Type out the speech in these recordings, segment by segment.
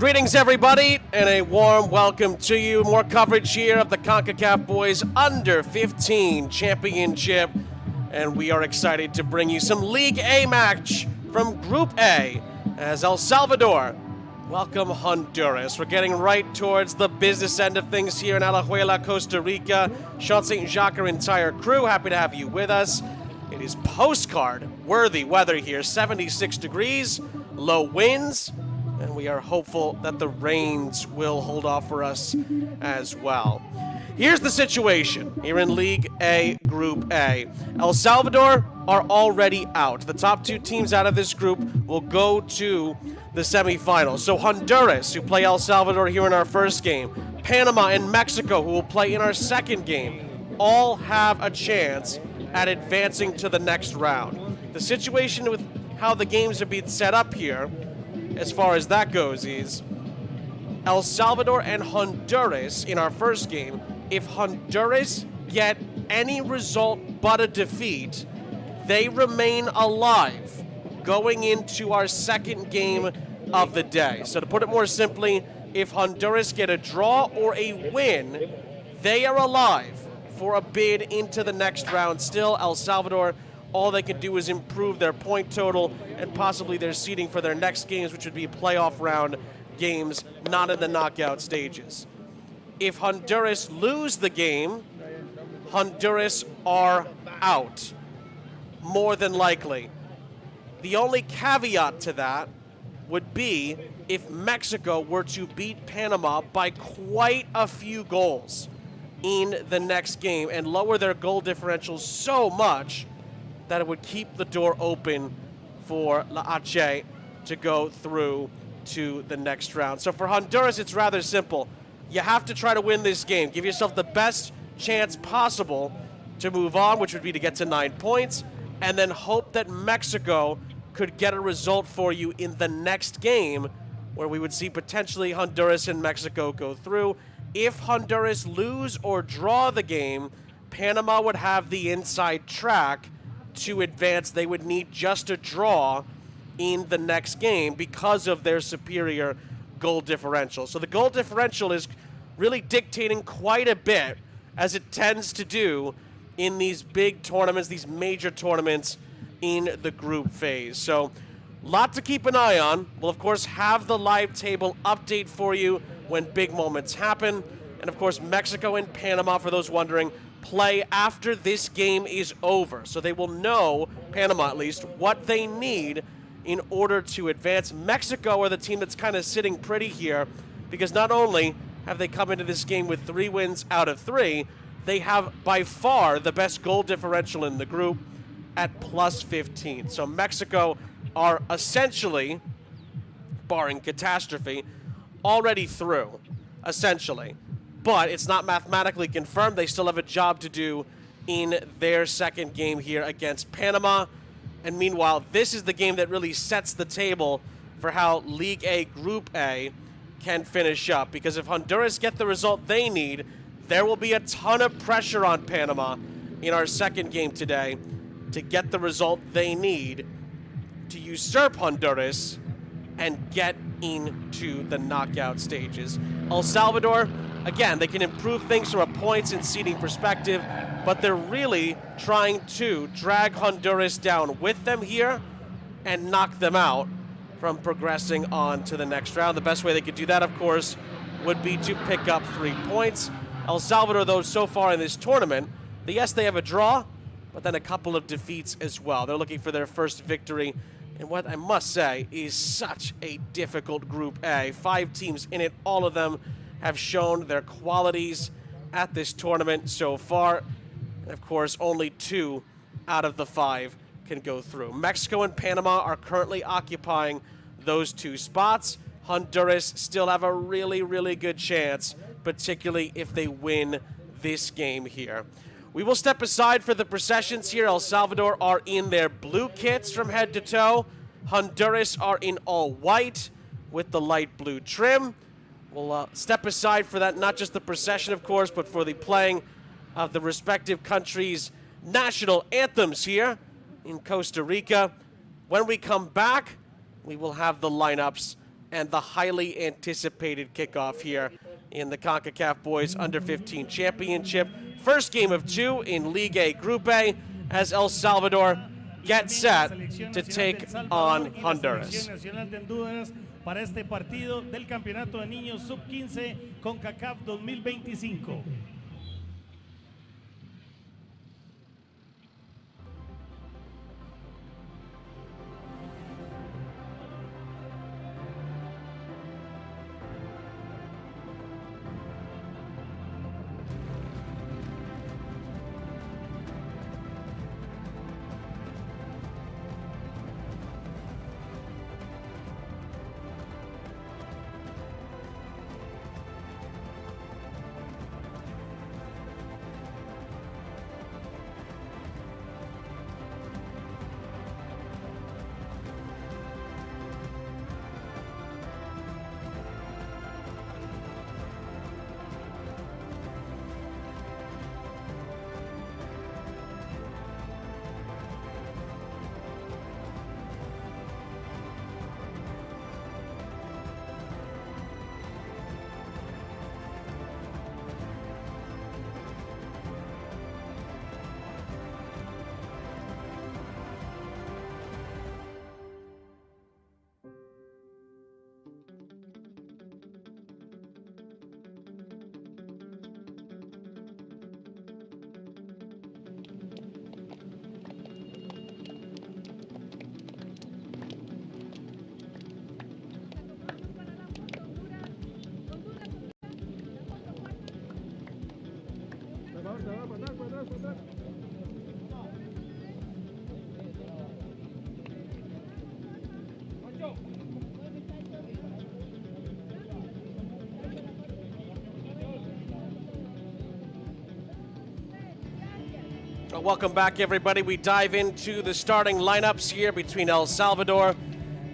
Greetings, everybody, and a warm welcome to you. More coverage here of the Concacaf Boys Under-15 Championship, and we are excited to bring you some League A match from Group A as El Salvador welcome Honduras. We're getting right towards the business end of things here in Alajuela, Costa Rica. Sean St. Jacques, our entire crew, happy to have you with us. It is postcard-worthy weather here, 76 degrees, low winds, and we are hopeful that the rains will hold off for us as well. Here's the situation here in League A, Group A. El Salvador are already out. The top two teams out of this group will go to the semifinals. So Honduras, who play El Salvador here in our first game, Panama and Mexico, who will play in our second game, all have a chance at advancing to the next round. The situation with how the games are being set up here, as far as that goes, is El Salvador and Honduras in our first game. If Honduras get any result but a defeat, they remain alive going into our second game of the day. So to put it more simply, if Honduras get a draw or a win, they are alive for a bid into the next round. Still, El Salvador, all they can do is improve their point total and possibly their seeding for their next games, which would be playoff round games, not in the knockout stages. If Honduras lose the game, Honduras are out, more than likely. The only caveat to that would be if Mexico were to beat Panama by quite a few goals in the next game and lower their goal differential so much that it would keep the door open for La H to go through to the next round. So for Honduras, it's rather simple. You have to try to win this game. Give yourself the best chance possible to move on, which would be to get to 9 points, and then hope that Mexico could get a result for you in the next game where we would see potentially Honduras and Mexico go through. If Honduras lose or draw the game, Panama would have the inside track to advance. They would need just a draw in the next game because of their superior goal differential. So the goal differential is really dictating quite a bit, as it tends to do in these big tournaments, these major tournaments in the group phase. So a lot to keep an eye on. We'll, of course, have the live table update for you when big moments happen. And, of course, Mexico and Panama, for those wondering, play after this game is over. So they will know, Panama at least, what they need in order to advance. Mexico are the team that's kind of sitting pretty here because not only have they come into this game with 3 wins out of 3, they have by far the best goal differential in the group at plus 15. So Mexico are essentially, barring catastrophe, already through, essentially. But it's not mathematically confirmed. They still have a job to do in their second game here against Panama. And meanwhile, this is the game that really sets the table for how League A Group A can finish up. Because if Honduras get the result they need, there will be a ton of pressure on Panama in our second game today to get the result they need to usurp Honduras and get into the knockout stages. El Salvador, again, they can improve things from a points and seeding perspective, but they're really trying to drag Honduras down with them here and knock them out from progressing on to the next round. The best way they could do that, of course, would be to pick up 3 points. El Salvador, though, so far in this tournament, yes, they have a draw, but then a couple of defeats as well. They're looking for their first victory in what I must say is such a difficult Group A. 5 teams in it, all of them have shown their qualities at this tournament so far. And of course, only 2 out of the 5 can go through. Mexico and Panama are currently occupying those 2 spots. Honduras still have a really, really good chance, particularly if they win this game here. We will step aside for the processions here. El Salvador are in their blue kits from head to toe. Honduras are in all white with the light blue trim. We'll step aside for that, not just the procession, of course, but for the playing of the respective countries' national anthems here in Costa Rica. When we come back, we will have the lineups and the highly anticipated kickoff here in the Concacaf Boys Under-15 Championship. First game of 2 in League A Group A as El Salvador gets set to take on Honduras. Para este partido del Campeonato de Niños Sub-15 Concacaf 2025. Welcome back, everybody. We dive into the starting lineups here between El Salvador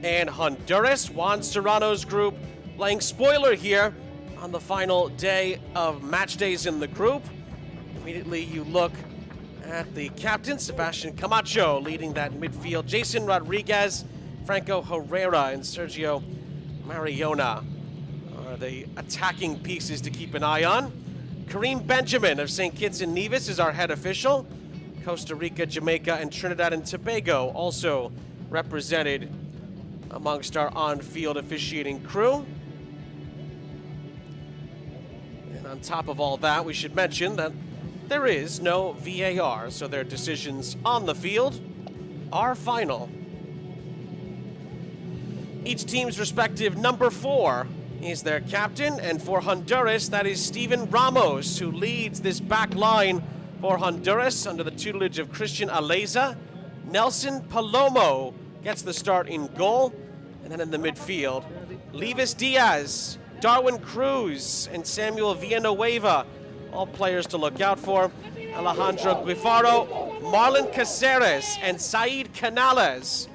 and Honduras. Juan Serrano's group playing spoiler here on the final day of match days in the group. Immediately you look at the captain, Sebastian Camacho, leading that midfield. Jason Rodriguez, Franco Herrera, and Sergio Mariona are the attacking pieces to keep an eye on. Kareem Benjamin of St. Kitts and Nevis is our head official. Costa Rica, Jamaica, and Trinidad and Tobago also represented amongst our on-field officiating crew. And on top of all that, we should mention that there is no VAR, so their decisions on the field are final. Each team's respective number 4 is their captain, and for Honduras, that is Steven Ramos, who leads this back line for Honduras under the tutelage of Christian Aleza. Nelson Palomo gets the start in goal, and then in the midfield, Levis Diaz, Darwin Cruz, and Samuel Villanueva, all players to look out for. Alejandro Guifaro, Marlon Caceres, and Said Canales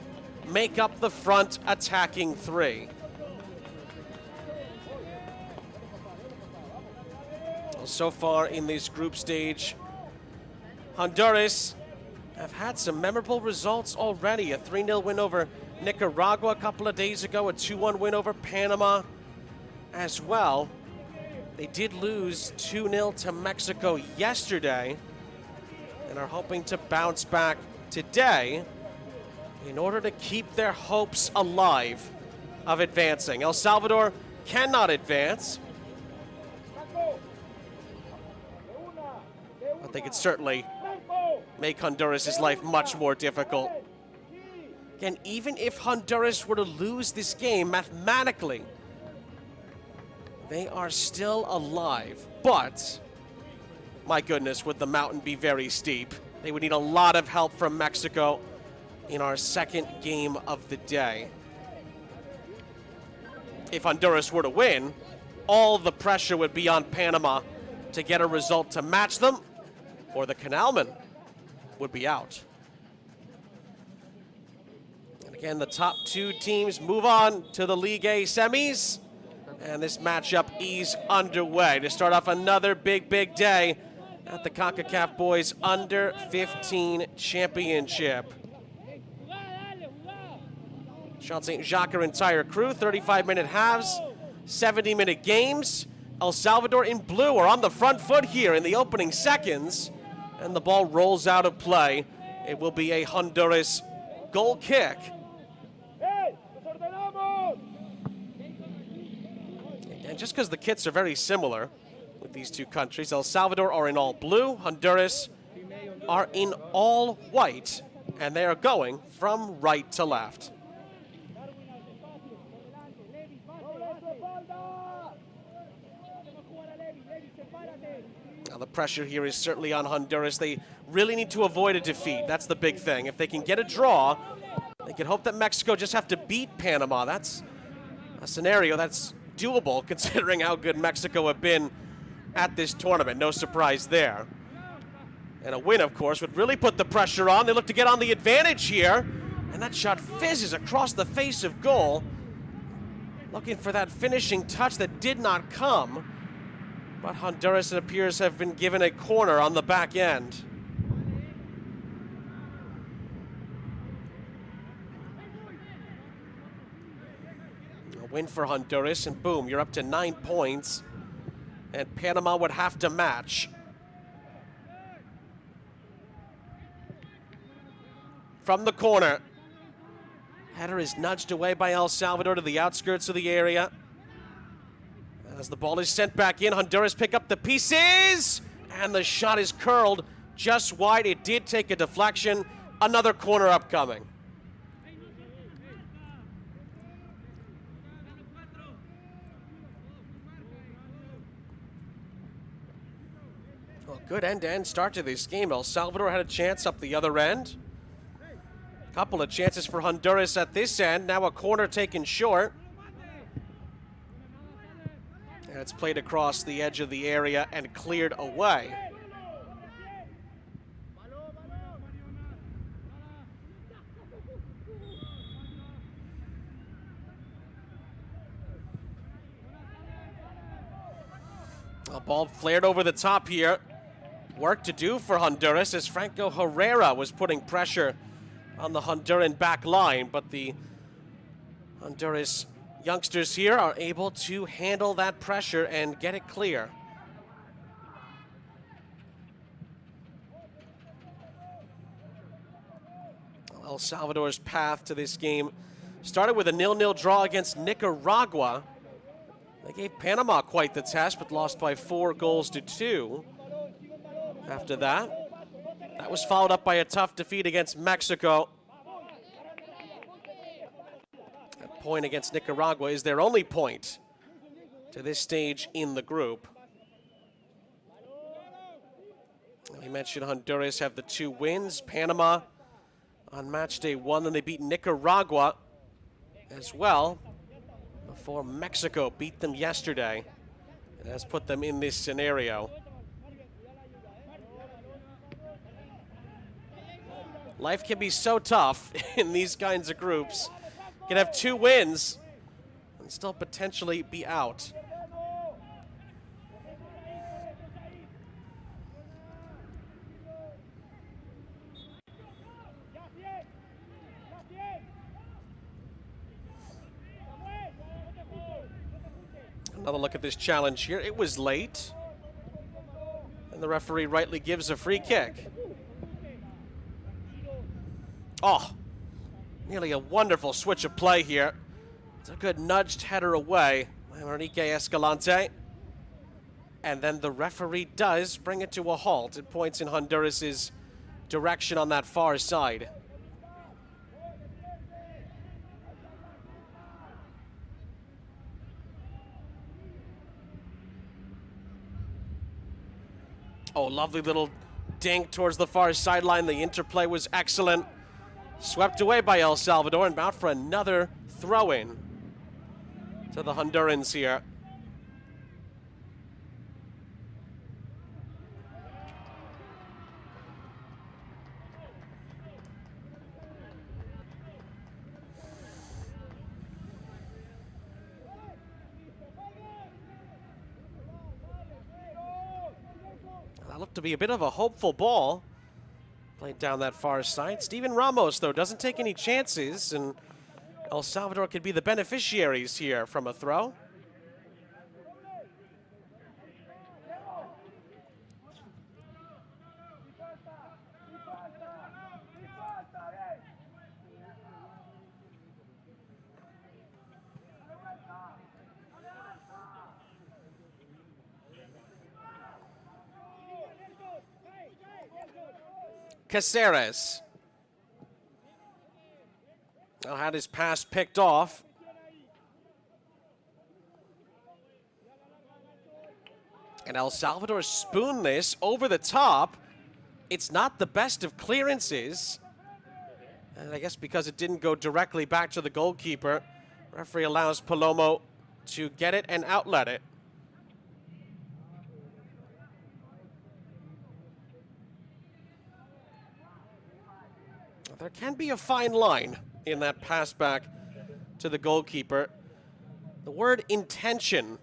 make up the front attacking 3. So far in this group stage, Honduras have had some memorable results already. A 3-0 win over Nicaragua a couple of days ago, a 2-1 win over Panama as well. They did lose 2-0 to Mexico yesterday and are hoping to bounce back today in order to keep their hopes alive of advancing. El Salvador cannot advance, but they could certainly make Honduras' life much more difficult. Again, even if Honduras were to lose this game mathematically, they are still alive. But, my goodness, would the mountain be very steep. They would need a lot of help from Mexico in our second game of the day. If Honduras were to win, all the pressure would be on Panama to get a result to match them, or the Canalmen would be out. And again, the top 2 teams move on to the League A semis, and this matchup is underway to start off another big day at the Concacaf Boys Under-15 Championship. Charles St. Jacques entire crew, 35-minute halves, 70-minute games. El Salvador in blue are on the front foot here in the opening seconds, and the ball rolls out of play. It will be a Honduras goal kick. And just because the kits are very similar with these two countries, El Salvador are in all blue, Honduras are in all white, and they are going from right to left. Now the pressure here is certainly on Honduras. They really need to avoid a defeat. That's the big thing. If they can get a draw, they can hope that Mexico just have to beat Panama. That's a scenario that's doable considering how good Mexico have been at this tournament. No surprise there. And a win, of course, would really put the pressure on. They look to get on the advantage here. And that shot fizzes across the face of goal. Looking for that finishing touch that did not come. But Honduras, it appears, have been given a corner on the back end. A win for Honduras, and boom, you're up to 9 points. And Panama would have to match. From the corner. Header is nudged away by El Salvador to the outskirts of the area. As the ball is sent back in, Honduras pick up the pieces, and the shot is curled just wide. It did take a deflection. Another corner upcoming. Well, good end-to-end start to this game. El Salvador had a chance up the other end. Couple of chances for Honduras at this end. Now a corner taken short. And it's played across the edge of the area and cleared away. A ball flared over the top here. Work to do for Honduras as Franco Herrera was putting pressure on the Honduran back line, but the Honduras youngsters here are able to handle that pressure and get it clear. El Salvador's path to this game started with a 0-0 draw against Nicaragua. They gave Panama quite the test, but lost by 4-2. After that, that was followed up by a tough defeat against Mexico. That point against Nicaragua is their only point to this stage in the group. We mentioned Honduras have the 2 wins. Panama on match day 1, then they beat Nicaragua as well before Mexico beat them yesterday. It has put them in this scenario. Life can be so tough in these kinds of groups. You can have 2 wins and still potentially be out. Another look at this challenge here. It was late, and the referee rightly gives a free kick. Oh, nearly a wonderful switch of play here. It's a good nudged header away by Enrique Escalante. And then the referee does bring it to a halt. It points in Honduras' direction on that far side. Oh, lovely little dink towards the far sideline. The interplay was excellent. Swept away by El Salvador and out for another throw-in to the Hondurans here. That looked to be a bit of a hopeful ball. Played down that far side. Steven Ramos, though, doesn't take any chances, and El Salvador could be the beneficiaries here from a throw. Caceres now had his pass picked off. And El Salvador spooned this over the top. It's not the best of clearances. And I guess because it didn't go directly back to the goalkeeper, referee allows Palomo to get it and outlet it. There can be a fine line in that pass back to the goalkeeper. The word intention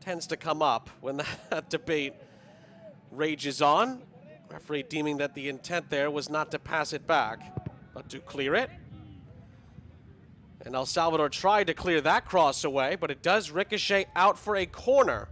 tends to come up when that debate rages on. Referee deeming that the intent there was not to pass it back, but to clear it. And El Salvador tried to clear that cross away, but it does ricochet out for a corner.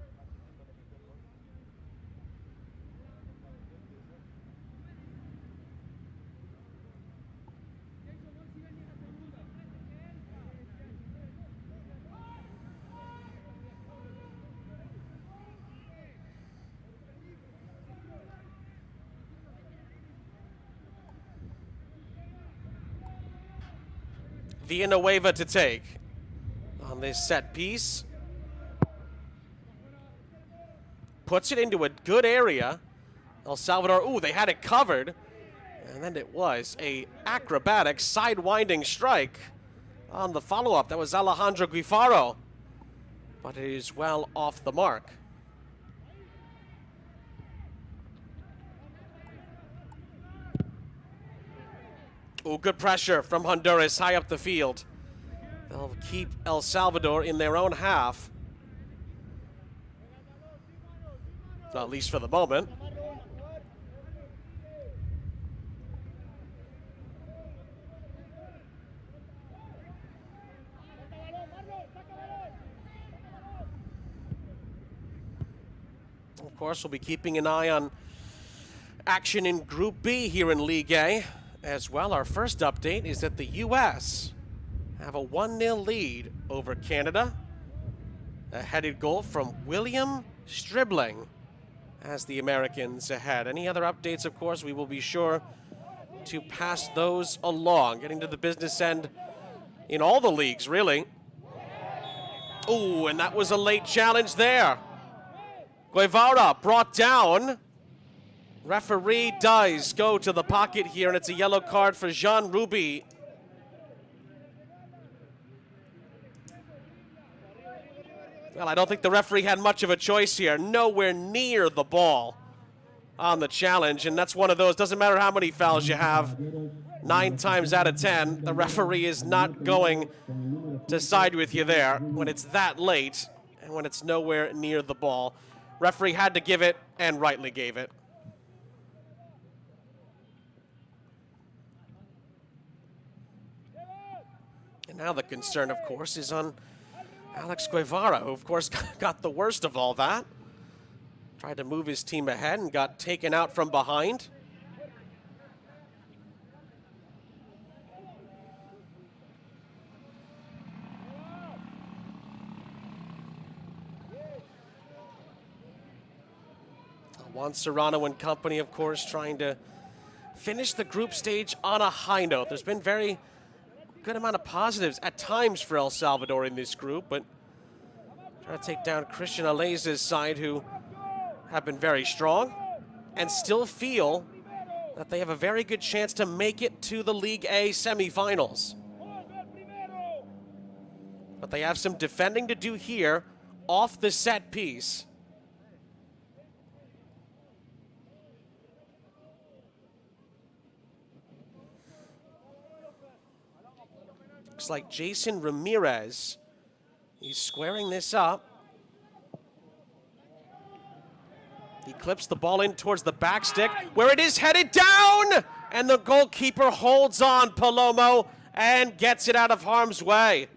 Villanueva to take on this set piece. Puts it into a good area. El Salvador, ooh, they had it covered. And then it was a acrobatic side-winding strike on the follow-up. That was Alejandro Guifaro. But it is well off the mark. Oh, good pressure from Honduras high up the field. They'll keep El Salvador in their own half. Well, at least for the moment. Of course, we'll be keeping an eye on action in Group B here in League A. As well, our first update is that the U.S. have a 1-0 lead over Canada. A headed goal from William Stribling as the Americans ahead. Any other updates, of course, we will be sure to pass those along. Getting to the business end in all the leagues, really. Ooh, and that was a late challenge there. Guevara brought down. Referee does go to the pocket here, and it's a yellow card for Jean Ruby. Well, I don't think the referee had much of a choice here. Nowhere near the ball on the challenge, and that's one of those, doesn't matter how many fouls you have, 9 times out of 10, the referee is not going to side with you there when it's that late and when it's nowhere near the ball. Referee had to give it, and rightly gave it. And now the concern, of course, is on Alex Guevara, who, of course, got the worst of all that. Tried to move his team ahead and got taken out from behind. Juan Serrano and company, of course, trying to finish the group stage on a high note. There's been very good amount of positives at times for El Salvador in this group, but trying to take down Christian Aleza's side, who have been very strong and still feel that they have a very good chance to make it to the League A semifinals. But they have some defending to do here off the set piece. Looks like Jason Ramirez, he's squaring this up. He clips the ball in towards the back stick, where it is headed down! And the goalkeeper holds on, Palomo, and gets it out of harm's way.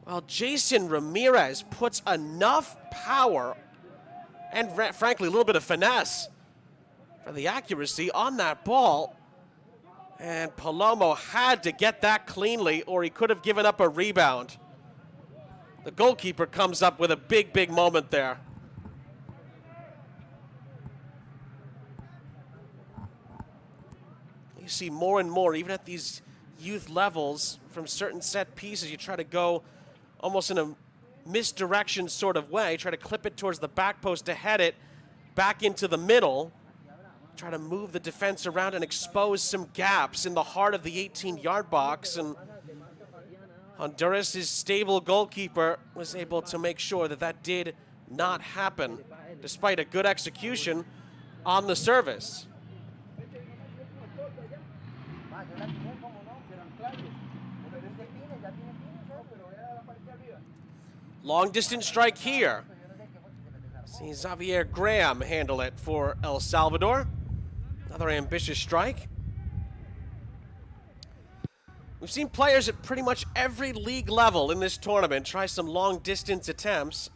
Well, Jason Ramirez puts enough power and, frankly, a little bit of finesse for the accuracy on that ball. And Palomo had to get that cleanly, or he could have given up a rebound. The goalkeeper comes up with a big, big moment there. You see more and more, even at these youth levels, from certain set pieces, you try to go almost in a misdirection sort of way, try to clip it towards the back post to head it back into the middle, try to move the defense around and expose some gaps in the heart of the 18-yard box. And Honduras' stable goalkeeper was able to make sure that that did not happen, despite a good execution on the service. Long distance strike here. See Xavier Graham handle it for El Salvador. Another ambitious strike. We've seen players at pretty much every league level in this tournament try some long distance attempts.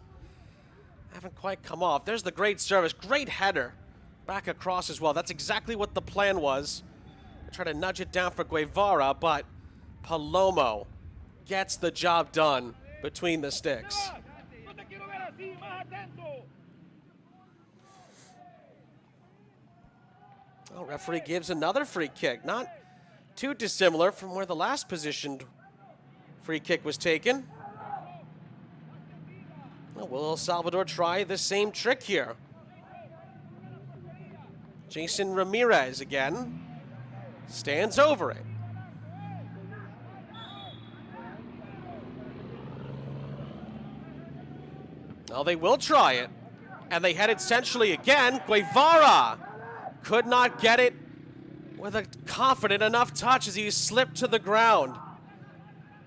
Haven't quite come off. There's the great service, great header. Back across as well. That's exactly what the plan was. Try to nudge it down for Guevara, but Palomo gets the job done between the sticks. Well, referee gives another free kick. Not too dissimilar from where the last positioned free kick was taken. Well, will El Salvador try the same trick here? Jason Ramirez again stands over it. Well, they will try it, and they head it centrally again. Guevara could not get it with a confident enough touch as he slipped to the ground.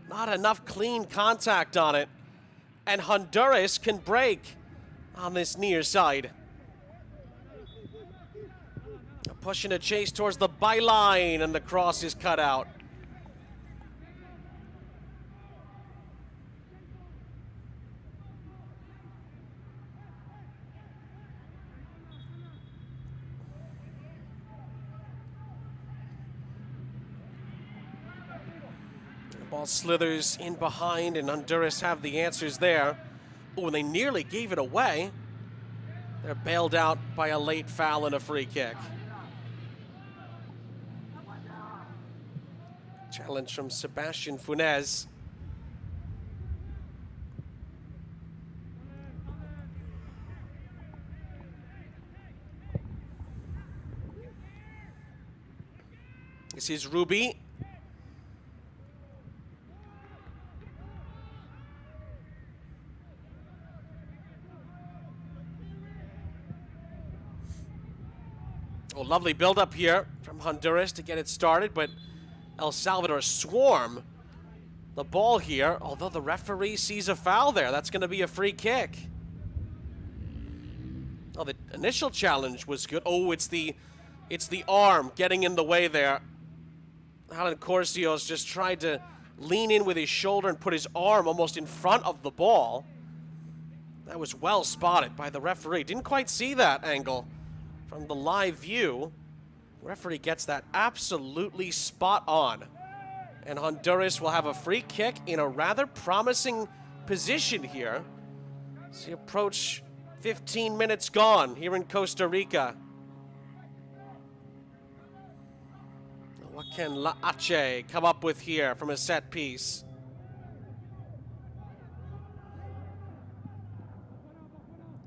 Not enough clean contact on it, and Honduras can break on this near side. Pushing a chase towards the byline, and the cross is cut out. The ball slithers in behind, and Honduras have the answers there. Oh, and they nearly gave it away. They're bailed out by a late foul and a free kick. Challenge from Sebastian Funes. This is Ruby. Oh, lovely build-up here from Honduras to get it started, but El Salvador swarm the ball here, although the referee sees a foul there. That's going to be a free kick. Oh, the initial challenge was good. Oh, it's the arm getting in the way there. Alan Corsios just tried to lean in with his shoulder and put his arm almost in front of the ball. That was well spotted by the referee. Didn't quite see that angle from the live view. Referee gets that absolutely spot on. And Honduras will have a free kick in a rather promising position here as you approach 15 minutes gone here in Costa Rica. What can La Ache come up with here from a set piece?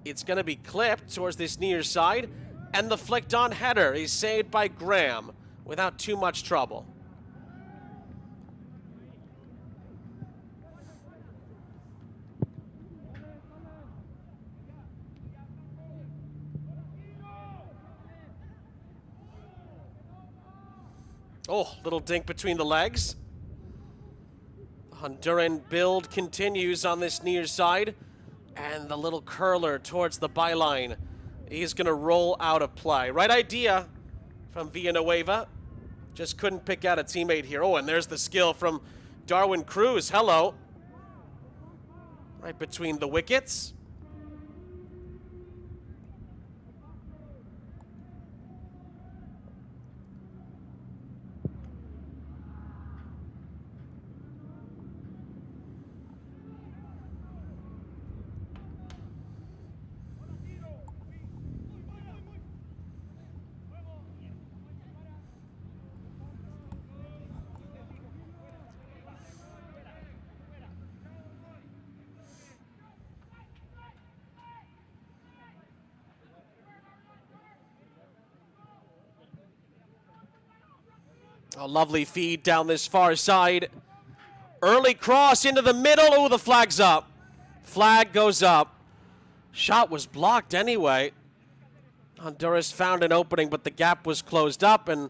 It's going to be clipped towards this near side. And the flicked on header is saved by Graham without too much trouble. Oh, little dink between the legs. The Honduran build continues on this near side. And the little curler towards the byline. He's going to roll out of play. Right idea from Villanueva. Just couldn't pick out a teammate here. Oh, and there's the skill from Darwin Cruz. Hello. Right between the wickets. A lovely feed down this far side. Early cross into the middle. Oh, the flag's up. Flag goes up. Shot was blocked anyway. Honduras found an opening, but the gap was closed up. And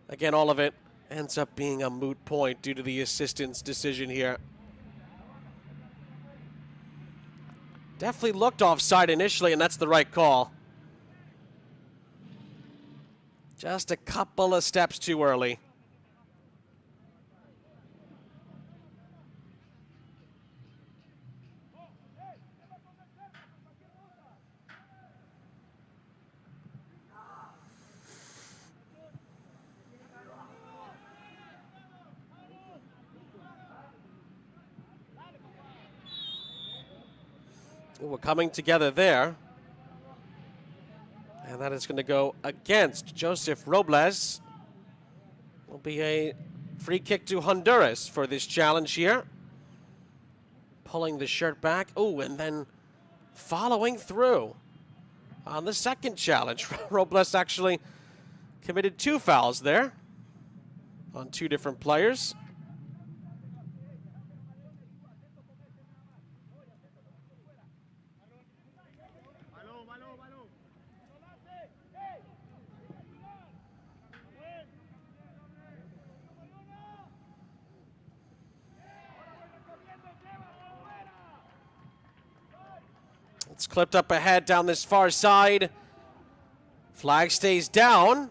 again, all of it ends up being a moot point due to the assistant's decision here. Definitely looked offside initially, and that's the right call. Just a couple of steps too early. We're coming together there. And that is going to go against Joseph Robles. Will be a free kick to Honduras for this challenge here. Pulling the shirt back. Oh, and then following through on the second challenge. Robles actually committed 2 fouls there on 2 different players. It's clipped up ahead down this far side. Flag stays down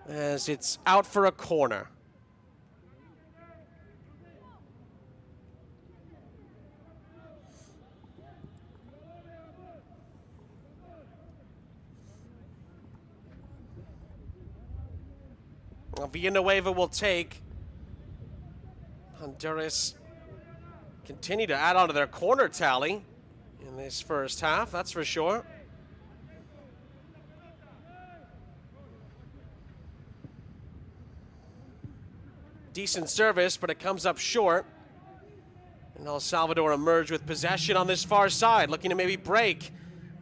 as it's out for a corner. Well, Villanueva will take. Honduras continue to add on to their corner tally in this first half, that's for sure. Decent service, but it comes up short. And El Salvador emerge with possession on this far side, looking to maybe break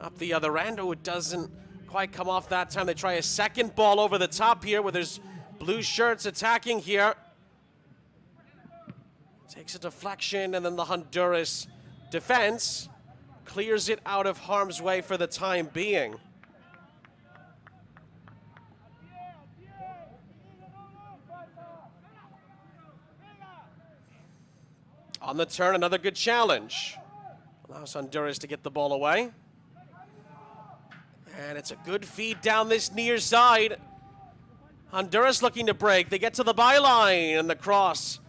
up the other end. Oh, it doesn't quite come off that time. They try a second ball over the top here, where there's blue shirts attacking here. Takes a deflection, and then the Honduras defense clears it out of harm's way for the time being. On the turn, another good challenge. Allows Honduras to get the ball away. And it's a good feed down this near side. Honduras looking to break. They get to the byline, and the cross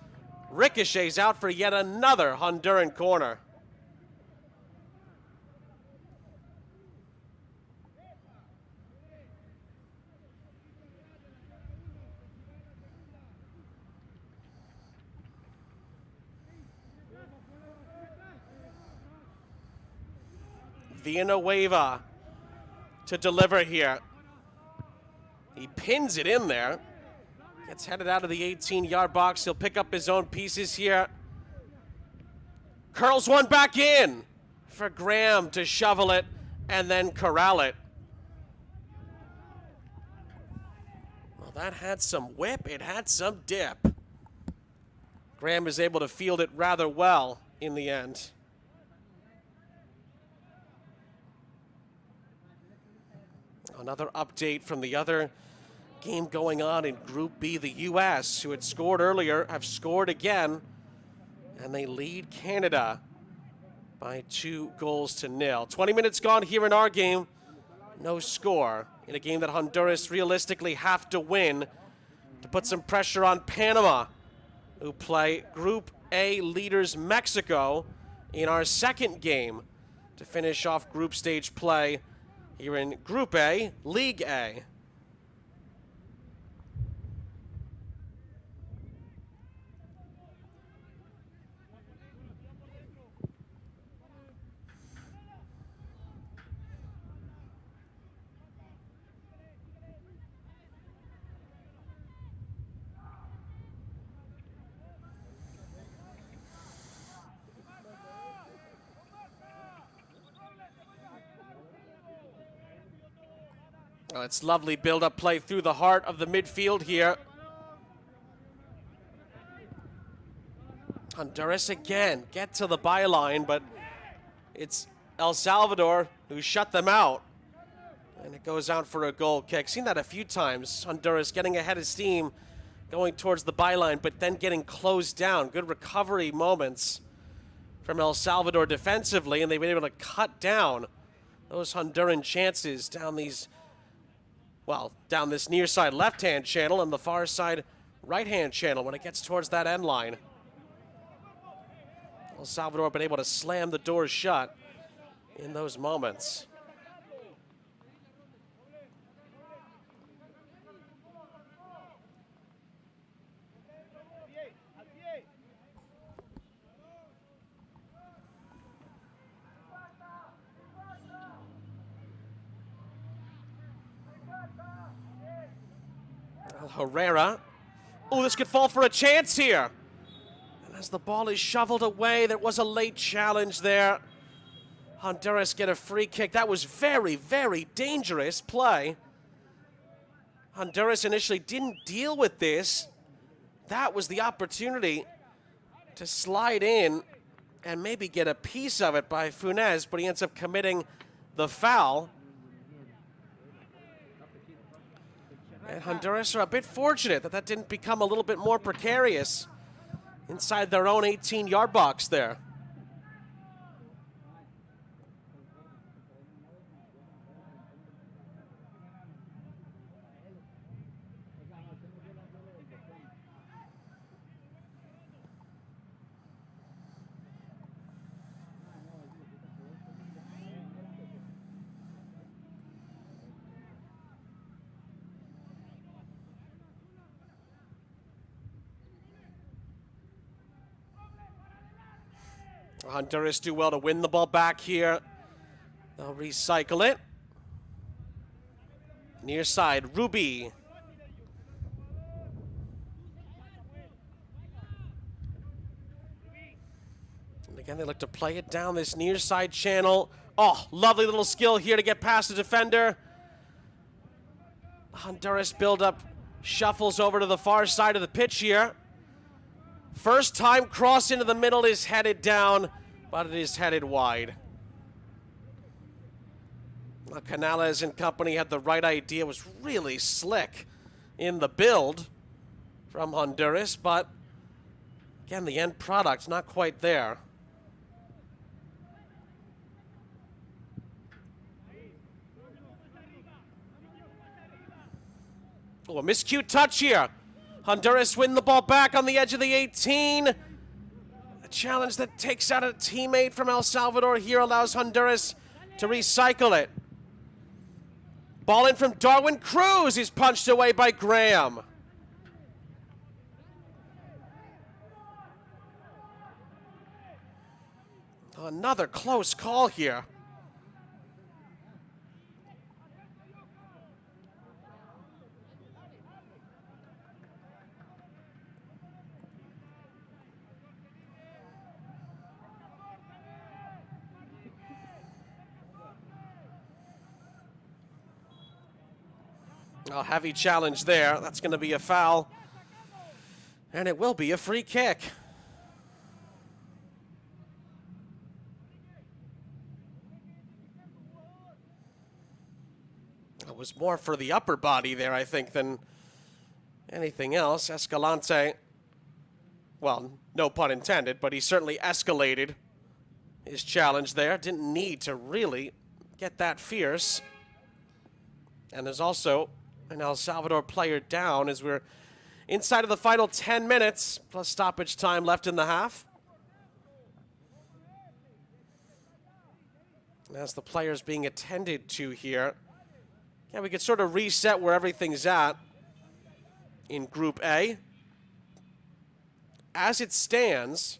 ricochets out for yet another Honduran corner. Villanueva to deliver here. He pins it in there. Gets headed out of the 18-yard box. He'll pick up his own pieces here. Curls one back in for Graham to shovel it and then corral it. Well, that had some whip. It had some dip. Graham is able to field it rather well in the end. Another update from the other game going on in Group B. The U.S., who had scored earlier, have scored again, and they lead Canada by 2-0. 20 minutes gone here in our game. No score in a game that Honduras realistically have to win to put some pressure on Panama, who play Group A leaders Mexico in our second game to finish off group stage play here in Group A, League A. Oh, it's lovely build-up play through the heart of the midfield here. Honduras again get to the byline, but it's El Salvador who shut them out. And it goes out for a goal kick. Seen that a few times. Honduras getting ahead of steam, going towards the byline, but then getting closed down. Good recovery moments from El Salvador defensively, and they've been able to cut down those Honduran chances down these, well, down this near side left-hand channel and the far side right-hand channel when it gets towards that end line. El Salvador been able to slam the doors shut in those moments. Herrera. Oh, this could fall for a chance here. And as the ball is shoveled away, there was a late challenge there. Honduras get a free kick. That was very, very dangerous play. Honduras initially didn't deal with this. That was the opportunity to slide in and maybe get a piece of it by Funes, but he ends up committing the foul. And Honduras are a bit fortunate that that didn't become a little bit more precarious inside their own 18-yard box there. Honduras do well to win the ball back here. They'll recycle it. Near side, Ruby. And again, they look to play it down this near side channel. Oh, lovely little skill here to get past the defender. Honduras build-up shuffles over to the far side of the pitch here. First time cross into the middle is headed down, but it is headed wide. Canales and company had the right idea. It was really slick in the build from Honduras, but again, the end product not quite there. Oh, a miscued touch here. Honduras win the ball back on the edge of the 18. A challenge that takes out a teammate from El Salvador here allows Honduras to recycle it. Ball in from Darwin Cruz is punched away by Graham. Another close call here. A heavy challenge there. That's going to be a foul. And it will be a free kick. It was more for the upper body there, I think, than anything else. Escalante, well, no pun intended, but he certainly escalated his challenge there. Didn't need to really get that fierce. And there's also an El Salvador player down as we're inside of the final 10 minutes, plus stoppage time left in the half. As the players being attended to here. Yeah, we could sort of reset where everything's at in Group A. As it stands,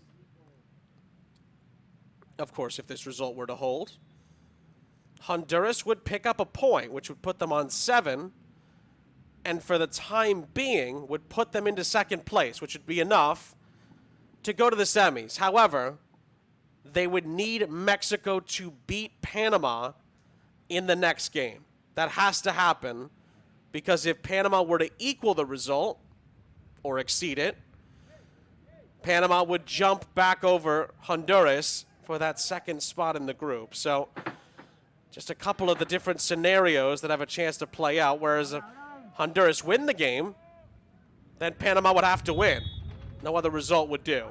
of course, if this result were to hold, Honduras would pick up a point, which would put them on 7, and for the time being would put them into second place, which would be enough to go to the semis. However, they would need Mexico to beat Panama in the next game. That has to happen, because if Panama were to equal the result or exceed it, Panama would jump back over Honduras for that second spot in the group. So just a couple of the different scenarios that have a chance to play out, whereas if Honduras win the game, then Panama would have to win. No other result would do.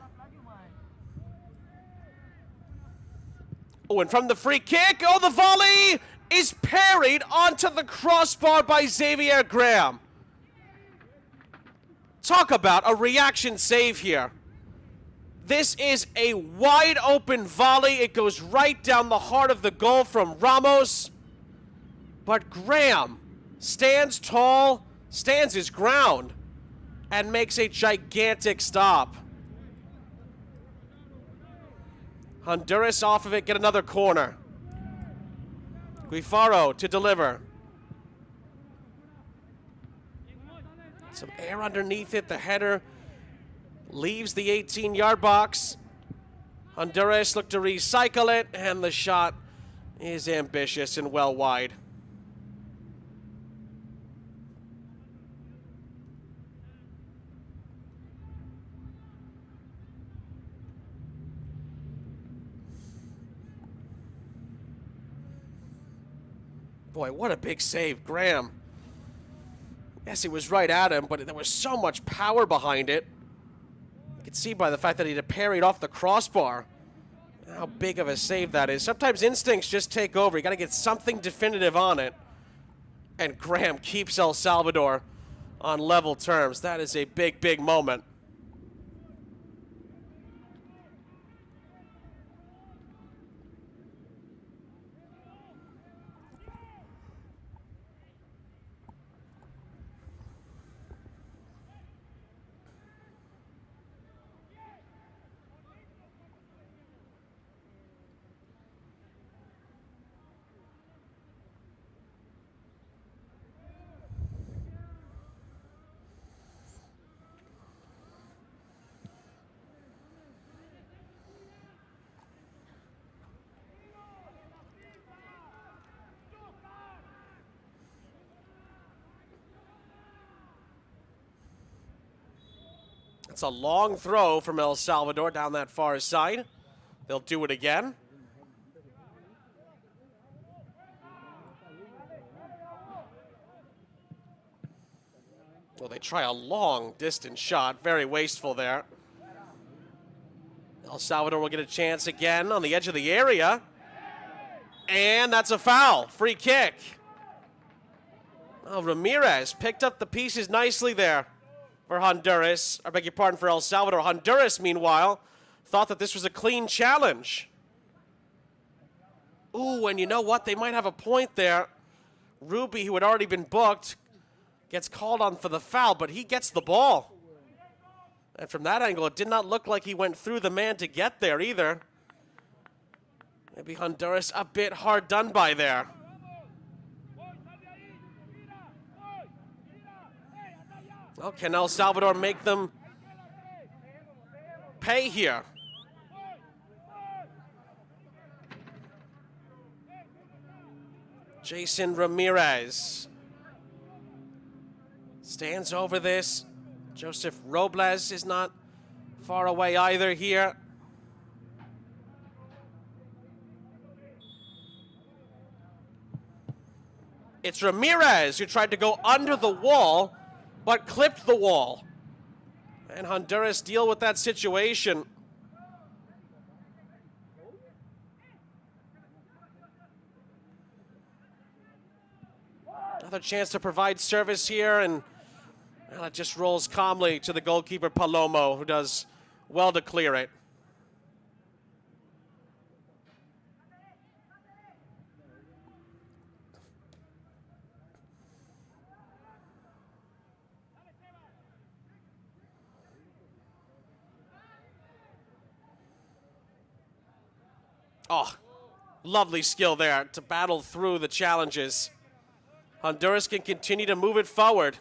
Oh, and from the free kick, oh, the volley is parried onto the crossbar by Xavier Graham. Talk about a reaction save here. This is a wide open volley. It goes right down the heart of the goal from Ramos. But Graham stands tall, stands his ground, and makes a gigantic stop. Honduras off of it, get another corner. Guifaro to deliver. Some air underneath it. The header leaves the 18-yard box. Honduras look to recycle it, and the shot is ambitious and well wide. Boy, what a big save, Graham. Yes, it was right at him, but there was so much power behind it. You can see by the fact that he had parried off the crossbar how big of a save that is. Sometimes instincts just take over. You got to get something definitive on it. And Graham keeps El Salvador on level terms. That is a big, big moment. It's a long throw from El Salvador down that far side. They'll do it again. Well, they try a long distance shot. Very wasteful there. El Salvador will get a chance again on the edge of the area. And that's a foul. Free kick. Oh, Ramirez picked up the pieces nicely there for Honduras. I beg your pardon, for El Salvador. Honduras, meanwhile, thought that this was a clean challenge. Ooh, and you know what? They might have a point there. Ruby, who had already been booked, gets called on for the foul, but he gets the ball. And from that angle, it did not look like he went through the man to get there either. Maybe Honduras a bit hard done by there. Well, can El Salvador make them pay here? Jason Ramirez stands over this. Joseph Robles is not far away either here. It's Ramirez who tried to go under the wall, but clipped the wall. And Honduras deal with that situation. Another chance to provide service here, and And it just rolls calmly to the goalkeeper, Palomo, who does well to clear it. Oh, lovely skill there to battle through the challenges. Honduras can continue to move it forward.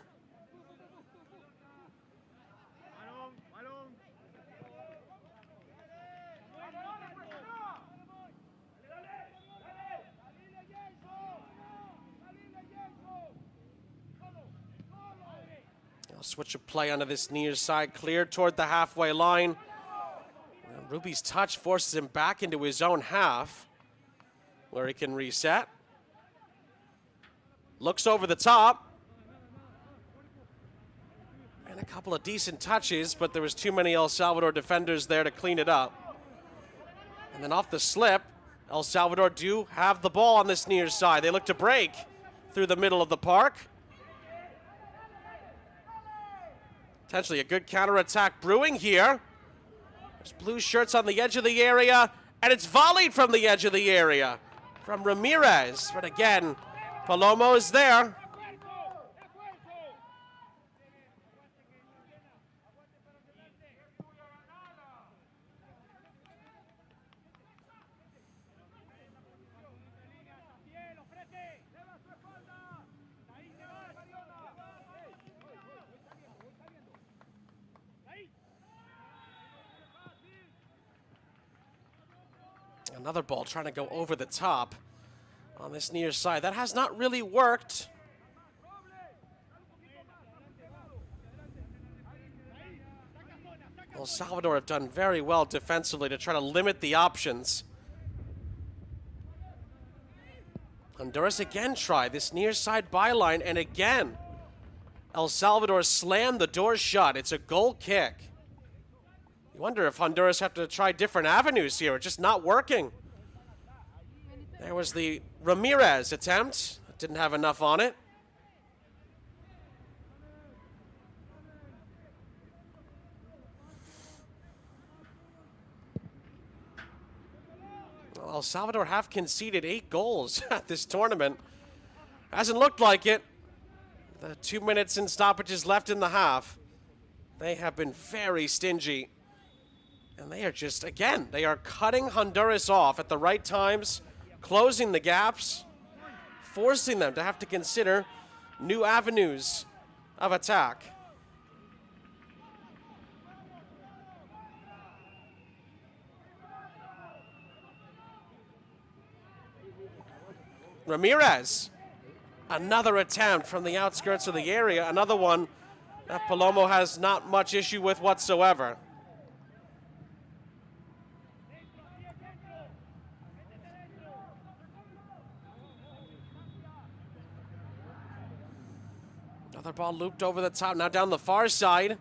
I'll switch a play onto this near side, cleared toward the halfway line. And Ruby's touch forces him back into his own half, where he can reset. Looks over the top. And a couple of decent touches, but there was too many El Salvador defenders there to clean it up. And then off the slip, El Salvador do have the ball on this near side. They look to break through the middle of the park. Potentially a good counterattack brewing here. There's blue shirts on the edge of the area, and it's volleyed from the edge of the area from Ramirez. But again, Palomo is there. Another ball trying to go over the top on this near side. That has not really worked. El Salvador have done very well defensively to try to limit the options. Honduras again tried this near side byline, and again, El Salvador slammed the door shut. It's a goal kick. You wonder if Honduras have to try different avenues here. It's just not working. There was the Ramirez attempt. Didn't have enough on it. Well, El Salvador have conceded 8 goals at this tournament. Hasn't looked like it. The 2 minutes and stoppages left in the half. They have been very stingy. And they are just, again, they are cutting Honduras off at the right times, closing the gaps, forcing them to have to consider new avenues of attack. Ramirez, another attempt from the outskirts of the area, another one that Palomo has not much issue with whatsoever. Another ball looped over the top, now down the far side.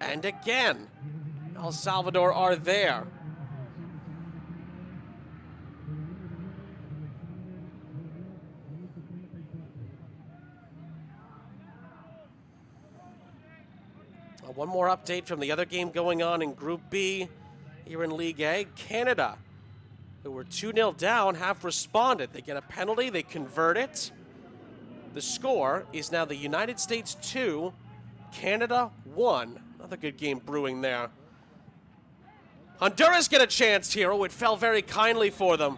And again, El Salvador are there. One more update from the other game going on in Group B here in League A. Canada, who were 2-0 down, have responded. They get a penalty, they convert it. The score is now the United States 2, Canada 1. Another good game brewing there. Honduras get a chance here. Oh, it fell very kindly for them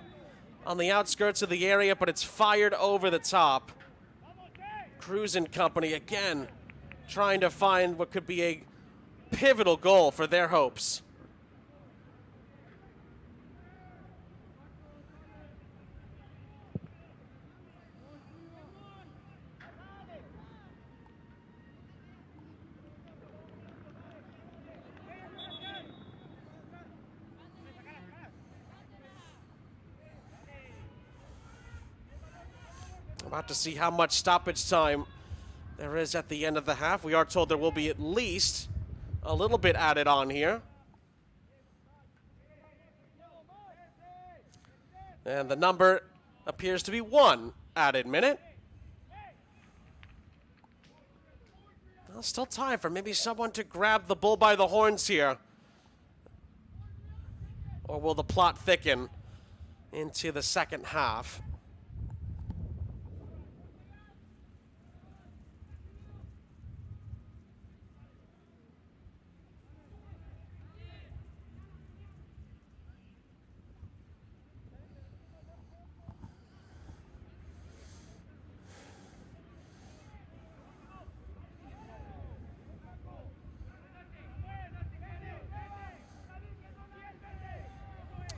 on the outskirts of the area, but it's fired over the top. Cruz and company again trying to find what could be a pivotal goal for their hopes. About to see how much stoppage time there is at the end of the half. We are told there will be at least a little bit added on here. And the number appears to be 1 added minute. Well, still time for maybe someone to grab the bull by the horns here. Or will the plot thicken into the second half?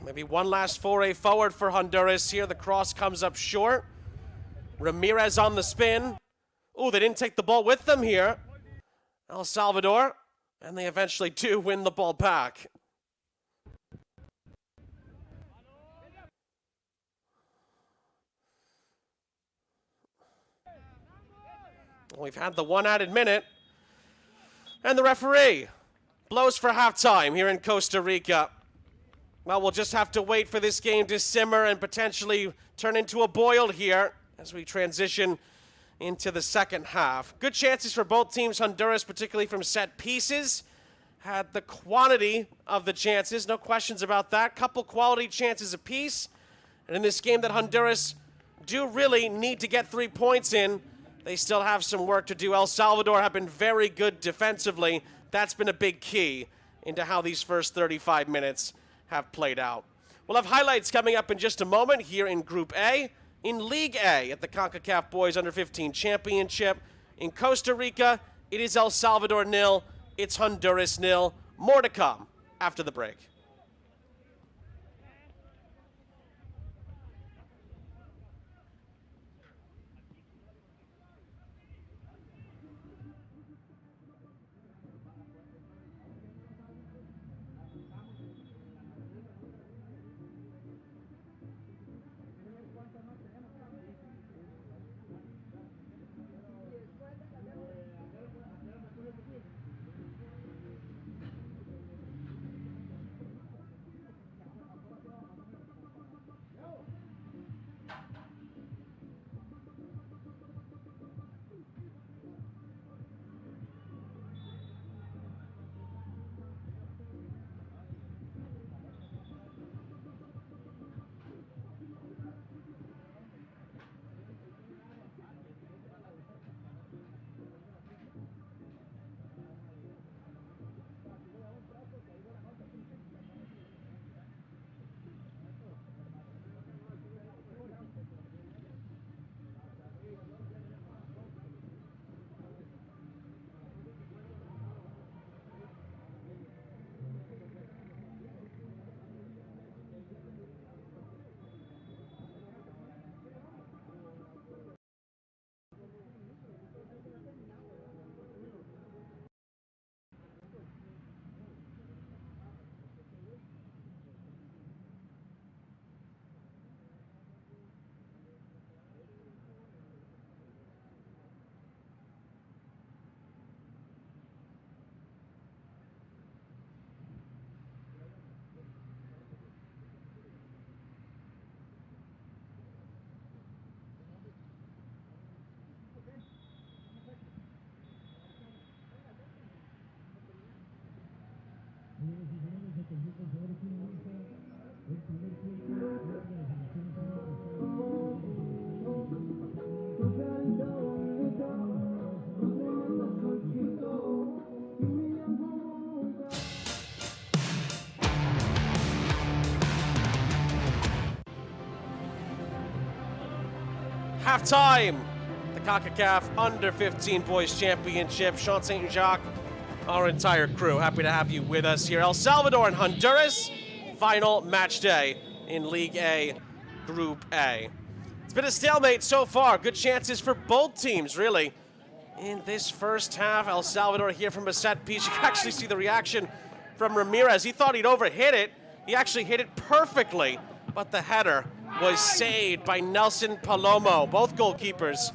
Maybe one last foray forward for Honduras here. The cross comes up short. Ramirez on the spin. Oh, they didn't take the ball with them here. El Salvador. And they eventually do win the ball back. We've had the one added minute. And the referee blows for halftime here in Costa Rica. Well, we'll just have to wait for this game to simmer and potentially turn into a boil here as we transition into the second half. Good chances for both teams. Honduras, particularly from set pieces, had the quantity of the chances. No questions about that. Couple quality chances apiece. And in this game that Honduras do really need to get 3 points in, they still have some work to do. El Salvador have been very good defensively. That's been a big key into how these first 35 minutes have played out. We'll have highlights coming up in just a moment here in Group A. In League A at the Concacaf Boys Under-15 Championship. In Costa Rica, it is El Salvador 0, it's Honduras 0. More to come after the break. Halftime, the Concacaf Under-15 Boys Championship. Sean St. Jacques, our entire crew, happy to have you with us here. El Salvador and Honduras, final match day in League A, Group A. It's been a stalemate so far. Good chances for both teams, really. In this first half, El Salvador here from a set piece. You can actually see the reaction from Ramirez. He thought he'd overhit it. He actually hit it perfectly, but the header was saved by Nelson Palomo. Both goalkeepers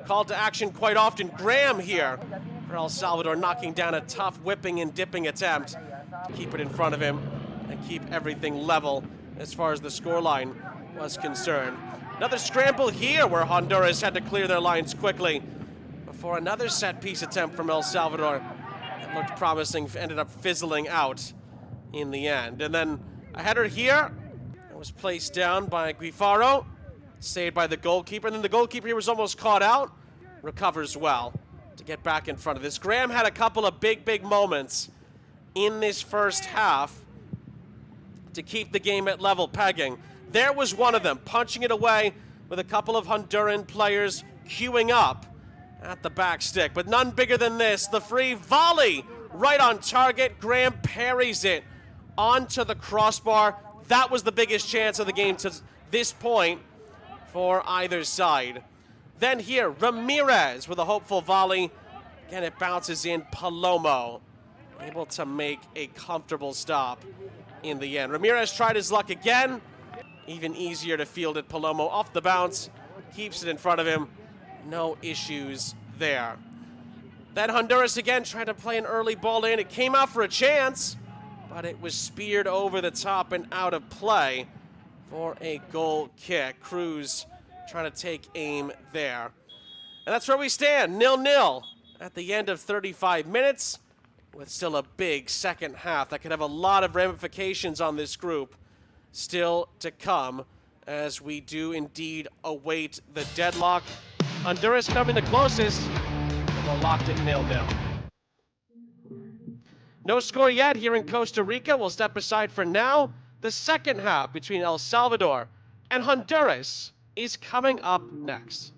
called to action quite often. Graham here for El Salvador, knocking down a tough whipping and dipping attempt to keep it in front of him and keep everything level as far as the scoreline was concerned. Another scramble here where Honduras had to clear their lines quickly for another set-piece attempt from El Salvador. It looked promising, ended up fizzling out in the end. And then a header here. It was placed down by Guifaro, saved by the goalkeeper. And then the goalkeeper here was almost caught out. Recovers well to get back in front of this. Graham had a couple of big moments in this first half to keep the game at level pegging. There was one of them, punching it away with a couple of Honduran players queuing up at the back stick, but none bigger than this. The free volley right on target. Graham parries it onto the crossbar. That was the biggest chance of the game to this point for either side. Then here, Ramirez with a hopeful volley. Again, it bounces in. Palomo able to make a comfortable stop in the end. Ramirez tried his luck again. Even easier to field it. Palomo off the bounce, keeps it in front of him. No issues there. Then Honduras again trying to play an early ball in. It came out for a chance, but it was speared over the top and out of play for a goal kick. Cruz trying to take aim there. And that's where we stand, 0-0 at the end of 35 minutes, with still a big second half that could have a lot of ramifications on this group still to come, as we do indeed await the deadlock. Honduras coming the closest, and we're locked at 0-0. No score yet here in Costa Rica. We'll step aside for now. The second half between El Salvador and Honduras is coming up next.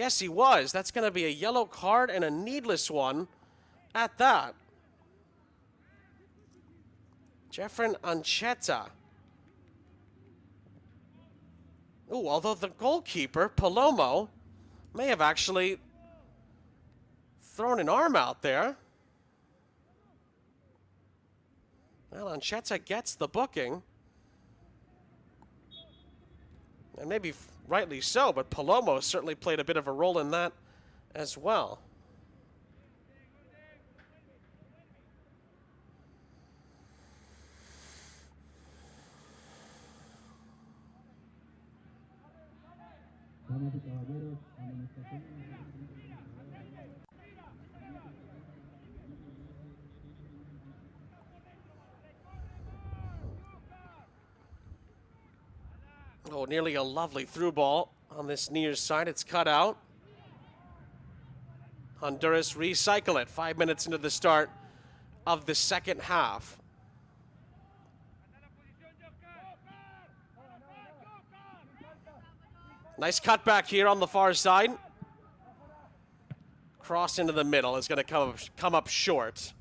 Yes, he was. That's going to be a yellow card and a needless one at that. Jeffrey Ancheta. Ooh, although the goalkeeper, Palomo, may have actually thrown an arm out there. Well, Ancheta gets the booking. And maybe rightly so, but Palomo certainly played a bit of a role in that as well. Oh, nearly a lovely through ball on this near side. It's cut out. Honduras recycle it 5 minutes into the start of the second half. Nice cutback here on the far side. Cross into the middle is going to come up short.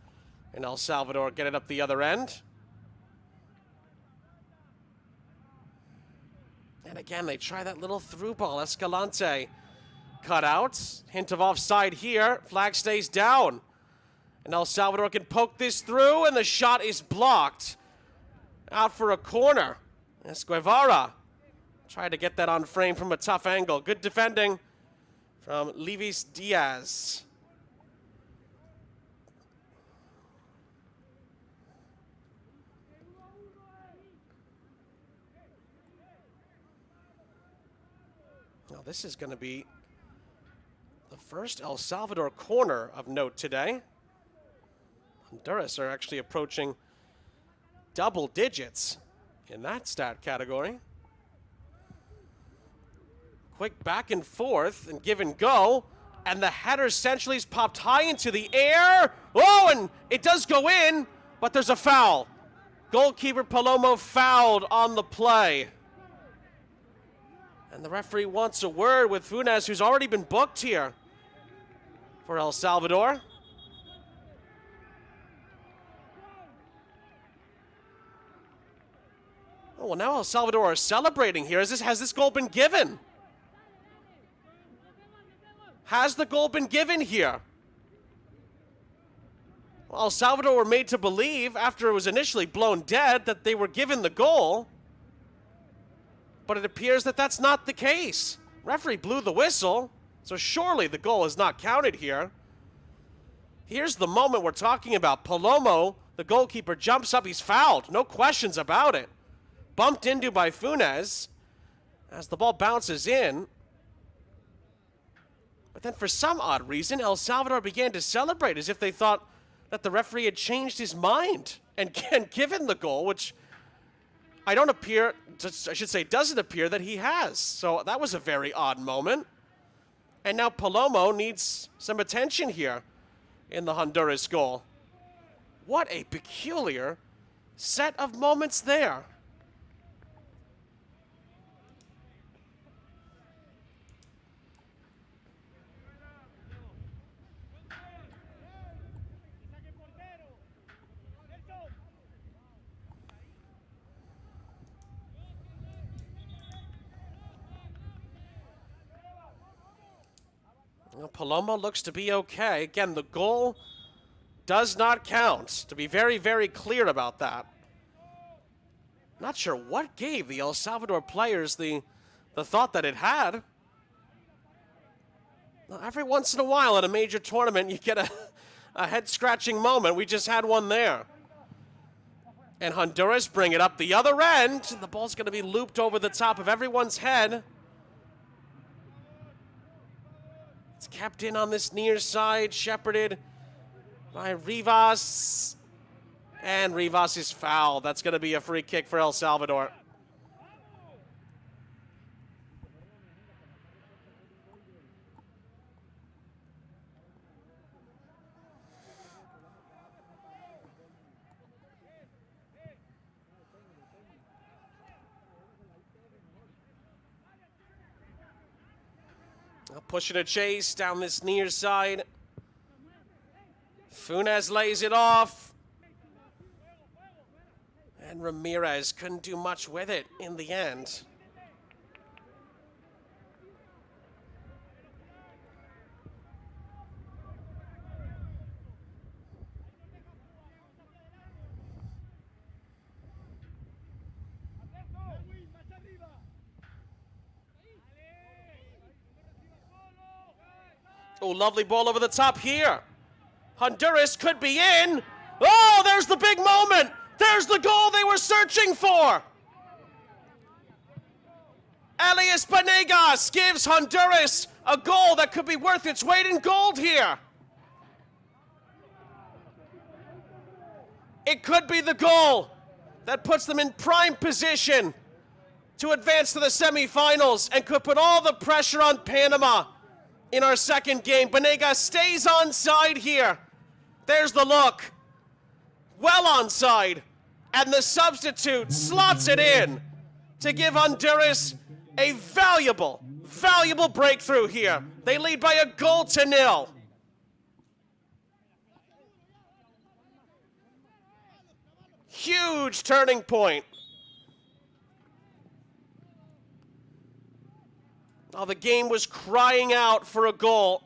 And El Salvador get it up the other end. And again, they try that little through ball. Escalante cut out. Hint of offside here. Flag stays down. And El Salvador can poke this through, and the shot is blocked. Out for a corner. Esguevara tried to get that on frame from a tough angle. Good defending from Levis Diaz. Now this is going to be the first El Salvador corner of note today. Honduras are actually approaching double digits in that stat category. Quick back and forth and give and go. And the header essentially is popped high into the air. Oh, and it does go in, but there's a foul. Goalkeeper Palomo fouled on the play. And the referee wants a word with Funes, who's already been booked here for El Salvador. Oh, well, now El Salvador are celebrating here. Has this goal been given? Has the goal been given here? Well, El Salvador were made to believe, after it was initially blown dead, that they were given the goal. But it appears that that's not the case. Referee blew the whistle, so surely the goal is not counted here. Here's the moment we're talking about. Palomo, the goalkeeper, jumps up. He's fouled. No questions about it. Bumped into by Funes as the ball bounces in. But then for some odd reason, El Salvador began to celebrate as if they thought that the referee had changed his mind and given the goal, which doesn't appear that he has. So that was a very odd moment. And now Palomo needs some attention here in the Honduras goal. What a peculiar set of moments there. Well, Palomo looks to be okay. Again, the goal does not count. To be very, very clear about that. Not sure what gave the El Salvador players the thought that it had. Now, every once in a while at a major tournament, you get a head-scratching moment. We just had one there. And Honduras bring it up the other end. The ball's going to be looped over the top of everyone's head. It's kept in on this near side, shepherded by Rivas. And Rivas is fouled. That's going to be a free kick for El Salvador. Pushing a chase down this near side. Funes lays it off. And Ramirez couldn't do much with it in the end. Oh, lovely ball over the top here. Honduras could be in. Oh, there's the big moment. There's the goal they were searching for. Elias Banegas gives Honduras a goal that could be worth its weight in gold here. It could be the goal that puts them in prime position to advance to the semifinals and could put all the pressure on Panama in our second game. Banegas stays onside here. There's the look. Well onside. And the substitute slots it in to give Honduras a valuable breakthrough here. They lead by 1-0. Huge turning point. Oh, the game was crying out for a goal.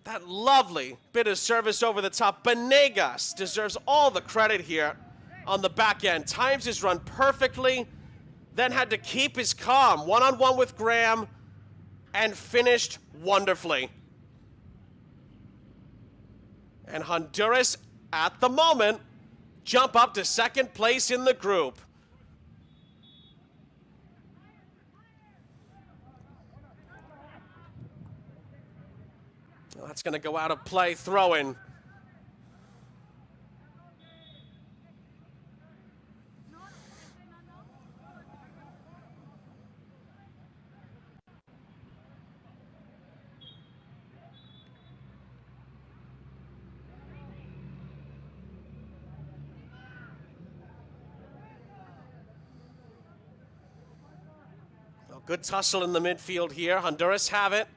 That lovely bit of service over the top. Banegas deserves all the credit here on the back end. Times his run perfectly, then had to keep his calm. One-on-one with Graham, and finished wonderfully. And Honduras, at the moment, jump up to second place in the group. Well, that's going to go out of play, throw-in. Good tussle in the midfield here. Honduras have it.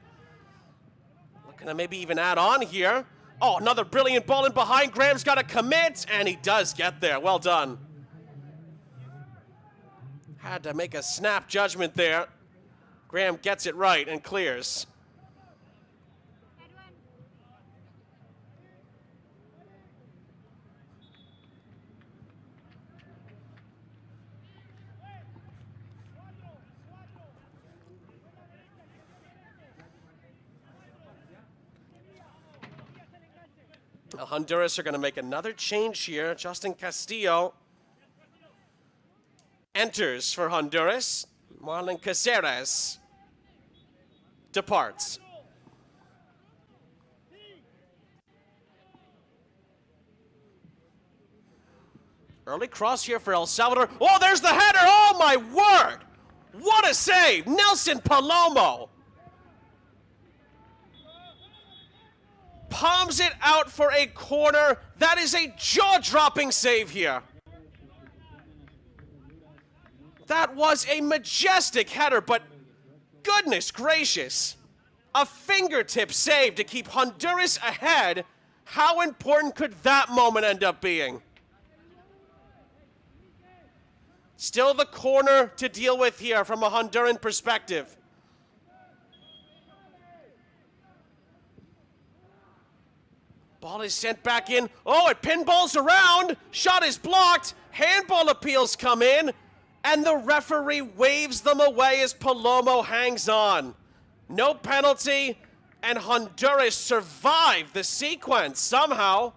Looking to maybe even add on here. Oh, another brilliant ball in behind. Graham's got to commit, and he does get there. Well done. Had to make a snap judgment there. Graham gets it right and clears. Honduras are going to make another change here. Justin Castillo enters for Honduras. Marlon Caceres departs. Early cross here for El Salvador. Oh, there's the header. Oh, my word. What a save. Nelson Palomo palms it out for a corner. That is a jaw-dropping save here. That was a majestic header, but goodness gracious. A fingertip save to keep Honduras ahead. How important could that moment end up being? Still the corner to deal with here from a Honduran perspective. Ball is sent back in. Oh, it pinballs around. Shot is blocked. Handball appeals come in. And the referee waves them away as Palomo hangs on. No penalty. And Honduras survived the sequence somehow.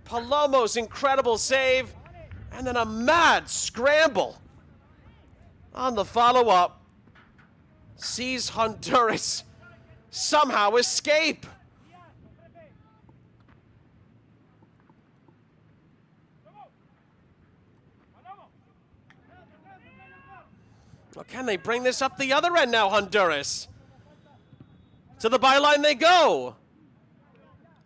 Palomo's incredible save. And then a mad scramble on the follow-up. Sees Honduras somehow escape. Well, can they bring this up the other end now, Honduras? To the byline they go.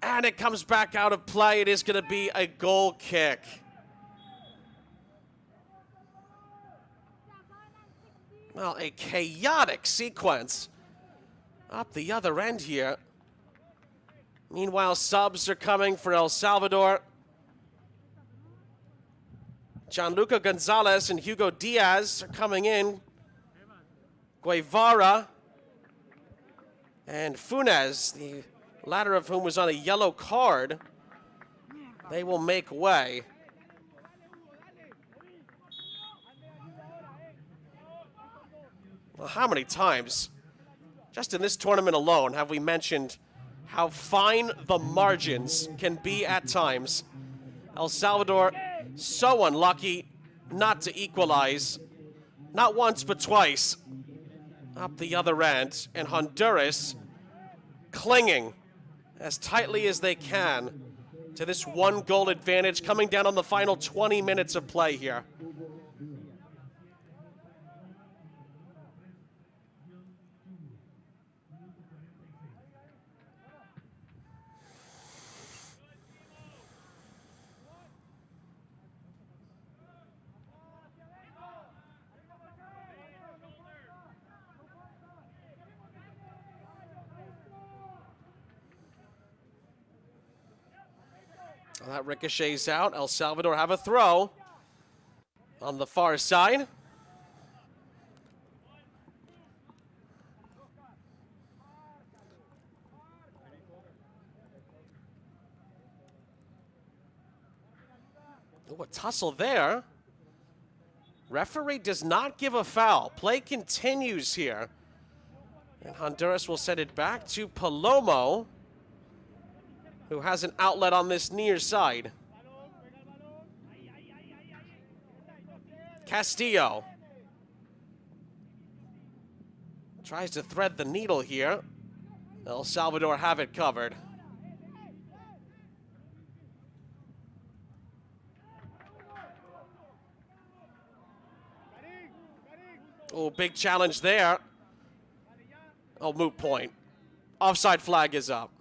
And it comes back out of play. It is going to be a goal kick. Well, a chaotic sequence up the other end here. Meanwhile, subs are coming for El Salvador. Gianluca Gonzalez and Hugo Diaz are coming in. Guevara and Funes, the latter of whom was on a yellow card, they will make way. Well, how many times, just in this tournament alone, have we mentioned how fine the margins can be at times? El Salvador so unlucky not to equalize, not once but twice, up the other end, and Honduras clinging as tightly as they can to this one-goal advantage coming down on the final 20 minutes of play here. Well, that ricochets out. El Salvador have a throw on the far side. Oh, a tussle there. Referee does not give a foul. Play continues here. And Honduras will send it back to Palomo, who has an outlet on this near side. Castillo tries to thread the needle here. El Salvador have it covered. Oh, big challenge there. Oh, moot point. Offside flag is up.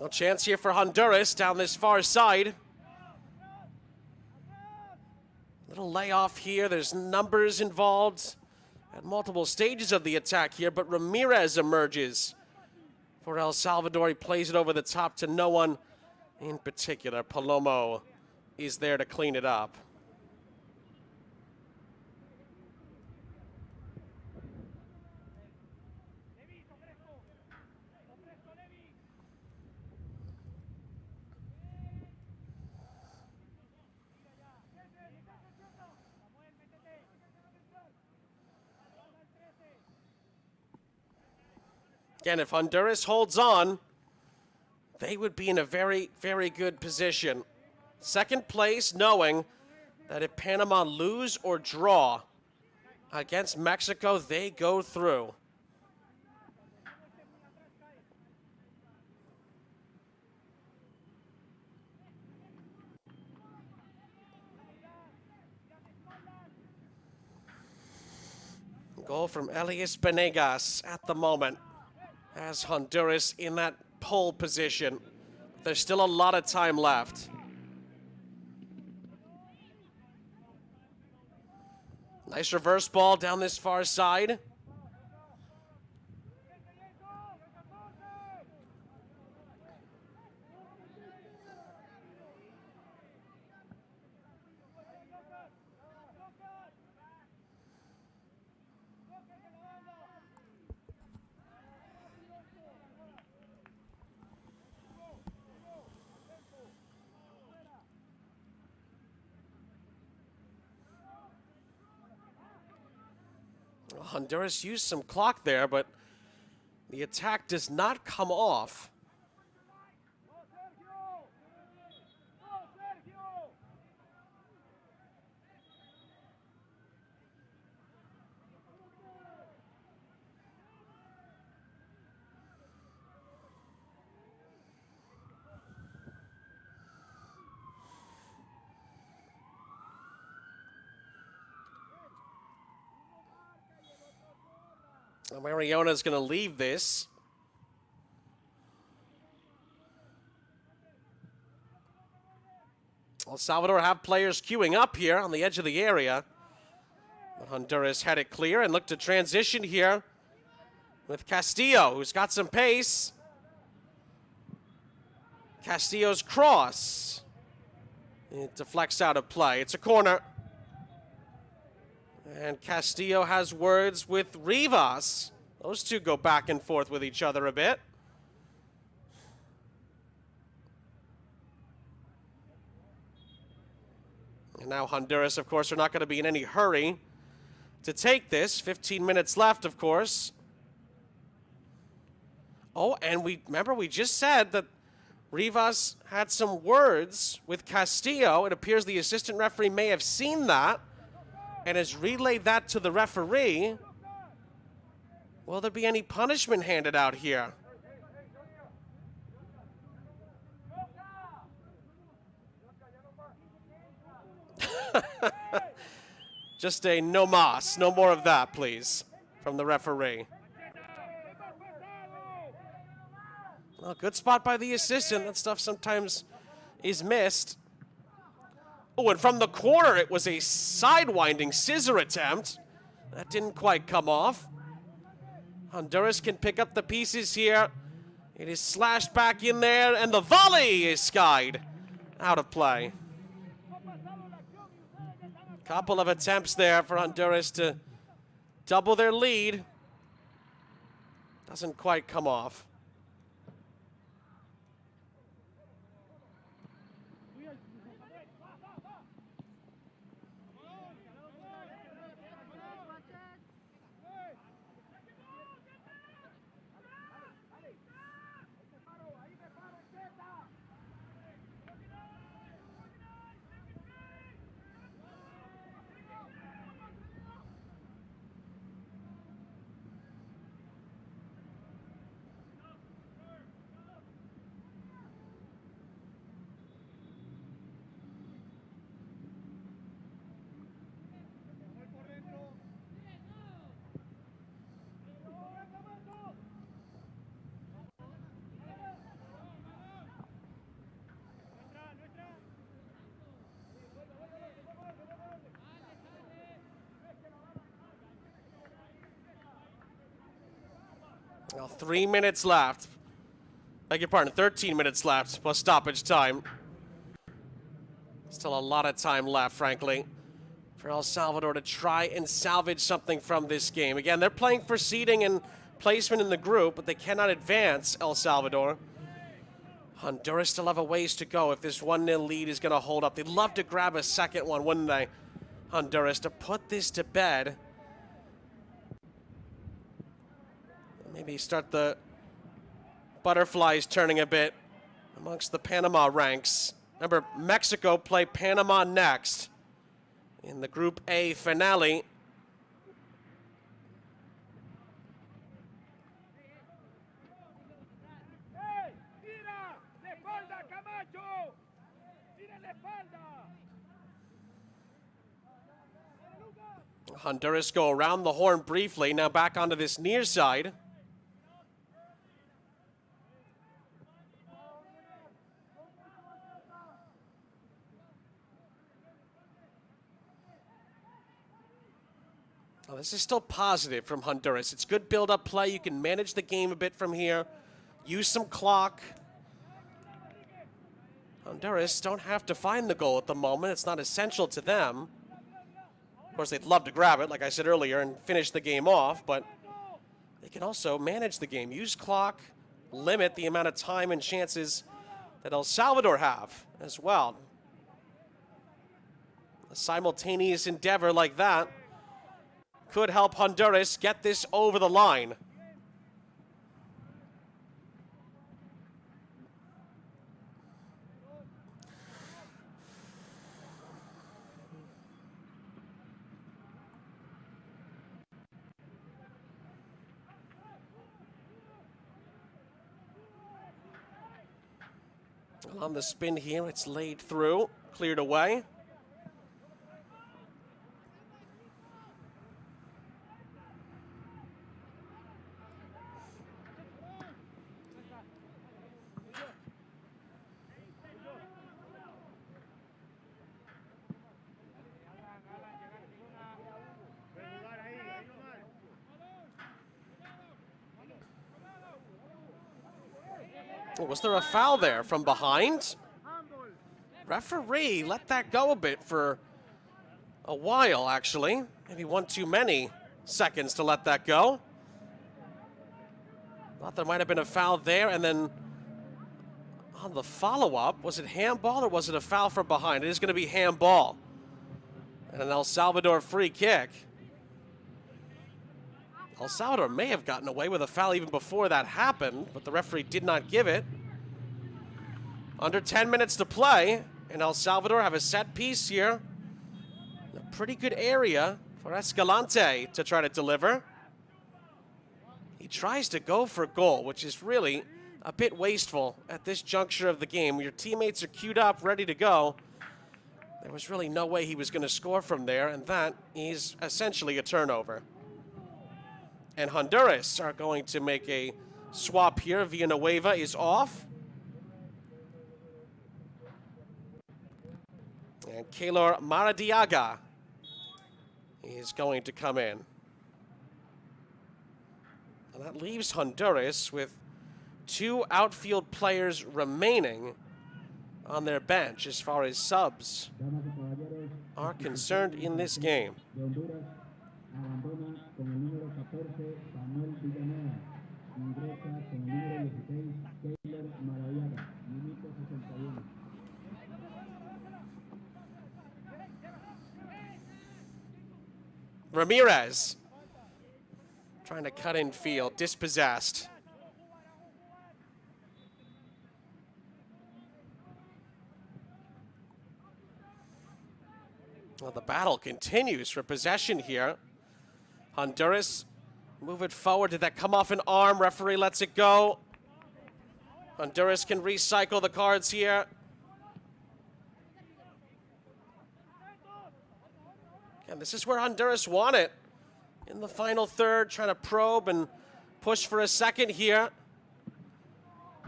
A chance here for Honduras down this far side. Little layoff here. There's numbers involved at multiple stages of the attack here, but Ramirez emerges for El Salvador. He plays it over the top to no one in particular. Palomo is there to clean it up. Again, if Honduras holds on, they would be in a very, very good position. Second place, knowing that if Panama lose or draw against Mexico, they go through. Goal from Elias Benegas at the moment, as Honduras in that pole position. There's still a lot of time left. Nice reverse ball down this far side. Honduras used some clock there, but the attack does not come off. Mariona's going to leave this. El Salvador have players queuing up here on the edge of the area. But Honduras had it clear and looked to transition here with Castillo, who's got some pace. Castillo's cross. It deflects out of play. It's a corner. And Castillo has words with Rivas. Those two go back and forth with each other a bit. And now Honduras, of course, are not going to be in any hurry to take this. 15 minutes left, of course. Oh, and we just said that Rivas had some words with Castillo. It appears the assistant referee may have seen that and has relayed that to the referee. Will there be any punishment handed out here? Just a no mas, no more of that, please, from the referee. Well, good spot by the assistant. That stuff sometimes is missed. Oh, and from the corner, it was a sidewinding scissor attempt. That didn't quite come off. Honduras can pick up the pieces here. It is slashed back in there, and the volley is skied out of play. Couple of attempts there for Honduras to double their lead. Doesn't quite come off. Well, 3 minutes left. Beg your pardon, 13 minutes left plus stoppage time. Still a lot of time left, frankly, for El Salvador to try and salvage something from this game. Again, they're playing for seeding and placement in the group, but they cannot advance El Salvador. Honduras still have a ways to go if this 1-0 lead is going to hold up. They'd love to grab a second one, wouldn't they, Honduras, to put this to bed. Maybe start the butterflies turning a bit amongst the Panama ranks. Remember, Mexico play Panama next in the Group A finale. Honduras go around the horn briefly, now back onto this near side. Oh, this is still positive from Honduras. It's good build-up play. You can manage the game a bit from here. Use some clock. Honduras don't have to find the goal at the moment. It's not essential to them. Of course, they'd love to grab it, like I said earlier, and finish the game off, but they can also manage the game. Use clock, limit the amount of time and chances that El Salvador have as well. A simultaneous endeavor like that could help Honduras get this over the line. On the spin here, it's laid through, cleared away. Was there a foul there from behind? Referee let that go a bit for a while, actually. Maybe one too many seconds to let that go. Thought there might have been a foul there, and then on the follow-up, was it handball or was it a foul from behind? It is going to be handball. And an El Salvador free kick. El Salvador may have gotten away with a foul even before that happened, but the referee did not give it. Under 10 minutes to play, and El Salvador have a set piece here. A pretty good area for Escalante to try to deliver. He tries to go for goal, which is really a bit wasteful at this juncture of the game. When your teammates are queued up, ready to go, there was really no way he was going to score from there, and that is essentially a turnover. And Honduras are going to make a swap here. Villanueva is off. And Keylor Maradiaga is going to come in. And that leaves Honduras with 2 outfield players remaining on their bench as far as subs are concerned in this game. Ramirez trying to cut in field, dispossessed. Well, the battle continues for possession here. Honduras move it forward. Did that come off an arm? Referee lets it go. Honduras can recycle the cards here. And this is where Honduras won it. In the final third, trying to probe and push for a second here.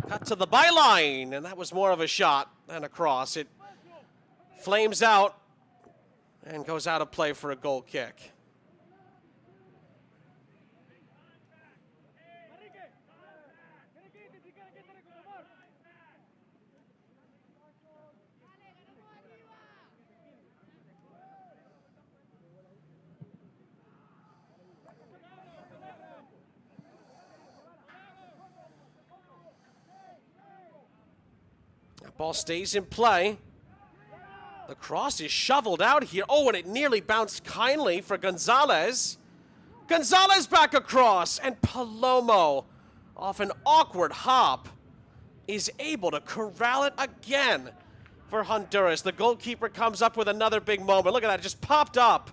Cut to the byline, and that was more of a shot than a cross. It flames out and goes out of play for a goal kick. That ball stays in play. The cross is shoveled out here. Oh, and it nearly bounced kindly for Gonzalez. Gonzalez back across, and Palomo, off an awkward hop, is able to corral it again for Honduras. The goalkeeper comes up with another big moment. Look at that, it just popped up.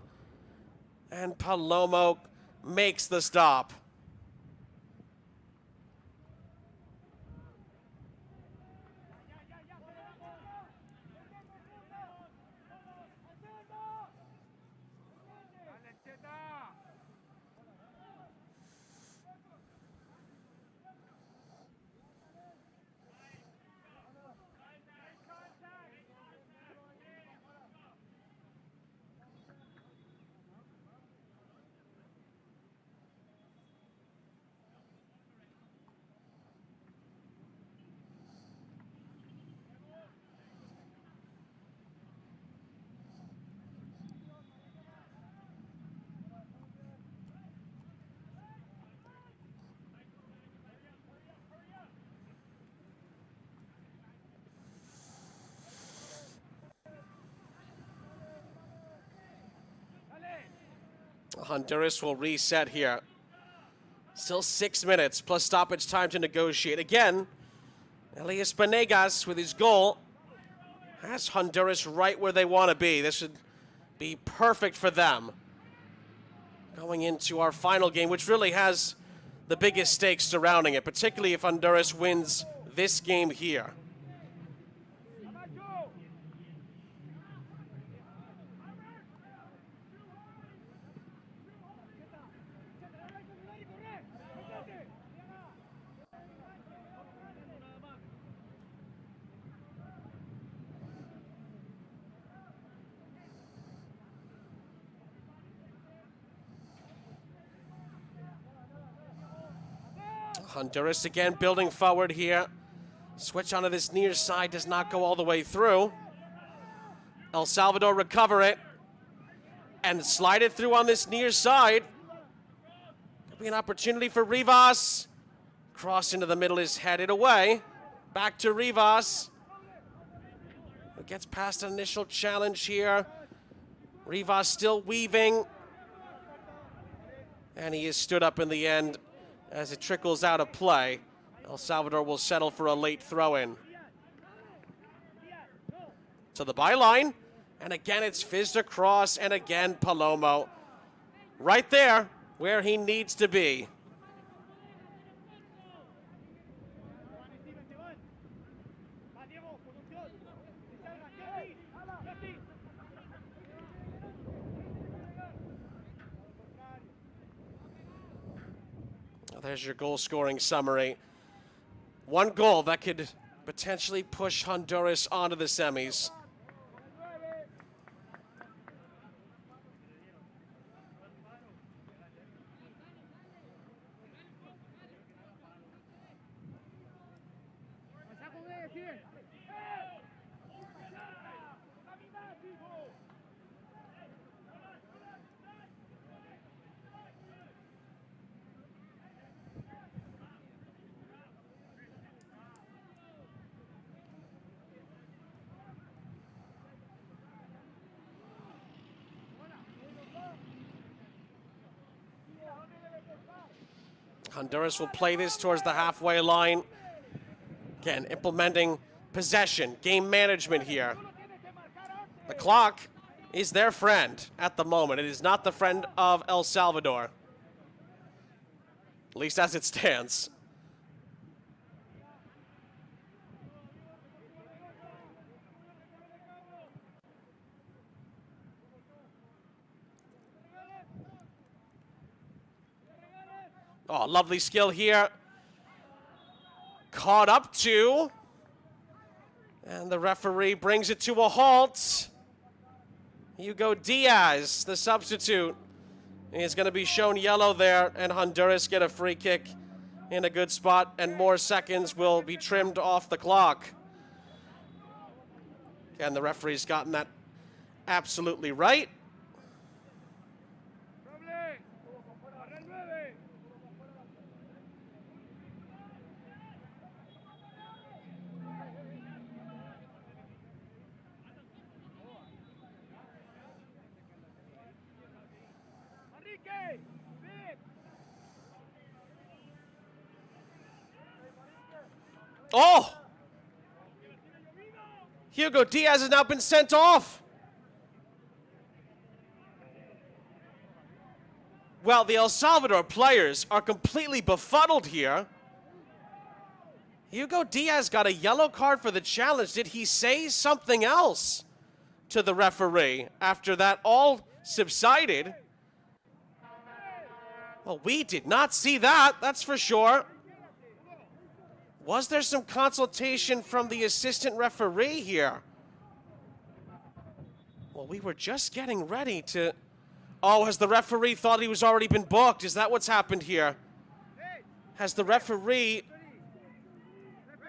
And Palomo makes the stop. Honduras will reset here. Still 6 minutes plus stoppage time to negotiate. Again, Elias Benegas with his goal has Honduras right where they want to be. This should be perfect for them going into our final game, which really has the biggest stakes surrounding it, particularly if Honduras wins this game here. Honduras again building forward here. Switch onto this near side does not go all the way through. El Salvador recover it and slide it through on this near side. Could be an opportunity for Rivas. Cross into the middle is headed away. Back to Rivas. Who gets past an initial challenge here. Rivas still weaving. And he is stood up in the end as it trickles out of play. El Salvador will settle for a late throw-in. To the byline, and again it's fizzed across, and again Palomo. Right there, where he needs to be. There's your goal-scoring summary. One goal that could potentially push Honduras onto the semis. Honduras will play this towards the halfway line. Again, implementing possession, game management here. The clock is their friend at the moment. It is not the friend of El Salvador, at least as it stands. Oh, lovely skill here. Caught up to. And the referee brings it to a halt. Hugo Diaz, the substitute, is going to be shown yellow there, and Honduras get a free kick in a good spot, and more seconds will be trimmed off the clock. And the referee's gotten that absolutely right. Oh! Hugo Diaz has now been sent off. Well, the El Salvador players are completely befuddled here. Hugo Diaz got a yellow card for the challenge. Did he say something else to the referee after that all subsided? Well, we did not see that, that's for sure. Was there some consultation from the assistant referee here? Well, we were just getting ready to... Oh, has the referee thought he was already been booked? Is that what's happened here? Has the referee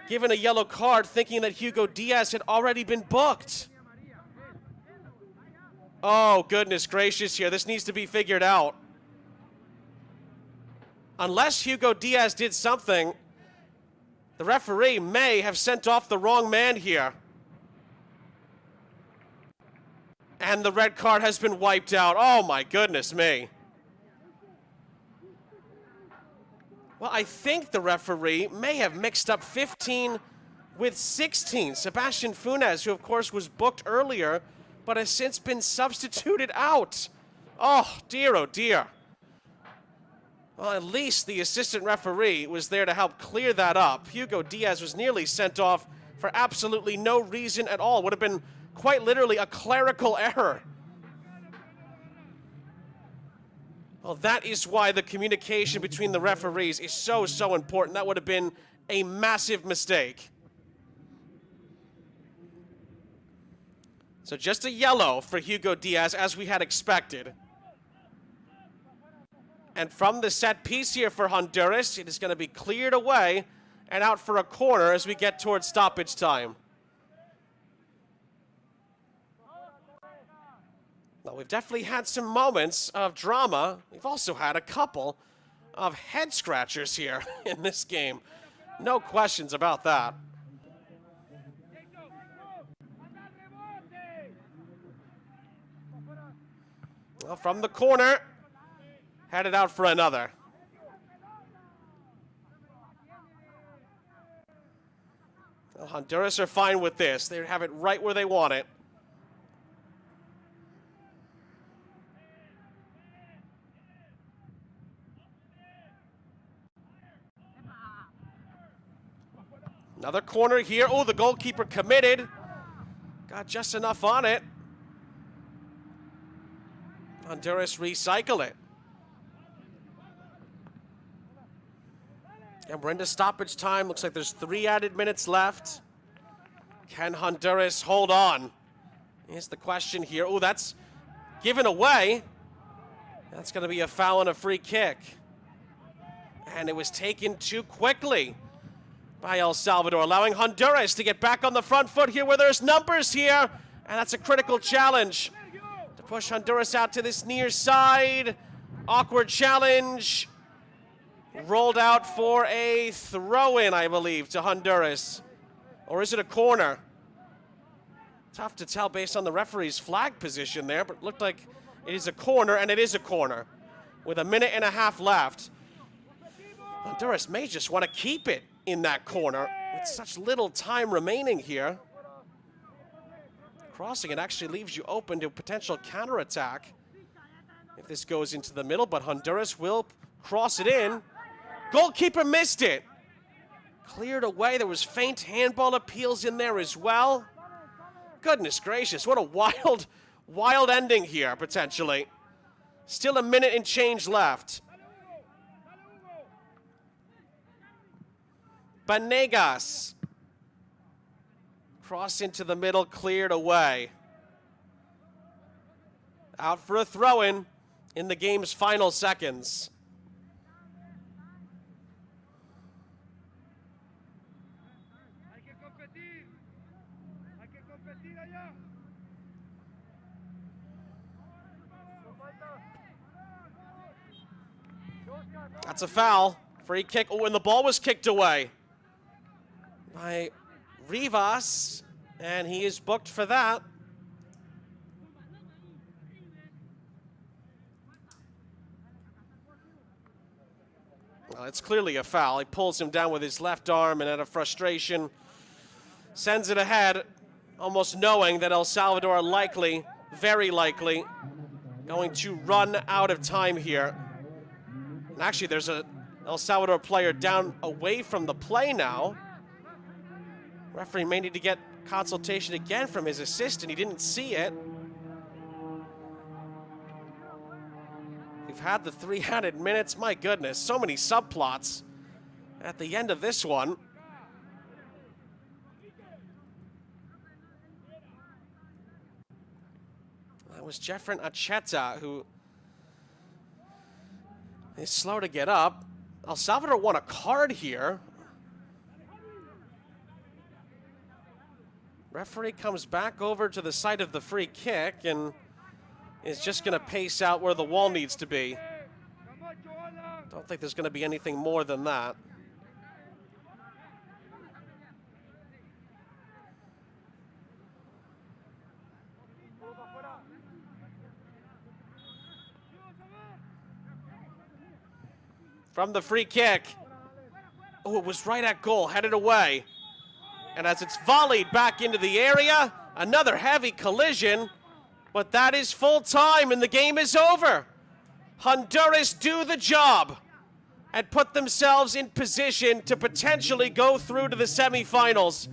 given a yellow card thinking that Hugo Diaz had already been booked? Oh, goodness gracious here. This needs to be figured out. Unless Hugo Diaz did something, the referee may have sent off the wrong man here. And the red card has been wiped out. Oh my goodness me. I think the referee may have mixed up 15 with 16. Sebastian Funes, who of course was booked earlier, but has since been substituted out. Oh dear. Well, at least the assistant referee was there to help clear that up. Hugo Diaz was nearly sent off for absolutely no reason at all. Would have been quite literally a clerical error. Well, that is why the communication between the referees is so important. That would have been a massive mistake. So just a yellow for Hugo Diaz, as we had expected. And from the set piece here for Honduras, it is going to be cleared away and out for a corner as we get towards stoppage time. Well, we've definitely had some moments of drama. We've also had a couple of head scratchers here in this game. No questions about that. Well, from the corner, headed out for another. Well, Honduras are fine with this. They have it right where they want it. Another corner here. Oh, the goalkeeper committed. Got just enough on it. Honduras recycle it. And we're into stoppage time. Looks like there's 3 added minutes left. Can Honduras hold on? Here's the question here. Oh, that's given away. That's going to be a foul and a free kick. And it was taken too quickly by El Salvador, allowing Honduras to get back on the front foot here where there's numbers here. And that's a critical challenge to push Honduras out to this near side. Awkward challenge. Rolled out for a throw-in, I believe, to Honduras. Or is it a corner? Tough to tell based on the referee's flag position there, but it looked like it is a corner, and it is a corner. With a minute and a half left. Honduras may just want to keep it in that corner with such little time remaining here. Crossing it actually leaves you open to a potential counterattack if this goes into the middle, but Honduras will cross it in. Goalkeeper missed it. Cleared away. There was faint handball appeals in there as well. Goodness gracious, what a wild ending here, potentially. Still a minute and change left. Banegas. Cross into the middle, cleared away. Out for a throw-in in the game's final seconds. That's a foul. Free kick. Oh, and the ball was kicked away by Rivas, and he is booked for that. Well, it's clearly a foul. He pulls him down with his left arm, and out of frustration, sends it ahead, almost knowing that El Salvador are likely, very likely, going to run out of time here. And actually, there's a El Salvador player down away from the play now. Referee may need to get consultation again from his assistant. He didn't see it. We've had the 3 added minutes. My goodness, so many subplots at the end of this one. That was Jeffrey Acheta, who is slow to get up. El Salvador won a card here. Referee comes back over to the site of the free kick and is just going to pace out where the wall needs to be. Don't think there's going to be anything more than that. From the free kick, Oh, it was right at goal, headed away. And as it's volleyed back into the area, another heavy collision. But that is full time and the game is over. Honduras do the job and put themselves in position to potentially go through to the semifinals.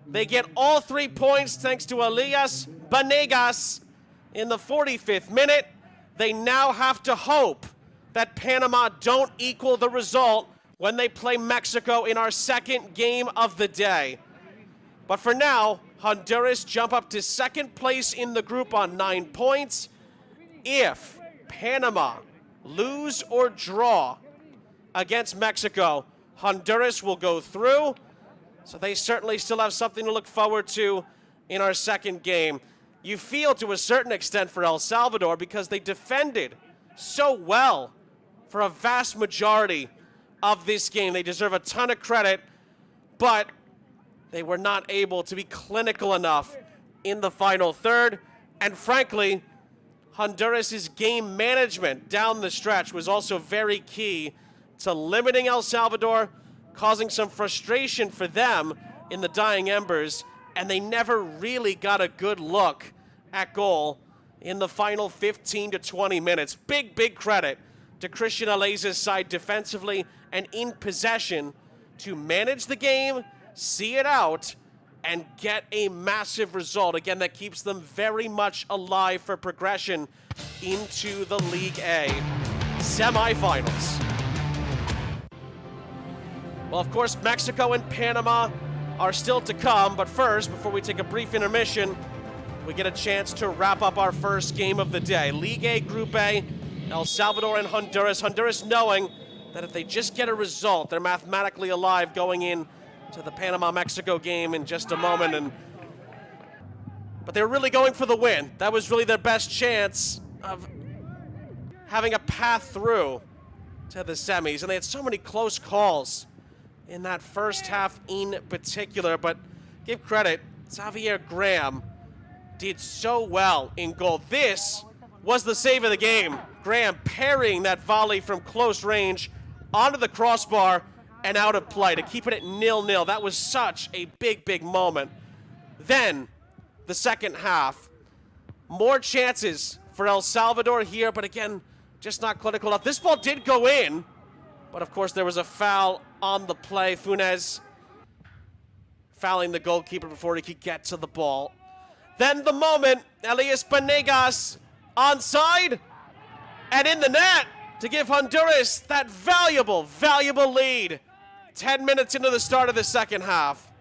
They get all 3 points thanks to Elias Banegas in the 45th minute. They now have to hope that Panama don't equal the result when they play Mexico in our second game of the day. But for now, Honduras jump up to second place in the group on 9 points. If Panama lose or draw against Mexico, Honduras will go through. So they certainly still have something to look forward to in our second game. You feel to a certain extent for El Salvador because they defended so well for a vast majority of this game. They deserve a ton of credit, but they were not able to be clinical enough in the final third. And frankly, Honduras' game management down the stretch was also very key to limiting El Salvador, causing some frustration for them in the dying embers, and they never really got a good look at goal in the final 15 to 20 minutes. Big credit to Christian Aleza's side defensively and in possession to manage the game, see it out, and get a massive result. Again, that keeps them very much alive for progression into the League A semifinals. Well, of course, Mexico and Panama are still to come, but first, before we take a brief intermission, we get a chance to wrap up our first game of the day. League A, Group A, El Salvador and Honduras. Honduras knowing that if they just get a result, they're mathematically alive going in to the Panama-Mexico game in just a moment. But they were really going for the win. That was really their best chance of having a path through to the semis. And they had so many close calls in that first half in particular, but give credit, Xavier Graham did so well in goal. This was the save of the game. Graham parrying that volley from close range onto the crossbar and out of play to keep it at 0-0. That was such a big moment. Then, the second half, more chances for El Salvador here, but again, just not clinical enough. This ball did go in, but of course there was a foul on the play. Funes fouling the goalkeeper before he could get to the ball. Then the moment, Elias Banegas onside and in the net to give Honduras that valuable lead. 10 minutes into the start of the second half.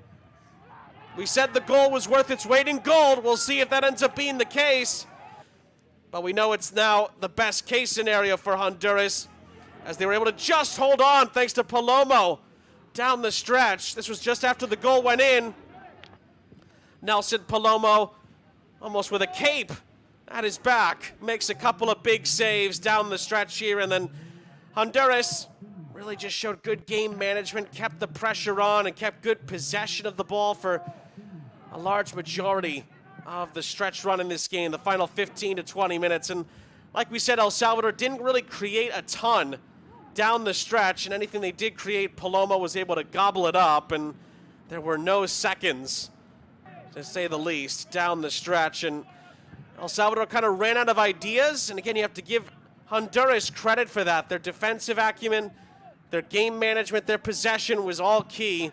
We said the goal was worth its weight in gold. We'll see if that ends up being the case. But we know it's now the best case scenario for Honduras, as they were able to just hold on thanks to Palomo down the stretch. This was just after the goal went in. Nelson Palomo, almost with a cape at his back, makes a couple of big saves down the stretch here, and then Honduras really just showed good game management, kept the pressure on, and kept good possession of the ball for a large majority of the stretch run in this game, the final 15 to 20 minutes. And like we said, El Salvador didn't really create a ton down the stretch, and anything they did create, Palomo was able to gobble it up, and there were no seconds, to say the least, down the stretch. And El Salvador kind of ran out of ideas, and again, you have to give Honduras credit for that. Their defensive acumen, their game management, their possession was all key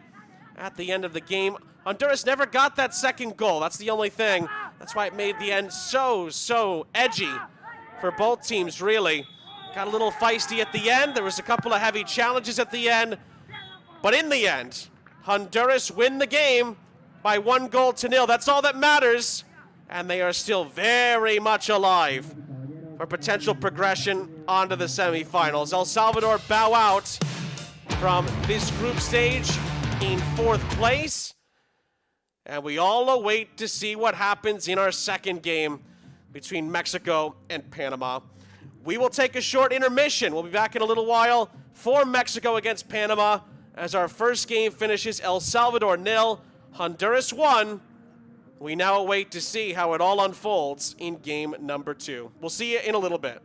at the end of the game. Honduras never got that second goal. That's the only thing. That's why it made the end so edgy for both teams, really. Got a little feisty at the end. There was a couple of heavy challenges at the end. But in the end, Honduras win the game by 1-0. That's all that matters. And they are still very much alive for potential progression onto the semifinals. El Salvador bow out from this group stage in 4th place. And we all await to see what happens in our second game between Mexico and Panama. We will take a short intermission. We'll be back in a little while for Mexico against Panama as our first game finishes El Salvador 0, Honduras 1. We now await to see how it all unfolds in game number 2. We'll see you in a little bit.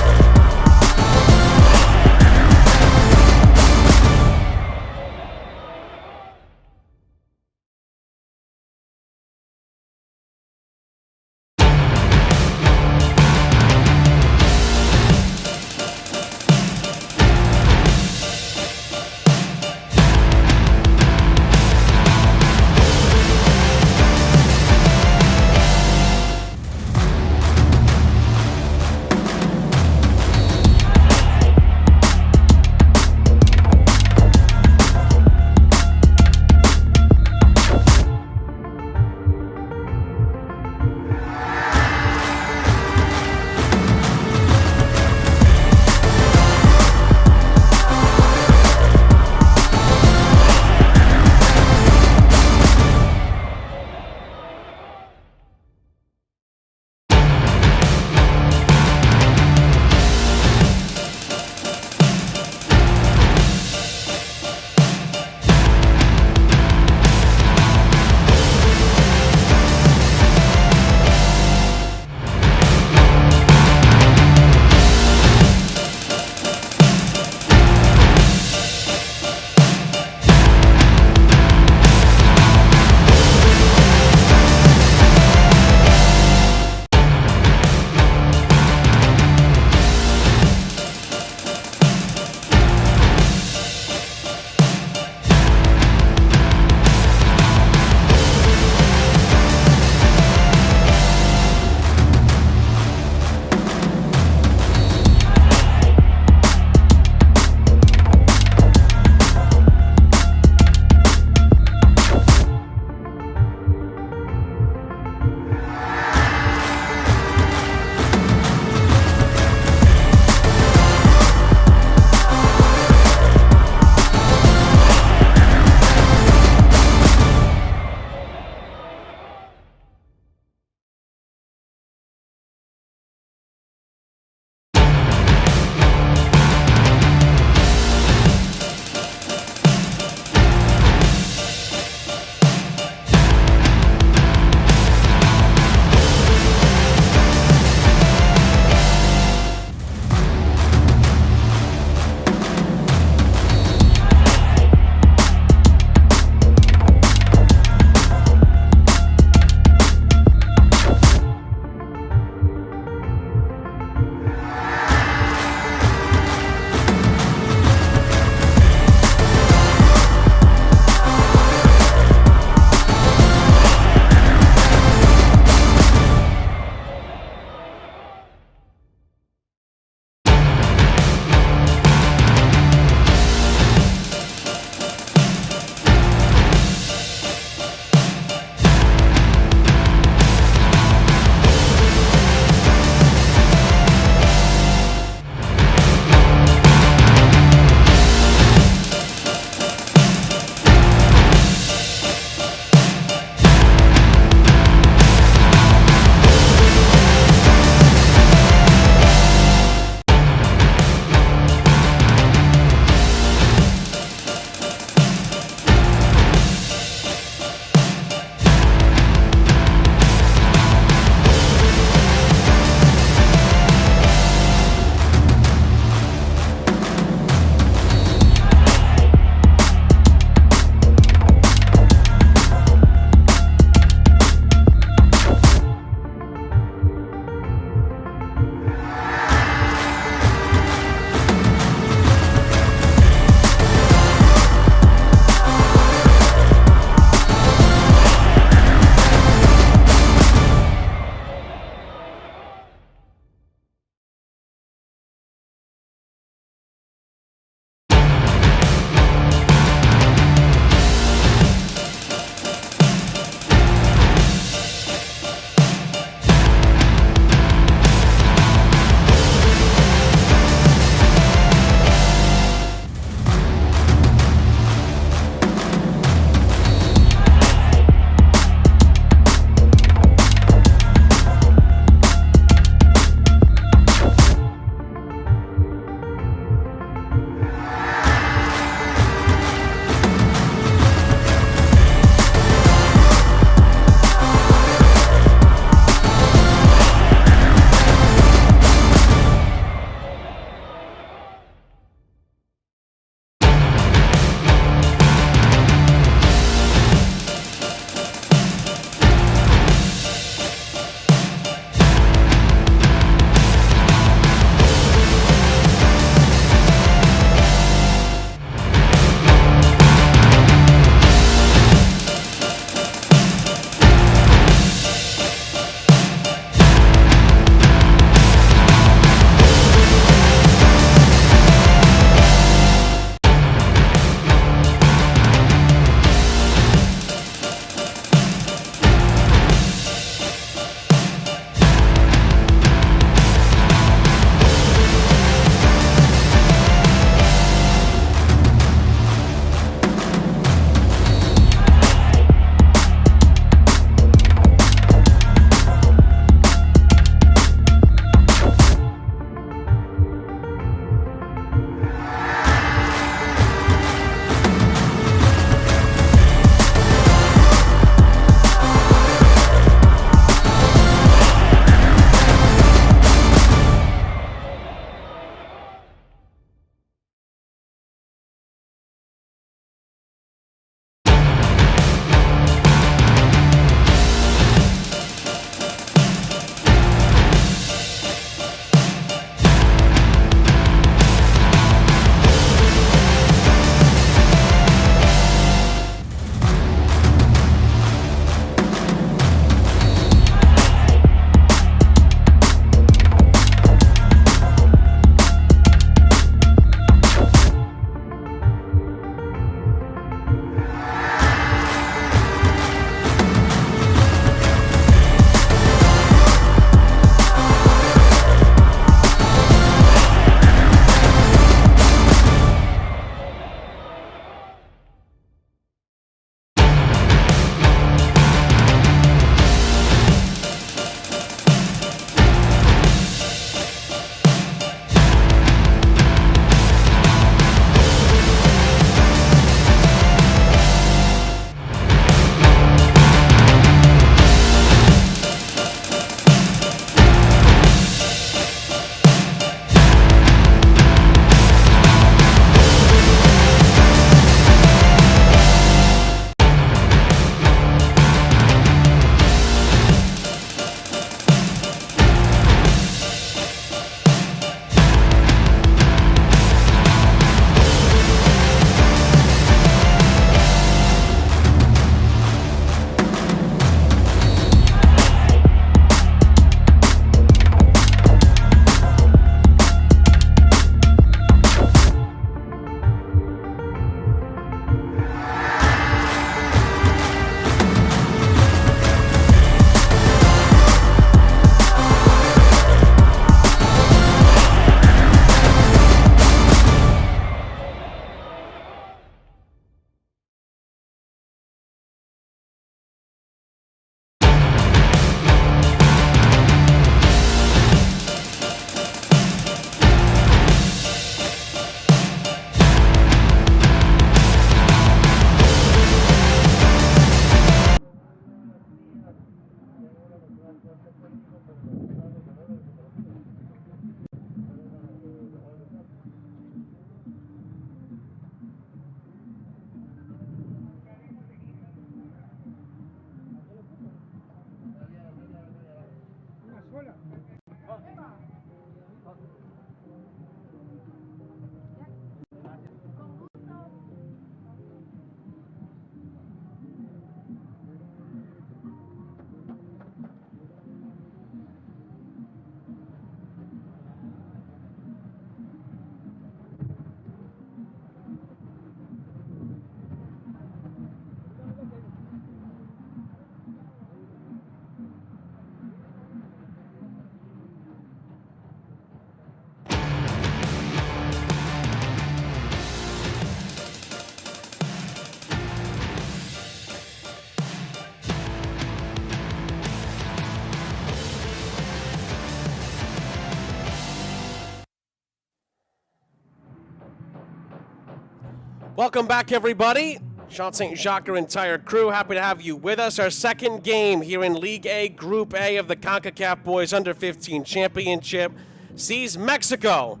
Welcome back, everybody. Sean St. Jacques, our entire crew, happy to have you with us. Our second game here in League A, Group A of the Concacaf Boys Under-15 Championship sees Mexico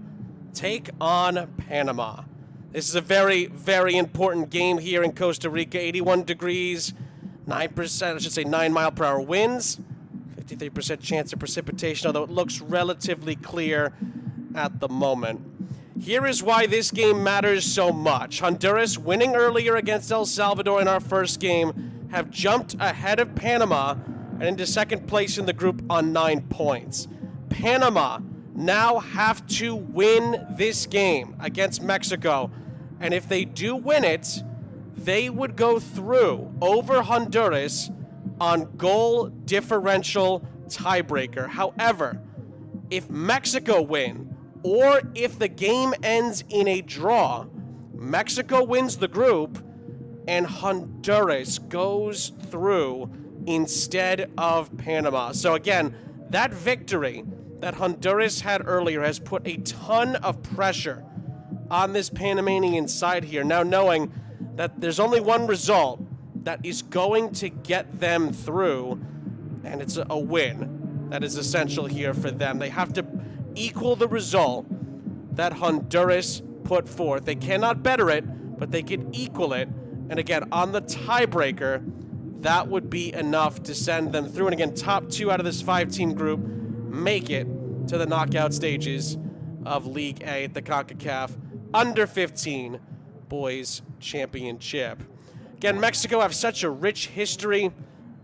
take on Panama. This is a very, very important game here in Costa Rica. 81 degrees, 9%, I should say 9 mile per hour winds, 53% chance of precipitation, although it looks relatively clear at the moment. Here is why this game matters so much. Honduras, winning earlier against El Salvador in our first game, have jumped ahead of Panama and into second place in the group on 9 points. Panama now have to win this game against Mexico, and if they do win it, they would go through over Honduras on goal differential tiebreaker. However, if Mexico win, or if the game ends in a draw, Mexico wins the group and Honduras goes through instead of Panama. So again, that victory that Honduras had earlier has put a ton of pressure on this Panamanian side here, now knowing that there's only one result that is going to get them through, and it's a win that is essential here for them. They have to equal the result that Honduras put forth. They cannot better it, but they can equal it. And again, on the tiebreaker, that would be enough to send them through. And again, top 2 out of this 5-team group make it to the knockout stages of League A at the Concacaf Under-15 Boys Championship. Again, Mexico have such a rich history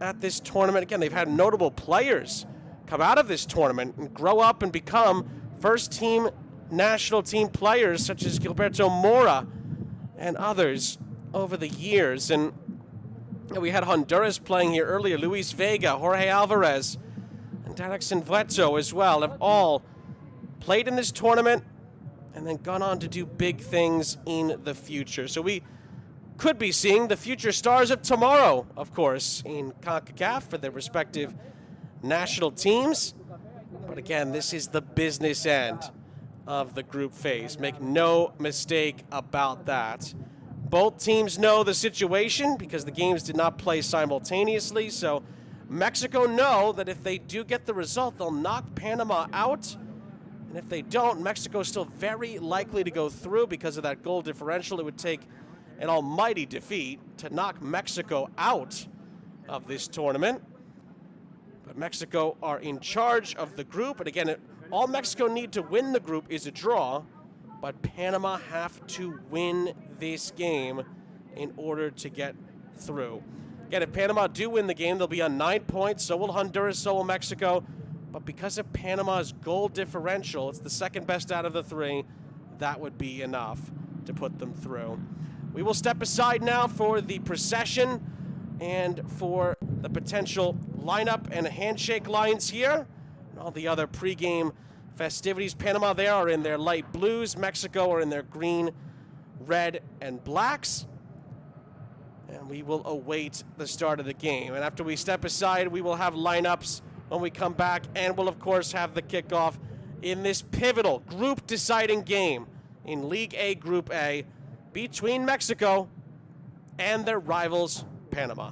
at this tournament. Again, they've had notable players come out of this tournament and grow up and become first-team national team players such as Gilberto Mora and others over the years. And we had Honduras playing here earlier. Luis Vega, Jorge Alvarez, and Derek Sinvueto as well have all played in this tournament and then gone on to do big things in the future. So we could be seeing the future stars of tomorrow, of course, in CONCACAF for their respective national teams. But again, this is the business end of the group phase. Make no mistake about that. Both teams know the situation because the games did not play simultaneously. So Mexico know that if they do get the result, they'll knock Panama out. And if they don't, Mexico is still very likely to go through because of that goal differential. It would take an almighty defeat to knock Mexico out of this tournament. But Mexico are in charge of the group. And again, all Mexico need to win the group is a draw. But Panama have to win this game in order to get through. Again, if Panama do win the game, they'll be on 9 points. So will Honduras, so will Mexico. But because of Panama's goal differential, it's the second best out of the 3. That would be enough to put them through. We will step aside now for the procession and for the potential lineup and handshake lines here, and all the other pregame festivities. Panama there are in their light blues. Mexico are in their green, red, and blacks. And we will await the start of the game. And after we step aside, we will have lineups when we come back, and we'll, of course, have the kickoff in this pivotal group-deciding game in League A, Group A, between Mexico and their rivals, Panama.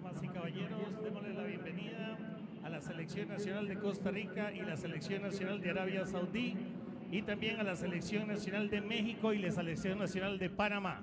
Damas y caballeros, démosle la bienvenida a la Selección Nacional de Costa Rica y la Selección Nacional de Arabia Saudí, y también a la Selección Nacional de México y la Selección Nacional de Panamá.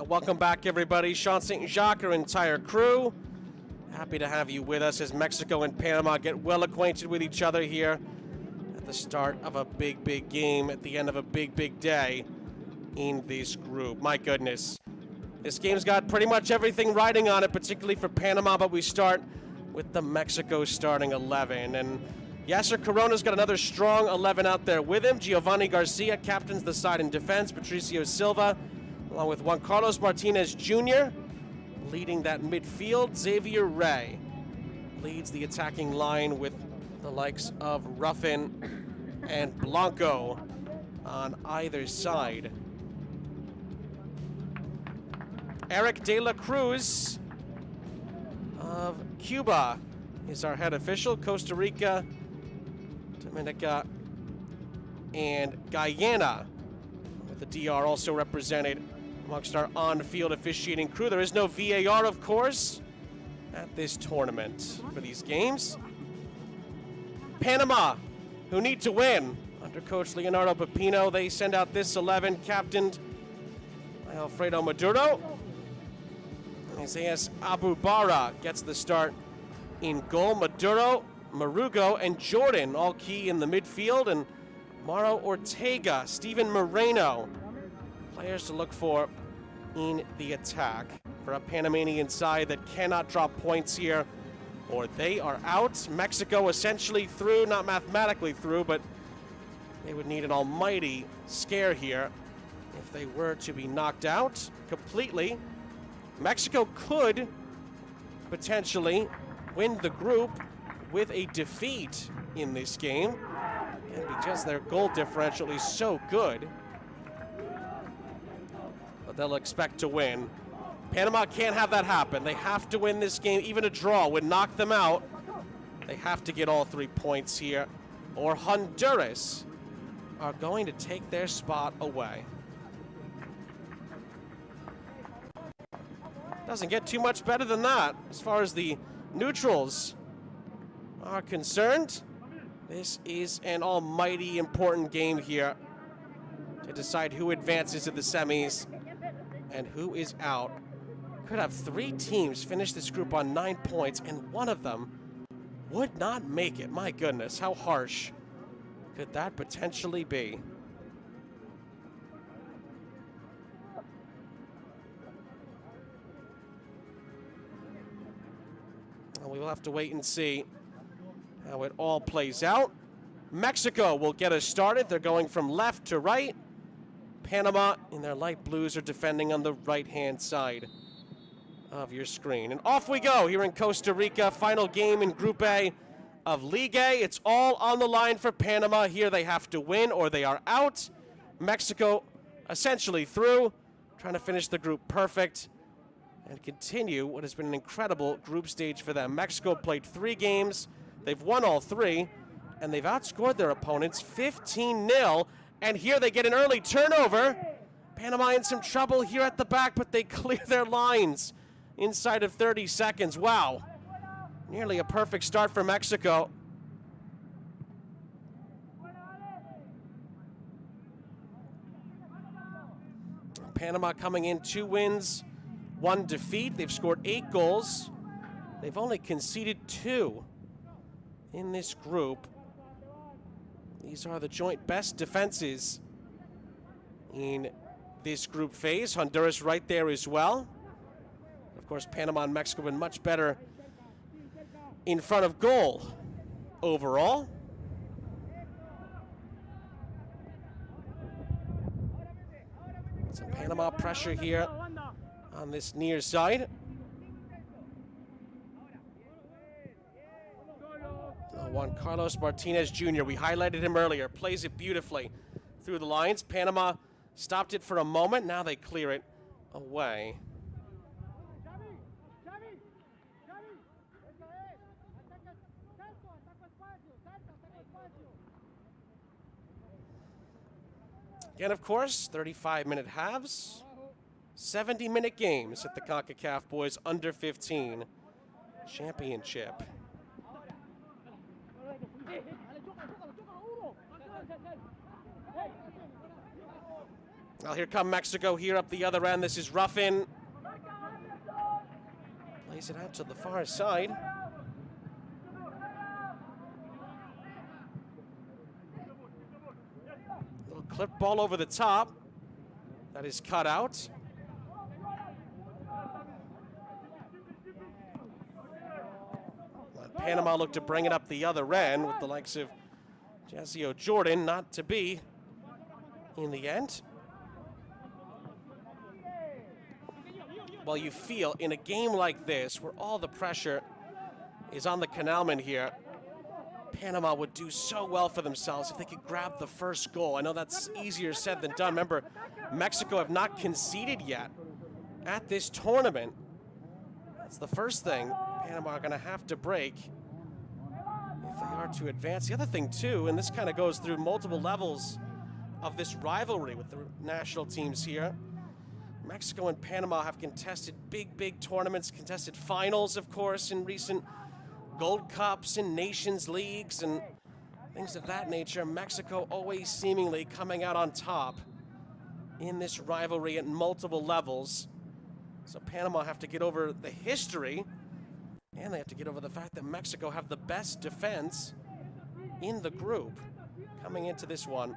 Welcome back, everybody. Sean St. Jacques, our entire crew. Happy to have you with us as Mexico and Panama get well acquainted with each other here at the start of a big, big game, at the end of a big, big day in this group. My goodness. This game's got pretty much everything riding on it, particularly for Panama, but we start with the Mexico starting 11. And Yasser Corona's got another strong 11 out there with him. Giovanni Garcia captains the side in defense. Patricio Silva, along with Juan Carlos Martinez Jr., leading that midfield. Xavier Rey leads the attacking line with the likes of Ruffin and Blanco on either side. Eric De La Cruz of Cuba is our head official. Costa Rica, Dominica, and Guyana, with the DR also represented amongst our on-field officiating crew. There is no VAR, of course, at this tournament for these games. Panama, who need to win under coach Leonardo Pepino, they send out this 11, captained by Alfredo Maduro. Isaias Abubara gets the start in goal. Maduro, Marugo, and Jordan all key in the midfield, and Mauro Ortega, Steven Moreno, players to look for in the attack for a Panamanian side that cannot drop points here, or they are out. Mexico essentially through, not mathematically through, but they would need an almighty scare here if they were to be knocked out completely. Mexico could potentially win the group with a defeat in this game, and because their goal differential is so good, but they'll expect to win. Panama can't have that happen. They have to win this game. Even a draw would knock them out. They have to get all 3 points here, or Honduras are going to take their spot away. Doesn't get too much better than that as far as the neutrals are concerned. This is an almighty important game here to decide who advances to the semis and who is out. Could have 3 teams finish this group on 9 points, and one of them would not make it. My goodness, how harsh could that potentially be? We will have to wait and see how it all plays out. Mexico will get us started. They're going from left to right. Panama, in their light blues, are defending on the right-hand side of your screen. And off we go here in Costa Rica. Final game in Group A of League A. It's all on the line for Panama. Here they have to win or they are out. Mexico essentially through, trying to finish the group perfect and continue what has been an incredible group stage for them. Mexico played 3 games. They've won all 3. and they've outscored their opponents 15-0. And here they get an early turnover. Panama in some trouble here at the back, but they clear their lines inside of 30 seconds. Wow. Nearly a perfect start for Mexico. Panama coming in 2 wins, 1 defeat. They've scored 8 goals. They've only conceded 2 in this group. These are the joint best defenses in this group phase. Honduras right there as well. Of course, Panama and Mexico have been much better in front of goal overall. Some Panama pressure here on this near side. Juan Carlos Martinez Jr., we highlighted him earlier, plays it beautifully through the lines. Panama stopped it for a moment, now they clear it away. Again, of course, 35-minute halves, 70-minute games at the Concacaf Boys Under 15 Championship. Well, here come Mexico here up the other end. This is Ruffin. Plays it out to the far side. Little clip ball over the top. That is cut out. Panama looked to bring it up the other end with the likes of Jazio Jordan, not to be in the end. Well, you feel in a game like this, where all the pressure is on the Canalman here, Panama would do so well for themselves if they could grab the first goal. I know that's easier said than done. Remember, Mexico have not conceded yet at this tournament. That's the first thing Panama are going to have to break if they are to advance. The other thing, too, and this kind of goes through multiple levels of this rivalry with the national teams here, Mexico and Panama have contested big tournaments, contested finals, of course, in recent Gold Cups and Nations Leagues and things of that nature. Mexico always seemingly coming out on top in this rivalry at multiple levels. So Panama have to get over the history, and they have to get over the fact that Mexico have the best defense in the group coming into this one.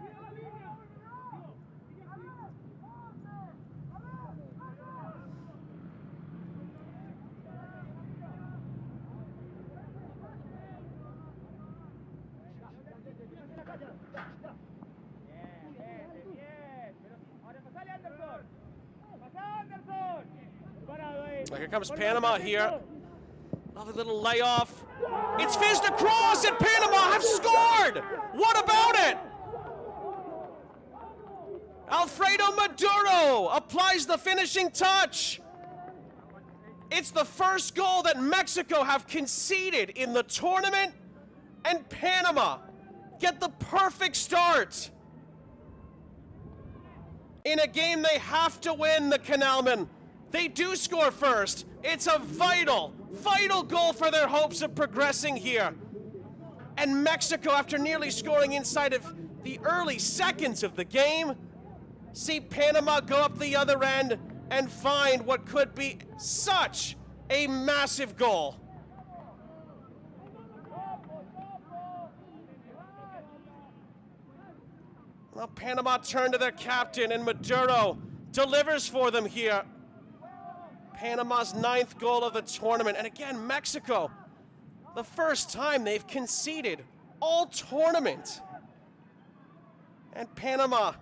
Here comes Panama here. Another little layoff. It's fizzed across, and Panama have scored! What about it? Alfredo Maduro applies the finishing touch. It's the first goal that Mexico have conceded in the tournament, and Panama get the perfect start in a game they have to win, the Canalman. They do score first. It's a vital goal for their hopes of progressing here. And Mexico, after nearly scoring inside of the early seconds of the game, see Panama go up the other end and find what could be such a massive goal. Well, Panama turn to their captain, and Maduro delivers for them here. Panama's 9th goal of the tournament. And again, Mexico, the first time they've conceded all tournament. And Panama,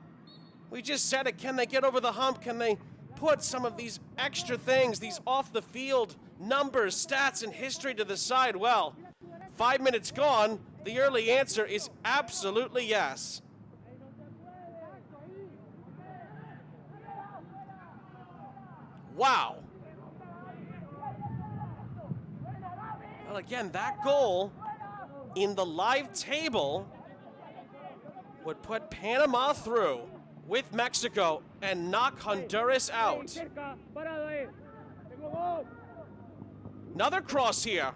we just said it, can they get over the hump? Can they put some of these extra things, these off-the-field numbers, stats, and history to the side? Well, 5 minutes gone, the early answer is absolutely yes. Wow. Well, again, that goal in the live table would put Panama through with Mexico and knock Honduras out. Another cross here.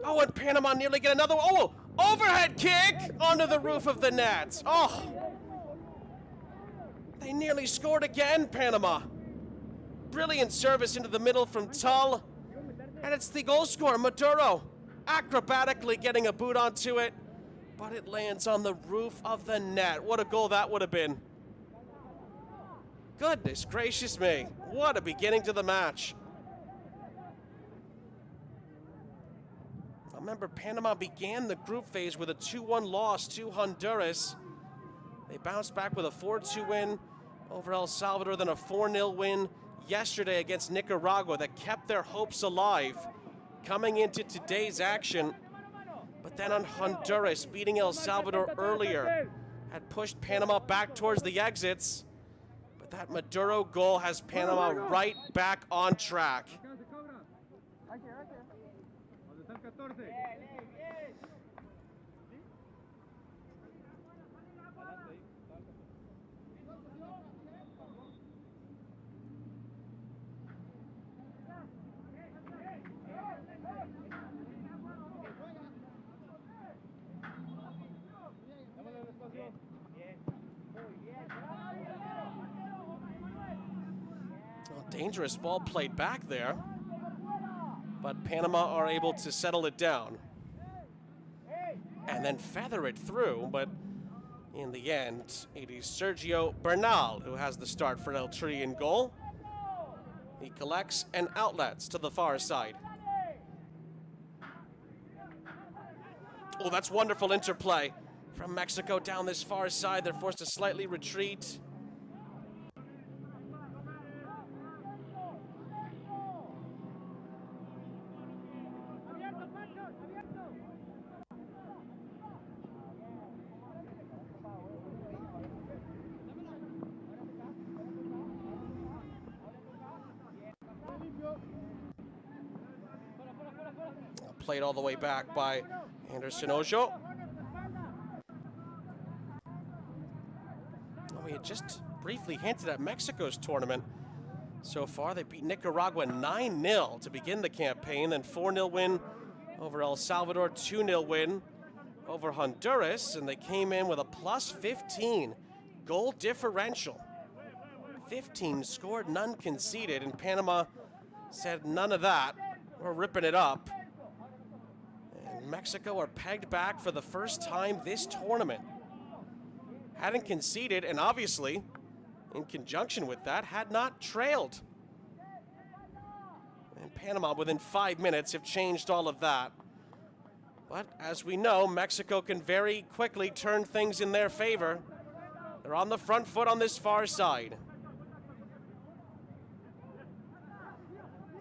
Oh, and Panama nearly get another. Oh, overhead kick onto the roof of the net. Oh, they nearly scored again, Panama. Brilliant service into the middle from Tull. And it's the goal scorer, Maduro, acrobatically getting a boot onto it, but it lands on the roof of the net. What a goal that would have been. Goodness gracious me. What a beginning to the match. Remember, Panama began the group phase with a 2-1 loss to Honduras. They bounced back with a 4-2 win over El Salvador, then a 4-0 win yesterday against Nicaragua that kept their hopes alive coming into today's action. But then on Honduras, beating El Salvador earlier, had pushed Panama back towards the exits. But that Maduro goal has Panama right back on track. Well, dangerous ball played back there, but Panama are able to settle it down and then feather it through. But in the end, it is Sergio Bernal who has the start for El Tri in goal. He collects and outlets to the far side. Oh, that's wonderful interplay from Mexico down this far side. They're forced to slightly retreat. Played all the way back by Anderson Ojo. We had just briefly hinted at Mexico's tournament. So far, they beat Nicaragua 9-0 to begin the campaign, then 4-0 win over El Salvador, 2-0 win over Honduras, and they came in with a plus 15 goal differential. 15 scored, none conceded, and Panama said none of that. We're ripping it up. Mexico are pegged back for the first time this tournament. Hadn't conceded, and obviously, in conjunction with that, had not trailed. And Panama, within 5 minutes, have changed all of that. But as we know, Mexico can very quickly turn things in their favor. They're on the front foot on this far side.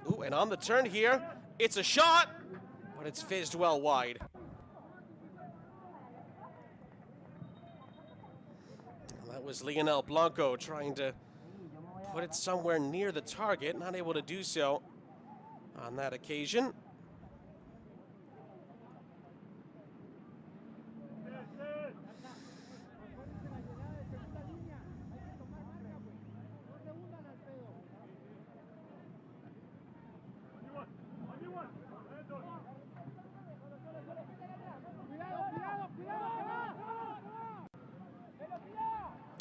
Ooh, and on the turn here, it's a shot, but it's fizzed well wide. Well, that was Lionel Blanco trying to put it somewhere near the target, not able to do so on that occasion.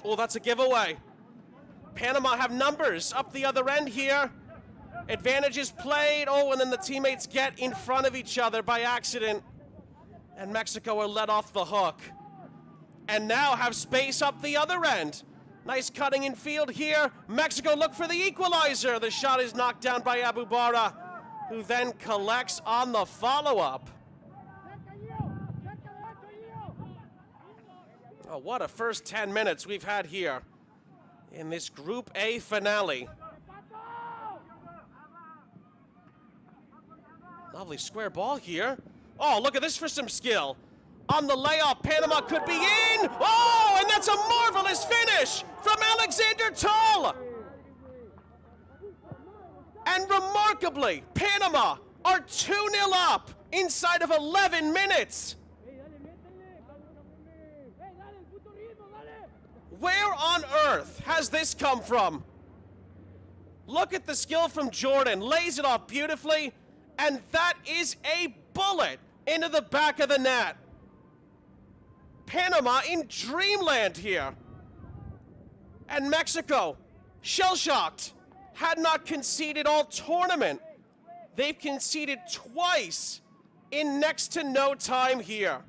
Oh, that's a giveaway. Panama have numbers up the other end here. Advantage is played. Oh, and then the teammates get in front of each other by accident. And Mexico are let off the hook. And now have space up the other end. Nice cutting in field here. Mexico look for the equalizer. The shot is knocked down by Abubara, who then collects on the follow-up. Oh, what a first 10 minutes we've had here in this Group A finale. Lovely square ball here. Oh, look at this for some skill. On the layoff, Panama could be in. Oh, and that's a marvelous finish from Alexander Tull. And remarkably, Panama are 2-0 up inside of 11 minutes. Where on earth has this come from? Look at the skill from Jordan. Lays it off beautifully. And that is a bullet into the back of the net. Panama in dreamland here. And Mexico, shell-shocked, had not conceded all tournament. They've conceded twice in next to no time here.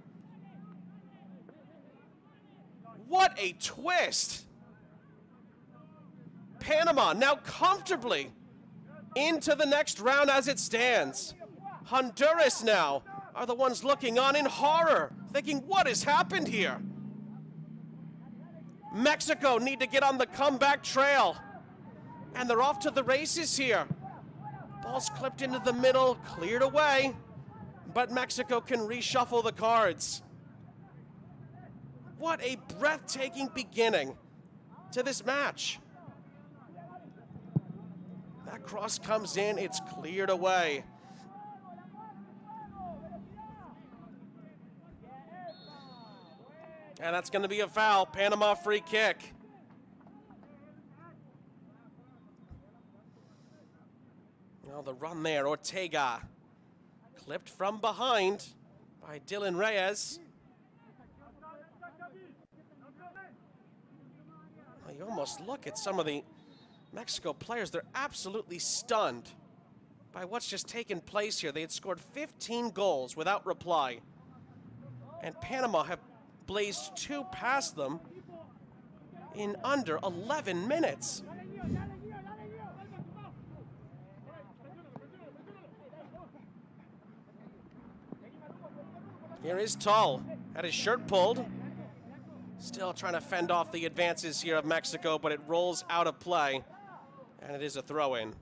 What a twist. Panama now comfortably into the next round as it stands. Honduras now are the ones looking on in horror, thinking, what has happened here? Mexico need to get on the comeback trail. And they're off to the races here. Ball's clipped into the middle, cleared away. But Mexico can reshuffle the cards. What a breathtaking beginning to this match. That cross comes in, it's cleared away. And that's going to be a foul. Panama free kick. Now the run there, Ortega. Clipped from behind by Dylan Reyes. Now you almost look at some of the Mexico players. They're absolutely stunned by what's just taken place here. They had scored 15 goals without reply. And Panama have blazed 2 past them in under 11 minutes. Here is Tull, had his shirt pulled. Still trying to fend off the advances here of Mexico, but it rolls out of play, and it is a throw-in.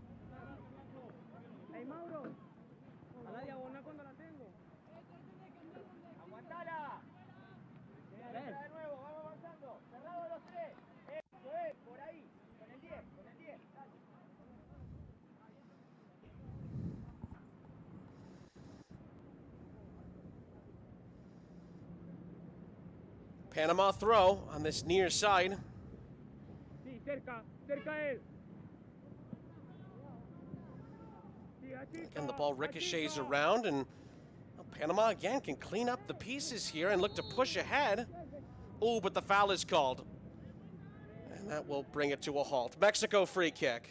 Panama throw on this near side. Again, the ball ricochets around, and Panama again can clean up the pieces here and look to push ahead. Oh, but the foul is called. And that will bring it to a halt. Mexico free kick.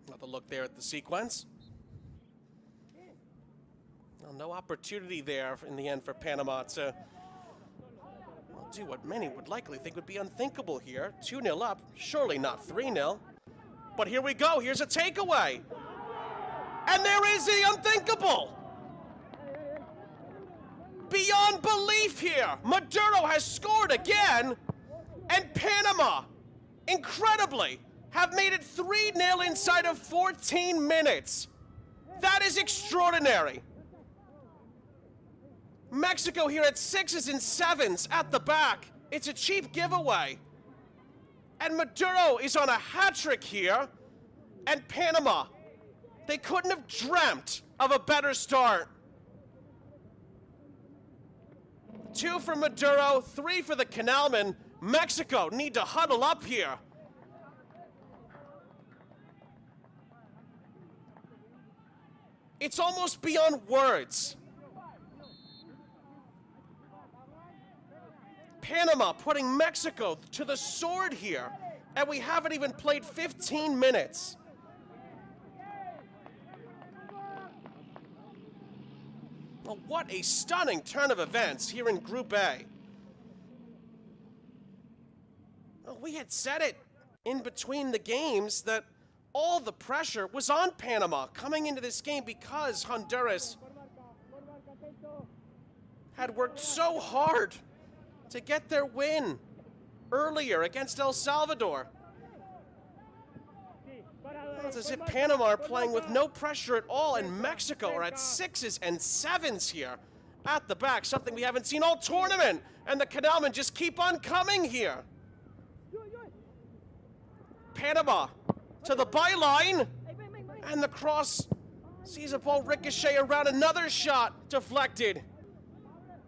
Another look there at the sequence. Well, no opportunity there in the end for Panama to do what many would likely think would be unthinkable here. 2-0 up, surely not 3-0. But here we go, here's a takeaway. And there is the unthinkable. Beyond belief here. Maduro has scored again, and Panama, incredibly, have made it 3-0 inside of 14 minutes. That is extraordinary. Mexico here at 6s and 7s at the back. It's a cheap giveaway. And Maduro is on a hat trick here. And Panama, they couldn't have dreamt of a better start. 2 for Maduro, 3 for the Canalman. Mexico need to huddle up here. It's almost beyond words. Panama putting Mexico to the sword here, and we haven't even played 15 minutes. Well, what a stunning turn of events here in Group A. Well, we had said it in between the games that all the pressure was on Panama coming into this game because Honduras had worked so hard to get their win earlier against El Salvador. It's as if Panama are playing with no pressure at all, and Mexico are at 6s and 7s here at the back, something we haven't seen all tournament, and the Canalmen just keep on coming here. Panama to the byline. And the cross sees a ball ricochet around, another shot deflected.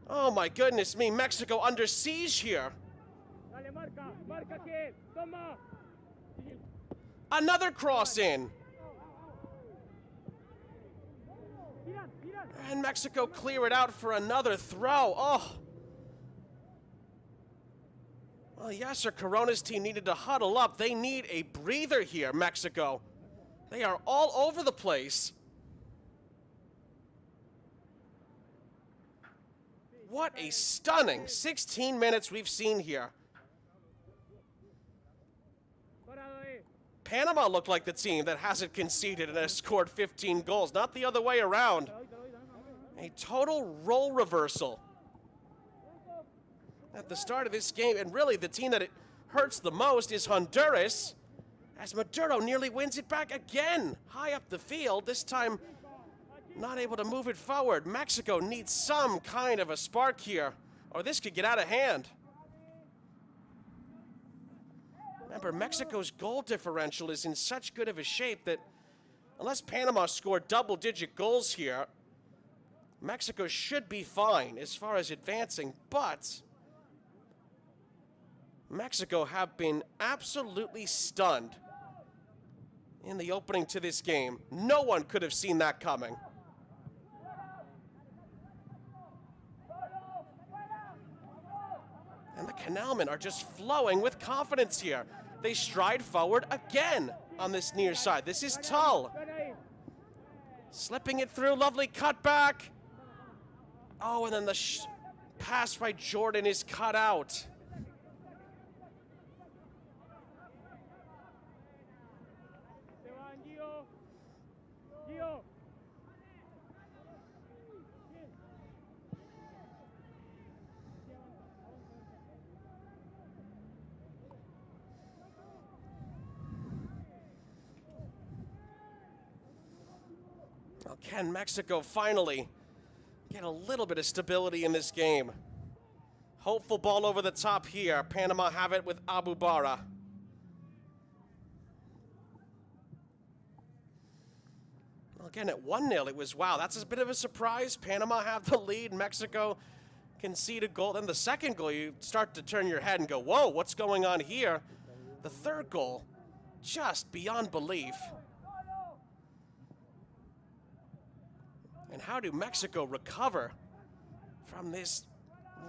Oh my goodness me, Mexico under siege here. Another cross in. And Mexico clear it out for another throw. Oh. Well, Yasser Corona's team needed to huddle up. They need a breather here, Mexico. They are all over the place. What a stunning 16 minutes we've seen here. Panama looked like the team that hasn't conceded and has scored 15 goals, not the other way around. A total role reversal at the start of this game, and really the team that it hurts the most is Honduras, as Maduro nearly wins it back again, high up the field, this time not able to move it forward. Mexico needs some kind of a spark here, or this could get out of hand. Remember, Mexico's goal differential is in such good of a shape that unless Panama scored double-digit goals here, Mexico should be fine as far as advancing, but Mexico have been absolutely stunned in the opening to this game. No one could have seen that coming. And the Canalmen are just flowing with confidence here. They stride forward again on this near side. This is Tull. Slipping it through, lovely cutback. Oh, and then the pass by Jordan is cut out. Well, can Mexico finally get a little bit of stability in this game? Hopeful ball over the top here. Panama have it with Abu Bara. Well, again, at 1-0, it was, wow, that's a bit of a surprise. Panama have the lead. Mexico concede a goal. Then the second goal, you start to turn your head and go, whoa, what's going on here? The third goal, just beyond belief. And how do Mexico recover from this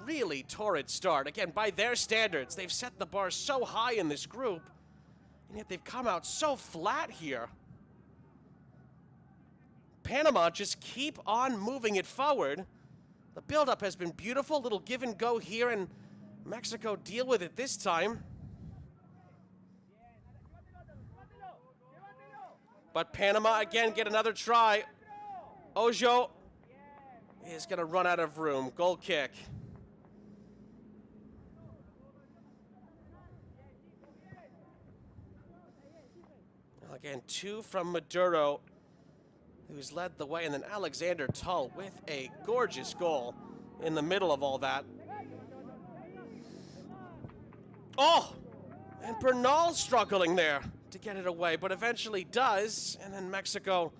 really torrid start? Again, by their standards, they've set the bar so high in this group, and yet they've come out so flat here. Panama just keep on moving it forward. The buildup has been beautiful, little give and go here, and Mexico deal with it this time. But Panama again get another try. Ojo is going to run out of room. Goal kick. Again, two from Maduro, who's led the way, and then Alexander Tull with a gorgeous goal in the middle of all that. Oh! And Bernal struggling there to get it away, but eventually does, and then Mexico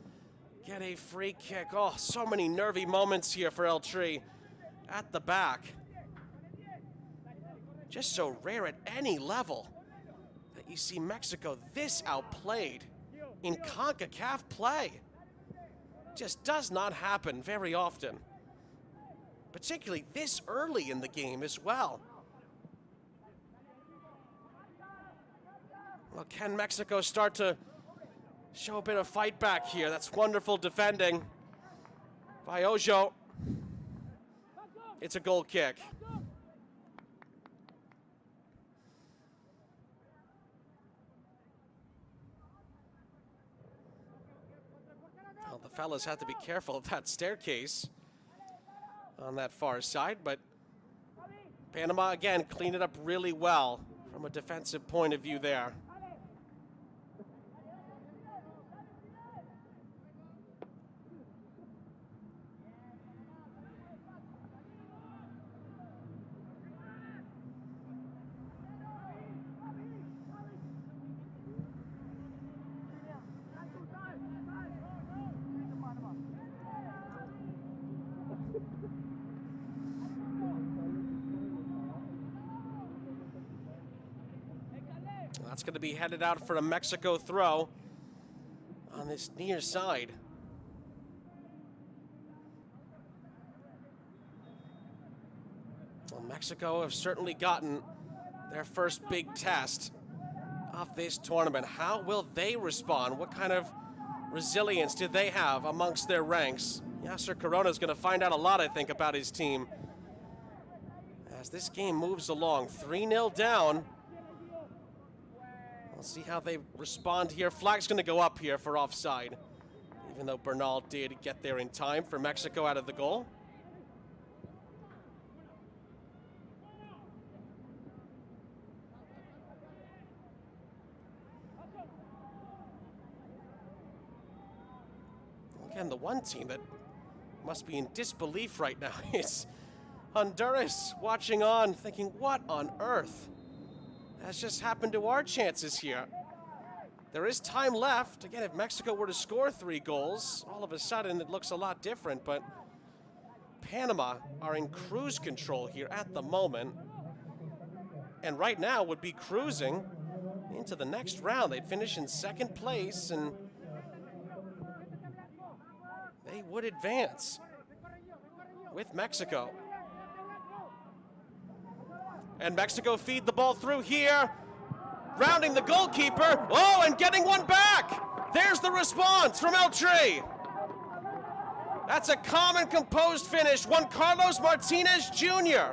get a free kick. Oh, so many nervy moments here for El Tri at the back. Just so rare at any level that you see Mexico this outplayed in Concacaf play. Just does not happen very often, particularly this early in the game as well. Well, can Mexico start to show a bit of fight back here? That's wonderful defending by Ojo. It's a goal kick. Well, the fellas have to be careful of that staircase on that far side, but Panama again cleaned it up really well from a defensive point of view there. That's going to be headed out for a Mexico throw on this near side. Well, Mexico have certainly gotten their first big test of this tournament. How will they respond? What kind of resilience did they have amongst their ranks? Yasser Corona is going to find out a lot, I think, about his team as this game moves along. 3-0 down. We'll see how they respond here. Flag's going to go up here for offside, even though Bernal did get there in time for Mexico out of the goal. Again, the one team that must be in disbelief right now is Honduras, watching on, thinking, what on earth has just happened to our chances here? There is time left. Again, if Mexico were to score 3 goals, all of a sudden it looks a lot different, but Panama are in cruise control here at the moment, and right now would be cruising into the next round. They'd finish in second place, and they would advance with Mexico. And Mexico feed the ball through here, rounding the goalkeeper. Oh, and getting one back. There's the response from El Tri. That's a calm and composed finish. Juan Carlos Martinez Jr.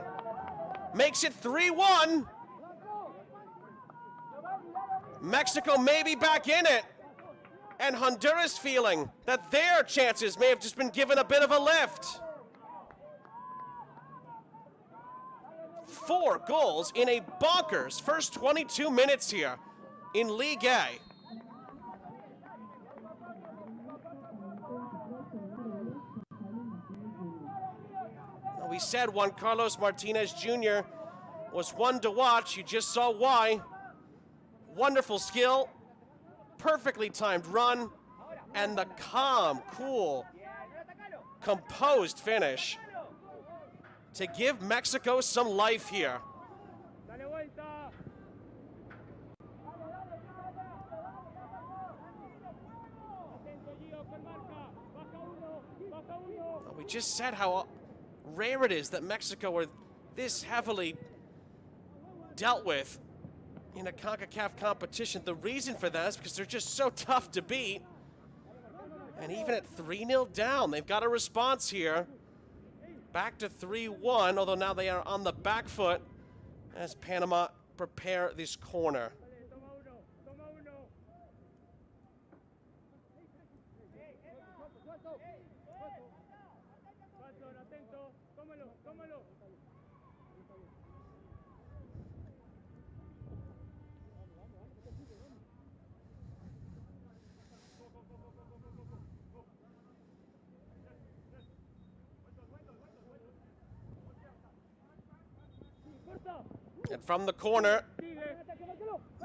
makes it 3-1. Mexico may be back in it, and Honduras feeling that their chances may have just been given a bit of a lift. 4 goals in a bonkers first 22 minutes here in League A. We said Juan Carlos Martinez Jr. was one to watch. You just saw why. Wonderful skill, perfectly timed run, and the calm, cool, composed finish to give Mexico some life here. We just said how rare it is that Mexico are this heavily dealt with in a Concacaf competition. The reason for that is because they're just so tough to beat. And even at 3-0 down, they've got a response here. Back to 3-1, although now they are on the back foot as Panama prepare this corner. And from the corner,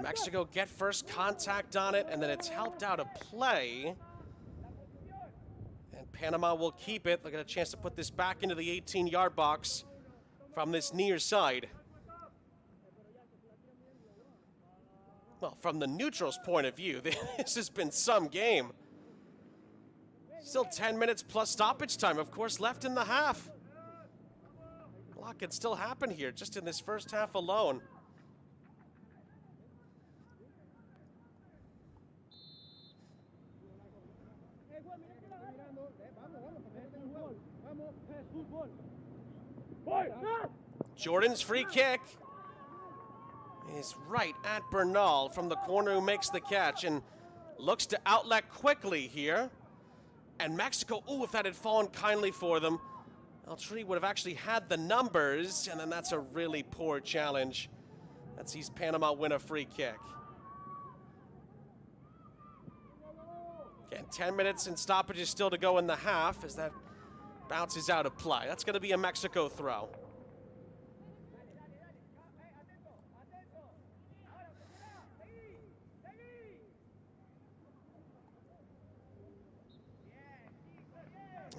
Mexico get first contact on it, and then it's helped out of play. And Panama will keep it. They'll get a chance to put this back into the 18-yard box from this near side. Well, from the neutral's point of view, this has been some game. Still 10 minutes plus stoppage time, of course, left in the half. A lot could still happen here, just in this first half alone. Jordan's free kick is right at Bernal from the corner, who makes the catch and looks to outlet quickly here. And Mexico, ooh, if that had fallen kindly for them, El Tri would have actually had the numbers, and then that's a really poor challenge. That sees Panama win a free kick. Again, 10 minutes and stoppages still to go in the half as that bounces out of play. That's going to be a Mexico throw.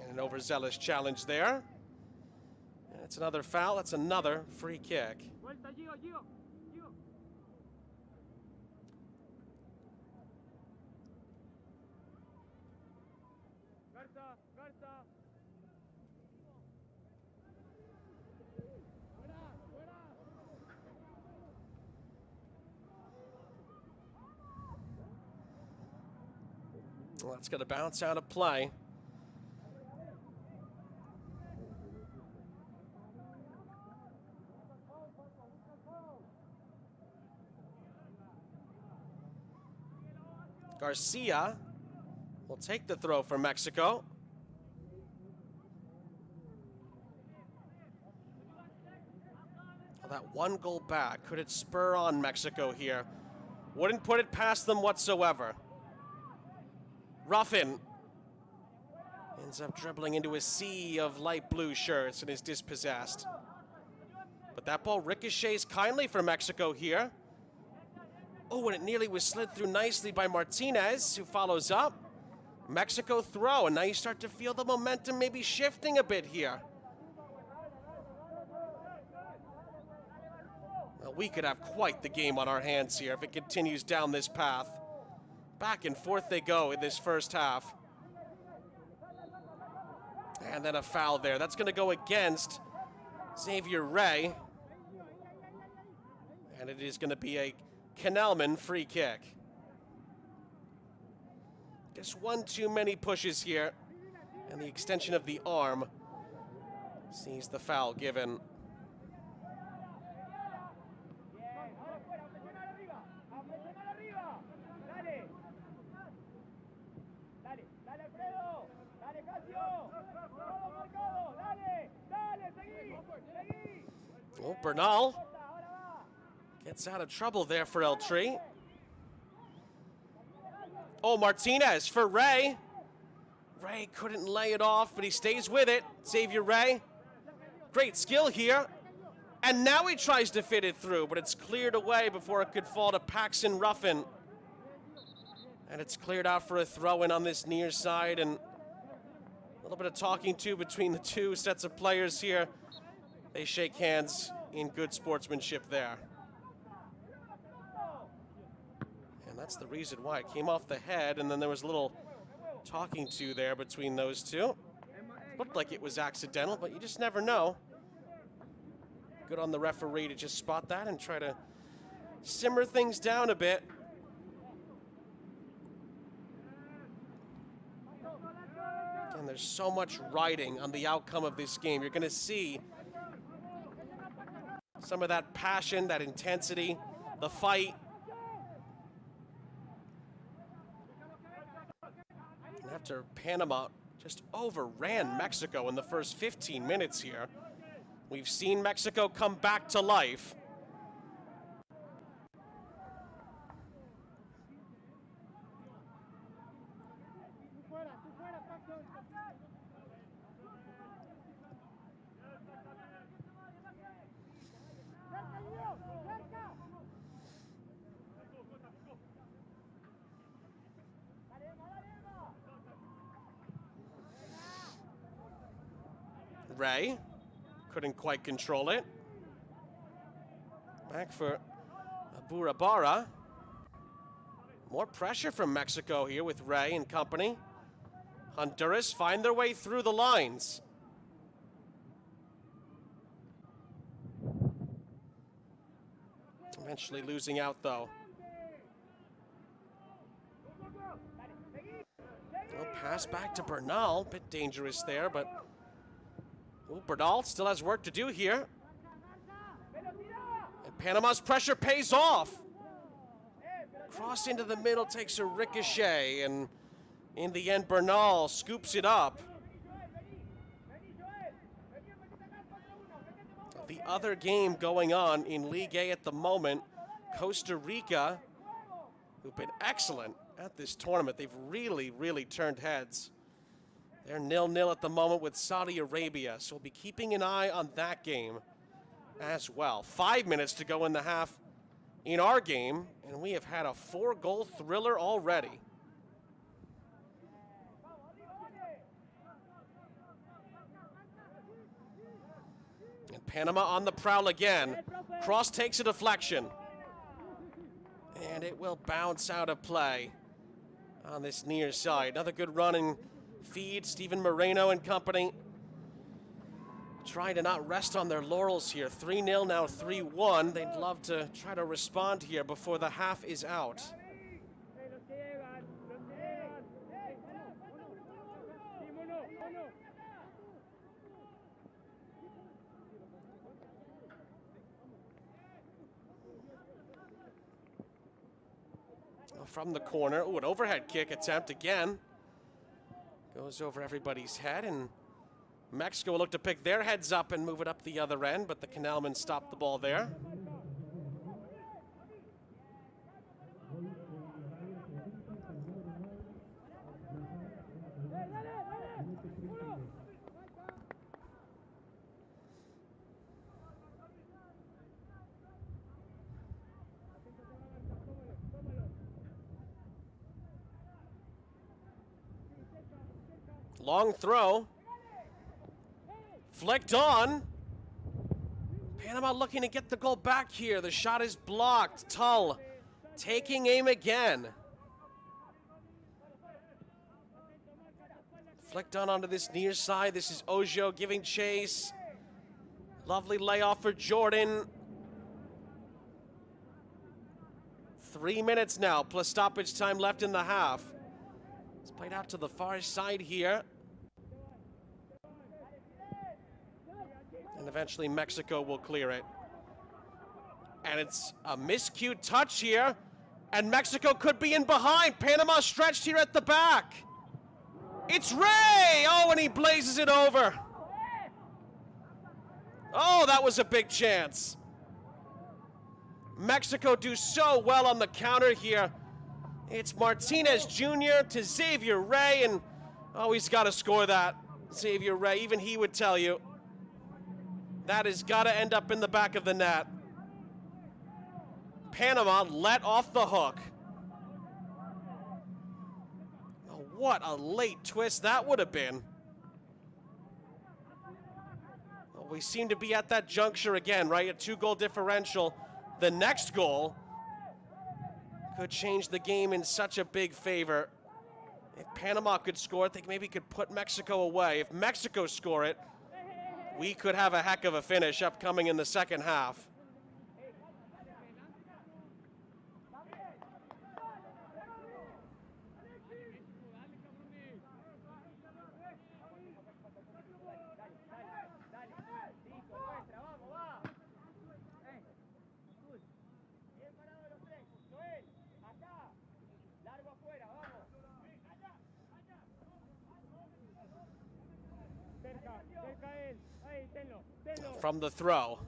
And an overzealous challenge there. And it's another foul. That's another free kick. Well, that's going to bounce out of play. Garcia will take the throw for Mexico. Well, that one goal back, could it spur on Mexico here? Wouldn't put it past them whatsoever. Ruffin ends up dribbling into a sea of light blue shirts and is dispossessed. But that ball ricochets kindly for Mexico here. Oh, and it nearly was slid through nicely by Martinez, who follows up. Mexico throw, and now you start to feel the momentum maybe shifting a bit here. Well, we could have quite the game on our hands here if it continues down this path. Back and forth they go in this first half. And then a foul there. That's going to go against Xavier Rey. And it is going to be a Canalman free kick. Just one too many pushes here. And the extension of the arm sees the foul given. Oh, Bernal gets out of trouble there for El Tri. Oh, Martinez for Rey. Rey couldn't lay it off, but he stays with it. Xavier Rey. Great skill here. And now he tries to fit it through, but it's cleared away before it could fall to Paxton Ruffin. And it's cleared out for a throw-in on this near side, and a little bit of talking to between the two sets of players here. They shake hands in good sportsmanship there. And that's the reason why it came off the head, and then there was a little talking to there between those two. Looked like it was accidental, but you just never know. Good on the referee to just spot that and try to simmer things down a bit. Again, there's so much riding on the outcome of this game. You're going to see some of that passion, that intensity, the fight. And after Panama just overran Mexico in the first 15 minutes here, we've seen Mexico come back to life. Rey couldn't quite control it. Back for Aburabara. More pressure from Mexico here with Rey and company. Honduras find their way through the lines. Eventually losing out though. Well, pass back to Bernal, bit dangerous there, but Bernal still has work to do here. And Panama's pressure pays off. Cross into the middle, takes a ricochet, and in the end, Bernal scoops it up. The other game going on in League A at the moment, Costa Rica, who've been excellent at this tournament. They've really, really turned heads. They're 0-0 at the moment with Saudi Arabia, so we'll be keeping an eye on that game as well. 5 minutes to go in the half in our game, and we have had a 4-goal thriller already. And Panama on the prowl again. Cross takes a deflection. And it will bounce out of play on this near side. Another good run and feed. Steven Moreno and company trying to not rest on their laurels here. 3-0, now 3-1. They'd love to try to respond here before the half is out. from the corner. Ooh, an overhead kick attempt again. Goes over everybody's head, and Mexico will look to pick their heads up and move it up the other end, but the Canalmen stopped the ball there. Long throw. Flicked on. Panama looking to get the goal back here. The shot is blocked. Tull taking aim again. Flicked on onto this near side. This is Ojo giving chase. Lovely layoff for Jordan. 3 minutes now, plus stoppage time left in the half. It's played out to the far side here. And eventually Mexico will clear it. And it's a miscued touch here. And Mexico could be in behind. Panama stretched here at the back. It's Ray! Oh, and he blazes it over. Oh, that was a big chance. Mexico do so well on the counter here. It's Martinez Jr. to Xavier Ray, and oh, he's got to score that. Xavier Ray, even he would tell you. That has got to end up in the back of the net. Panama let off the hook. Oh, what a late twist that would have been. Well, we seem to be at that juncture again, right? A 2-goal differential. The next goal could change the game in such a big favor. If Panama could score it, they maybe could put Mexico away. If Mexico score it, we could have a heck of a finish upcoming in the second half. From the throw.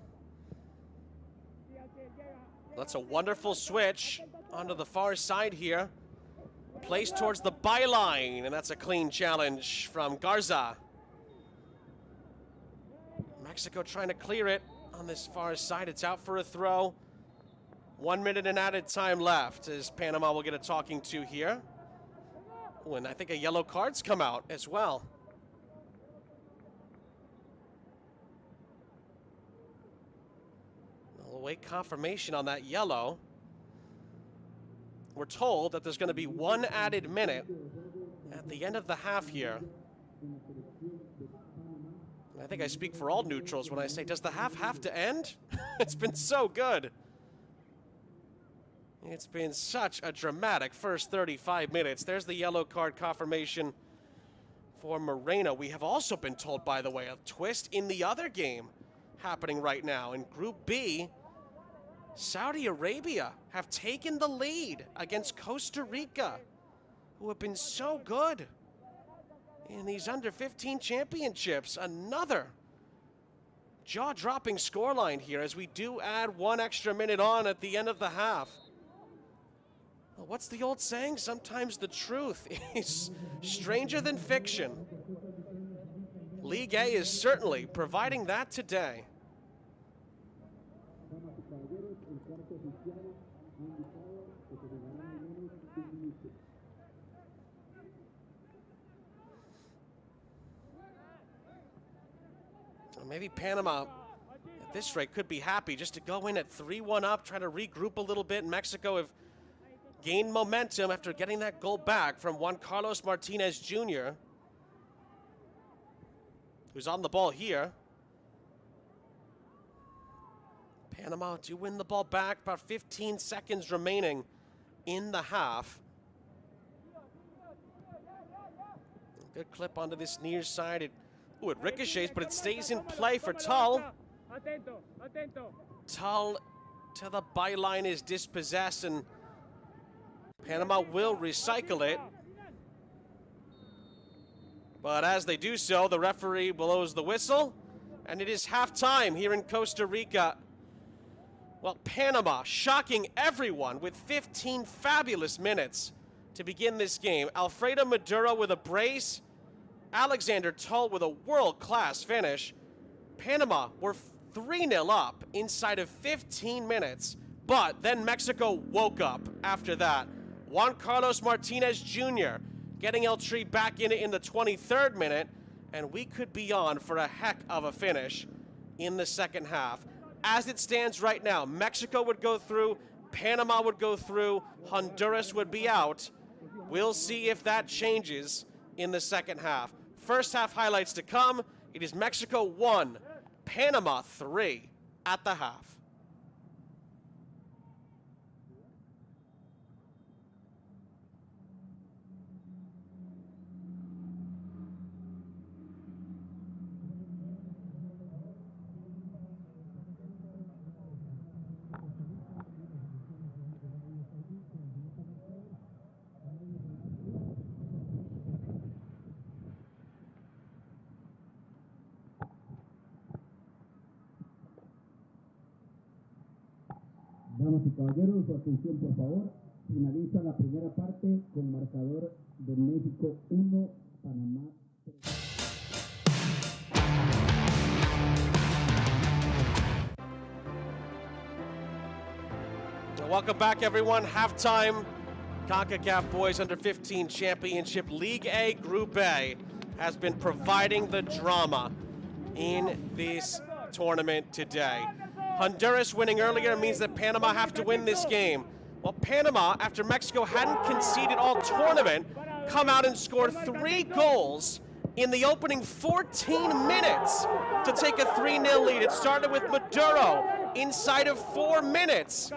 That's a wonderful switch onto the far side here. Placed towards the byline, and that's a clean challenge from Garza. Mexico trying to clear it on this far side. It's out for a throw. 1 minute and added time left as Panama will get a talking to here. Oh, and I think a yellow card's come out as well. We'll await confirmation on that yellow. We're told that there's going to be 1 added minute at the end of the half here. I think I speak for all neutrals when I say, does the half have to end? It's been so good. It's been such a dramatic first 35 minutes. There's the yellow card confirmation for Moreno. We have also been told, by the way, a twist in the other game happening right now. In Group B, Saudi Arabia have taken the lead against Costa Rica, who have been so good in these under-15 championships. Another jaw-dropping scoreline here as we do add 1 extra minute on at the end of the half. Well, what's the old saying? Sometimes the truth is stranger than fiction. League A is certainly providing that today. Maybe Panama, at this rate, could be happy just to go in at 3-1 up, try to regroup a little bit. Mexico have gained momentum after getting that goal back from Juan Carlos Martinez Jr., who's on the ball here. Panama do win the ball back, about 15 seconds remaining in the half. Good clip onto this near side. It ricochets, but it stays in play for Tull. Tull to the byline is dispossessed, and Panama will recycle it. But as they do so, the referee blows the whistle, and it is halftime here in Costa Rica. Well, Panama shocking everyone with 15 fabulous minutes to begin this game. Alfredo Maduro with a brace, Alexander Tull with a world-class finish. Panama were 3-0 up inside of 15 minutes, but then Mexico woke up after that. Juan Carlos Martinez Jr. getting El Tri back in it in the 23rd minute, and we could be on for a heck of a finish in the second half. As it stands right now, Mexico would go through, Panama would go through, Honduras would be out. We'll see if that changes in the second half. First half highlights to come. It is Mexico 1, Panama 3 at the half. Damas y caballeros, su atención por favor. Finaliza la primera parte con marcador de México 1, Panamá 3. Welcome back, everyone. Halftime. Concacaf Boys Under-15 Championship League A Group A has been providing the drama in this tournament today. Honduras winning earlier means that Panama have to win this game. Well, Panama, after Mexico hadn't conceded all tournament, come out and scored 3 goals in the opening 14 minutes to take a 3-0 lead. It started with Maduro inside of 4 minutes.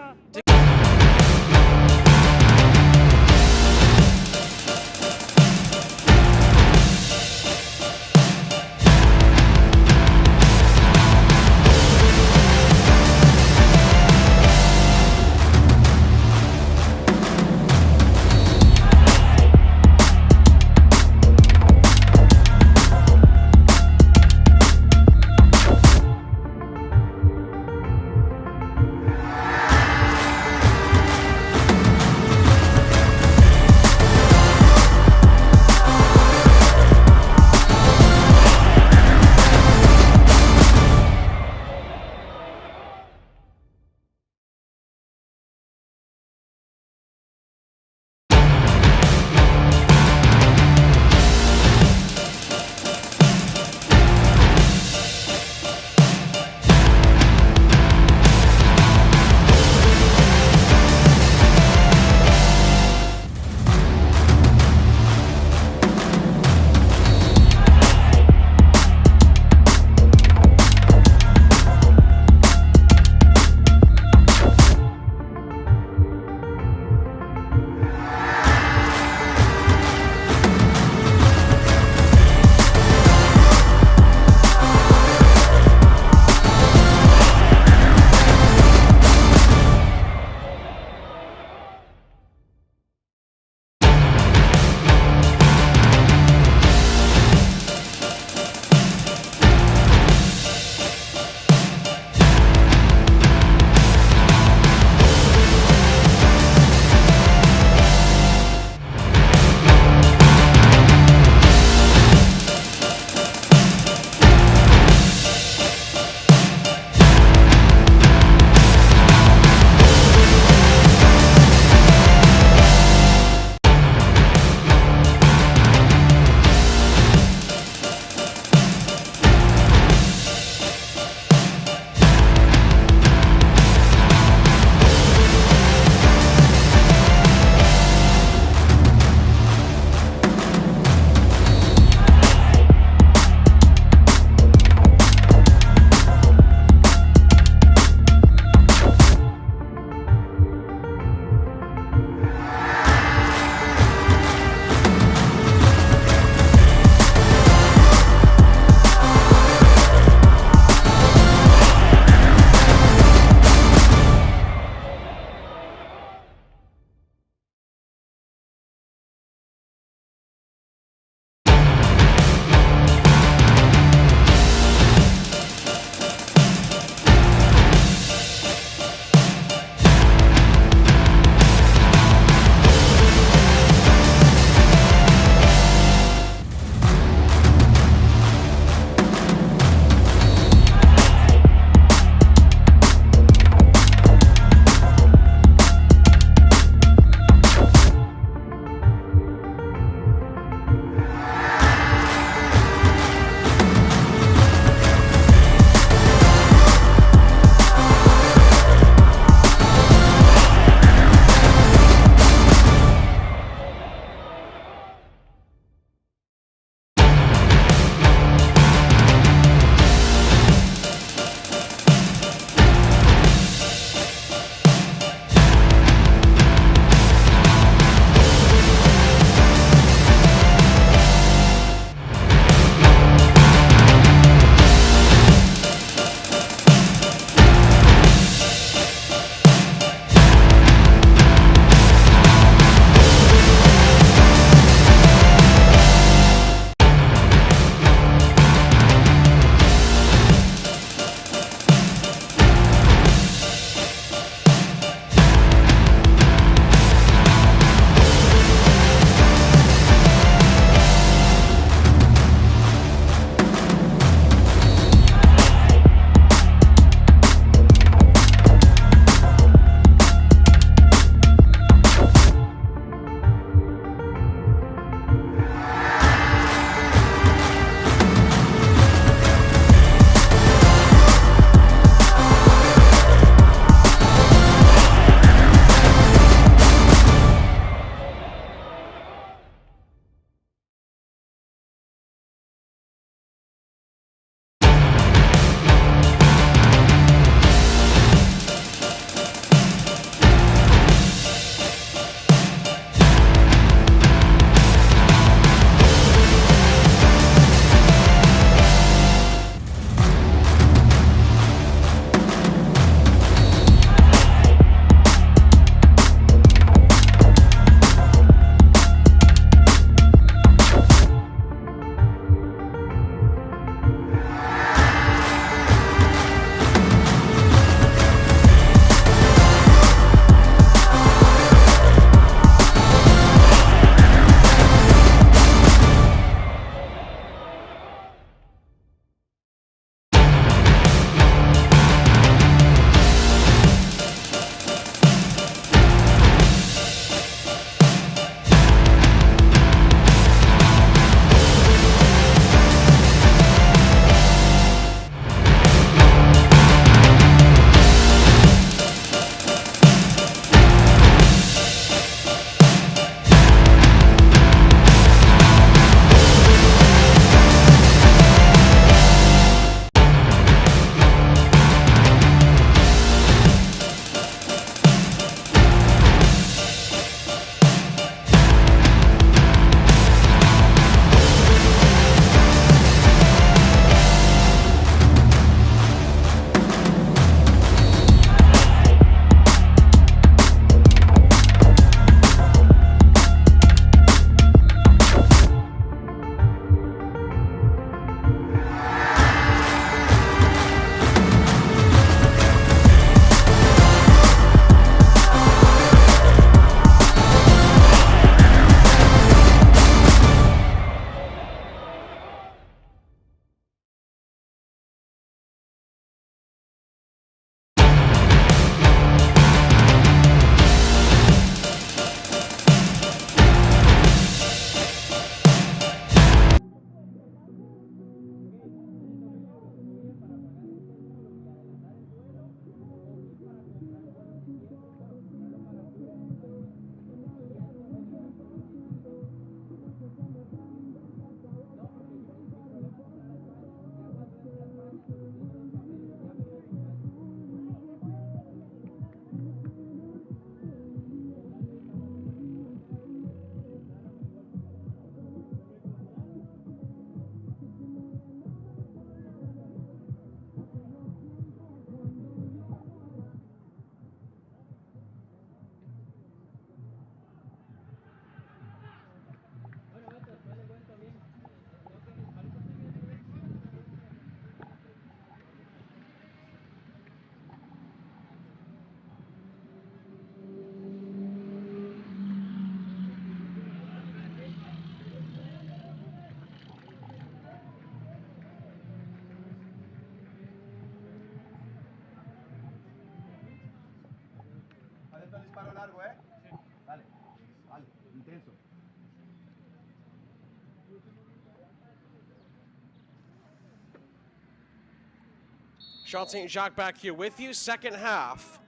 Sean St. Jacques back here with you. Second half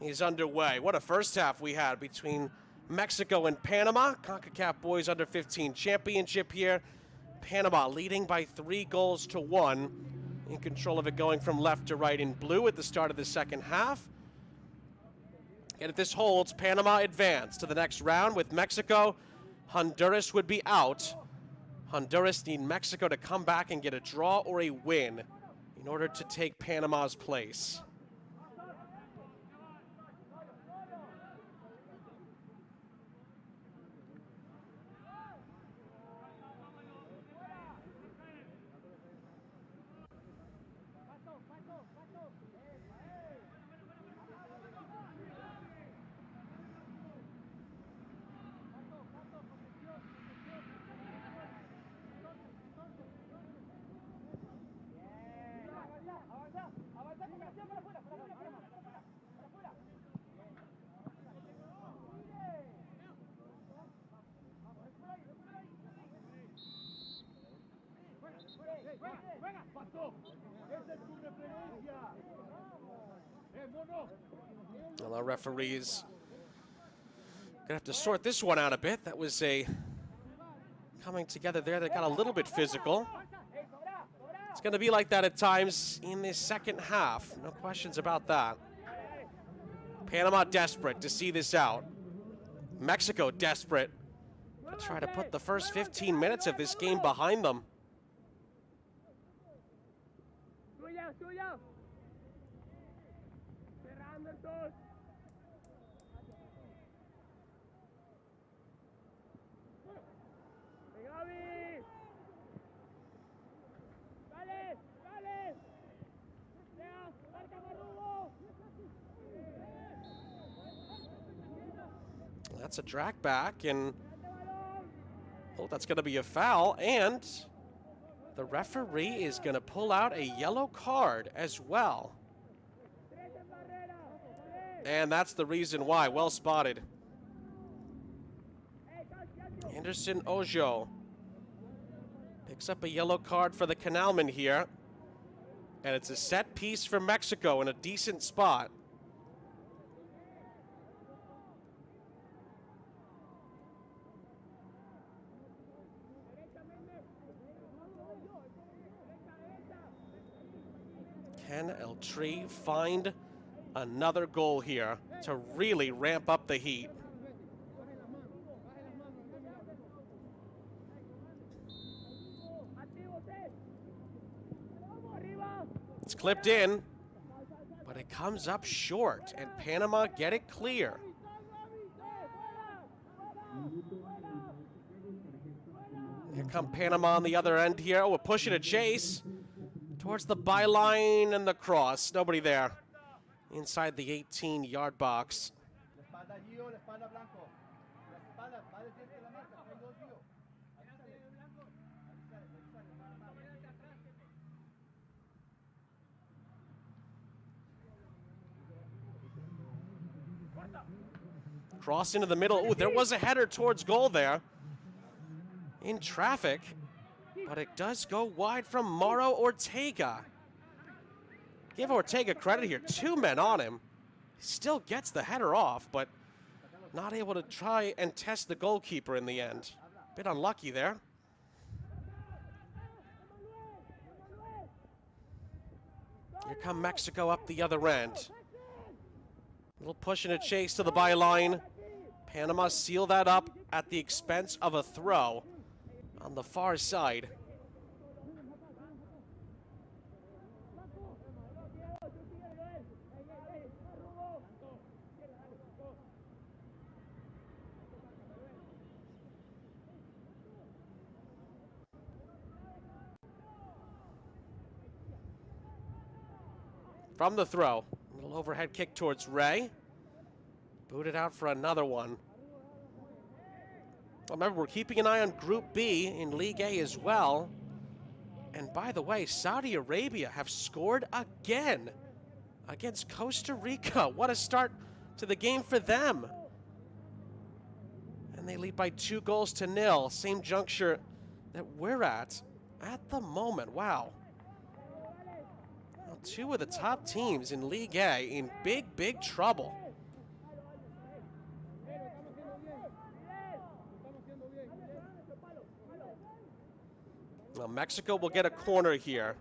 is underway. What a first half we had between Mexico and Panama. Concacaf Boys Under-15 Championship here. Panama leading by 3-1, in control of it, going from left to right in blue at the start of the second half. And if this holds, Panama advance to the next round with Mexico. Honduras would be out. Honduras need Mexico to come back and get a draw or a win in order to take Panama's place. Well, our referees gonna have to sort this one out a bit. That was a coming together there that got a little bit physical. It's gonna be like that at times in this second half. No questions about that. Panama desperate to see this out. Mexico desperate to try to put the first 15 minutes of this game behind them. That's a drag back, and oh, that's going to be a foul, and the referee is going to pull out a yellow card as well. And that's the reason why. Well spotted. Anderson Ojo picks up a yellow card for the Canalman here, and it's a set piece for Mexico in a decent spot. Can El Tri find another goal here to really ramp up the heat? It's clipped in, but it comes up short, and Panama get it clear. Here come Panama on the other end here. Oh, we're pushing a chase towards the byline and the cross. Nobody there inside the 18-yard box. Cross into the middle. Ooh, there was a header towards goal there in traffic, but it does go wide from Mauro Ortega. Give Ortega credit here. 2 men on him. He still gets the header off, but not able to try and test the goalkeeper in the end. Bit unlucky there. Here come Mexico up the other end. A little push and a chase to the byline. Panama seal that up at the expense of a throw on the far side. From the throw, a little overhead kick towards Ray. Booted out for another one. Remember, we're keeping an eye on Group B in League A as well. And by the way, Saudi Arabia have scored again against Costa Rica. What a start to the game for them. And they lead by 2-0. Same juncture that we're at the moment. Wow. Well, two of the top teams in League A in big, big trouble. Well, Mexico will get a corner here.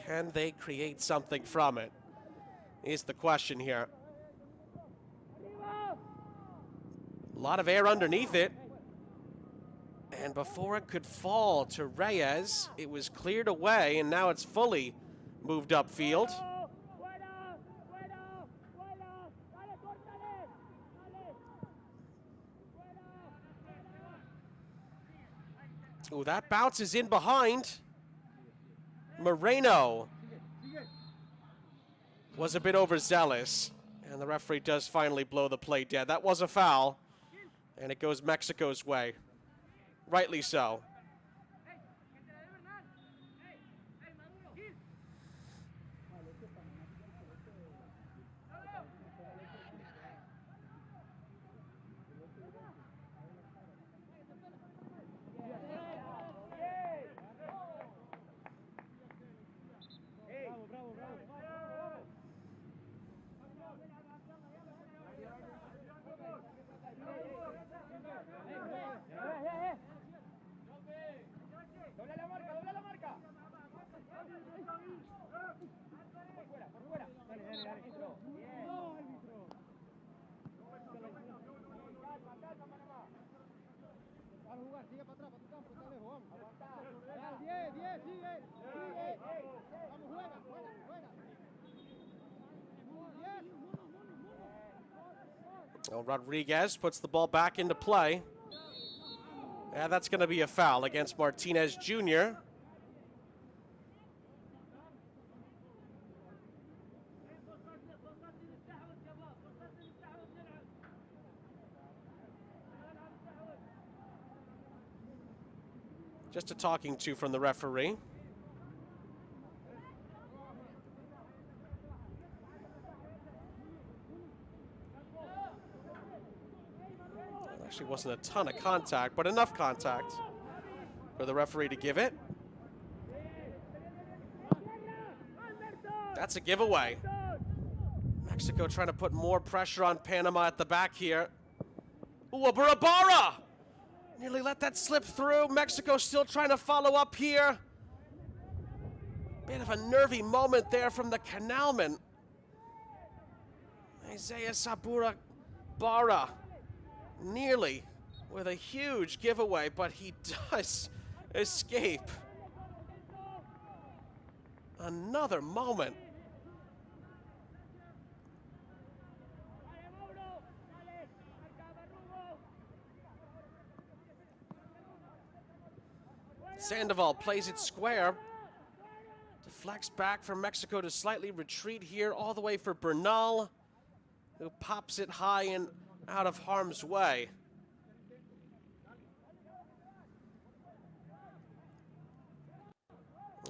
Can they create something from it? Is the question here. A lot of air underneath it. And before it could fall to Reyes, it was cleared away, and now it's fully moved upfield. Oh, that bounces in behind. Moreno was a bit overzealous, and the referee does finally blow the play dead. That was a foul, and it goes Mexico's way. Rightly so. Well, Rodriguez puts the ball back into play. And that's going to be a foul against Martinez Jr. Just a talking to from the referee. Actually wasn't a ton of contact, but enough contact for the referee to give it. That's a giveaway. Mexico trying to put more pressure on Panama at the back here. Ooh, a Barabara! Nearly let that slip through. Mexico still trying to follow up here. Bit of a nervy moment there from the Canalman. Isaiah Sabura Barra. Nearly with a huge giveaway, but he does escape. Another moment. Sandoval plays it square. Deflects back for Mexico to slightly retreat here, all the way for Bernal, who pops it high and out of harm's way.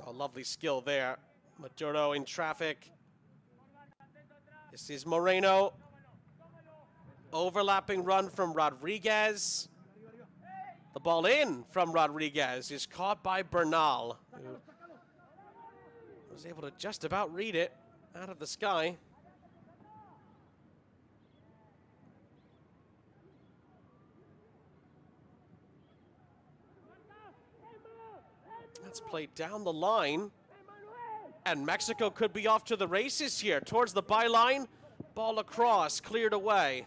Oh, lovely skill there. Maduro in traffic. This is Moreno. Overlapping run from Rodriguez. The ball in from Rodriguez is caught by Bernal, who was able to just about read it out of the sky. That's played down the line. And Mexico could be off to the races here. Towards the byline. Ball across, cleared away.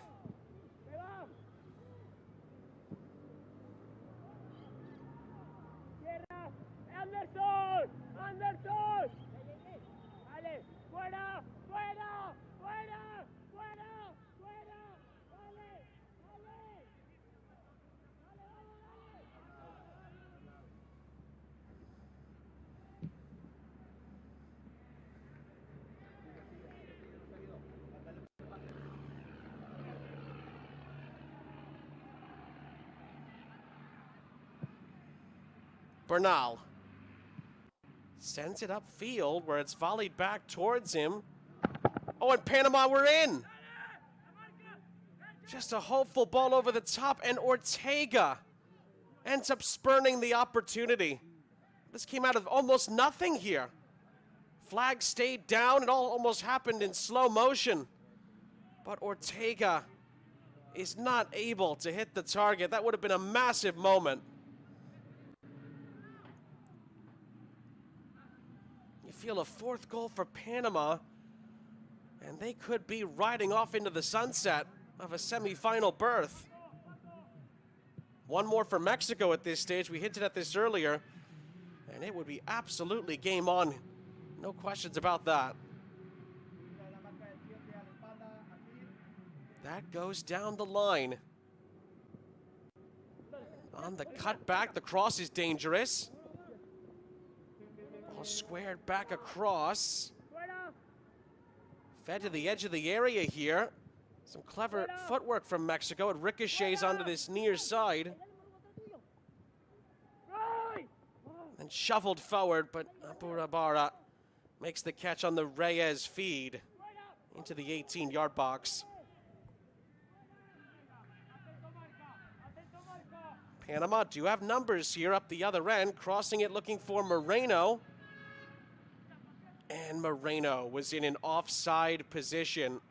Bernal Sends it upfield where it's volleyed back towards him. Oh, and Panama were in. Just a hopeful ball over the top, and Ortega ends up spurning the opportunity. This came out of almost nothing here. Flag stayed down. It all almost happened in slow motion. But Ortega is not able to hit the target. That would have been a massive moment. You feel a fourth goal for Panama, and they could be riding off into the sunset of a semifinal berth. One more for Mexico at this stage. We hinted at this earlier, and it would be absolutely game on. No questions about that. That goes down the line. On the cutback, the cross is dangerous. Ball squared back across. Fed to the edge of the area here. Some clever footwork from Mexico. It ricochets onto this near side. And shoveled forward, but Aburabara makes the catch on the Reyes feed into the 18-yard box. Panama do have numbers here up the other end, crossing it looking for Moreno. And Moreno was in an offside position.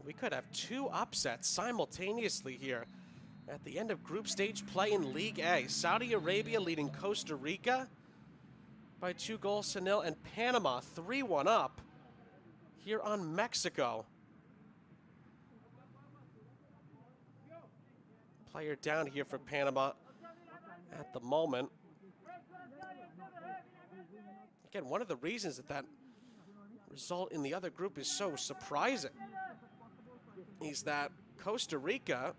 We could have two upsets simultaneously here at the end of group stage play in League A. Saudi Arabia leading Costa Rica by 2-0, and Panama 3-1 up here on Mexico. Player down here for Panama at the moment. Again, one of the reasons that result in the other group is so surprising is that Costa Rica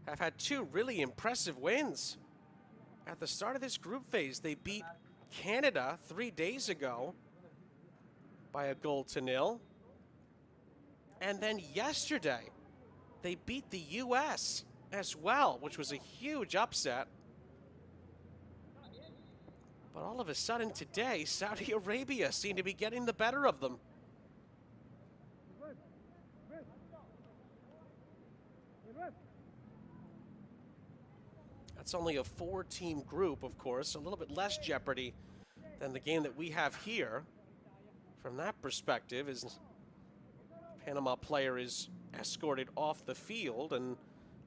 have had two really impressive wins. At the start of this group phase, they beat Canada 3 days ago by 1-0. And then yesterday, they beat the U.S. as well, which was a huge upset. But all of a sudden today, Saudi Arabia seem to be getting the better of them. That's only a 4-team group, of course, a little bit less jeopardy than the game that we have here. From that perspective, is Panama player is escorted off the field, and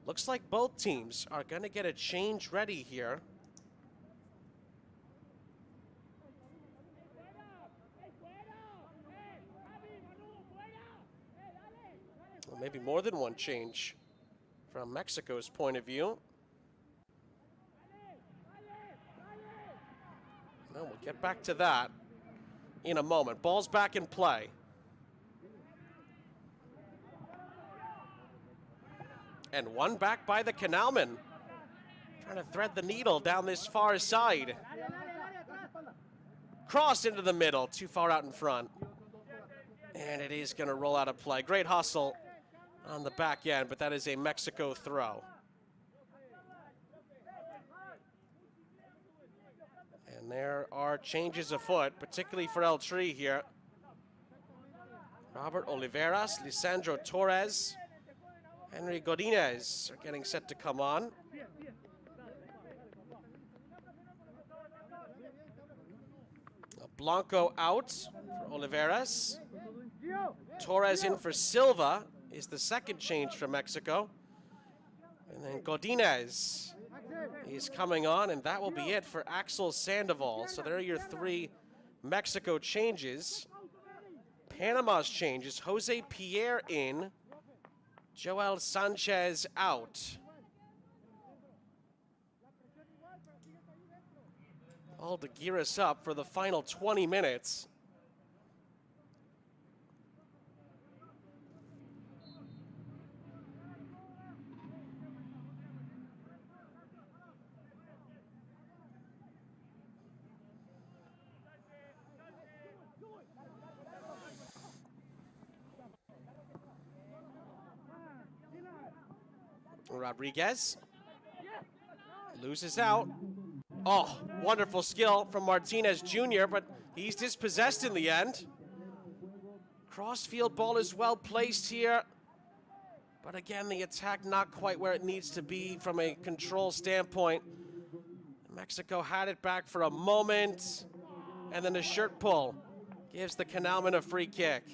looks like both teams are going to get a change ready here. Well, maybe more than one change from Mexico's point of view. Well, we'll get back to that in a moment. Ball's back in play. And one back by the Canalman. Trying to thread the needle down this far side. Cross into the middle, too far out in front. And it is going to roll out of play. Great hustle on the back end, but that is a Mexico throw. And there are changes afoot, particularly for El Tri here. Robert Oliveras, Lisandro Torres, Henry Godinez are getting set to come on. Blanco out for Oliveras. Torres in for Silva is the second change for Mexico. And then Godinez is coming on, and that will be it for Axel Sandoval. So there are your three Mexico changes. Panama's changes: Jose Pierre in, Joel Sanchez out. All to gear us up for the final 20 minutes. Rodriguez loses out. Oh, wonderful skill from Martinez Jr., but he's dispossessed in the end. Crossfield ball is well placed here. But again, the attack not quite where it needs to be from a control standpoint. Mexico had it back for a moment, and then a shirt pull gives the Canalman a free kick.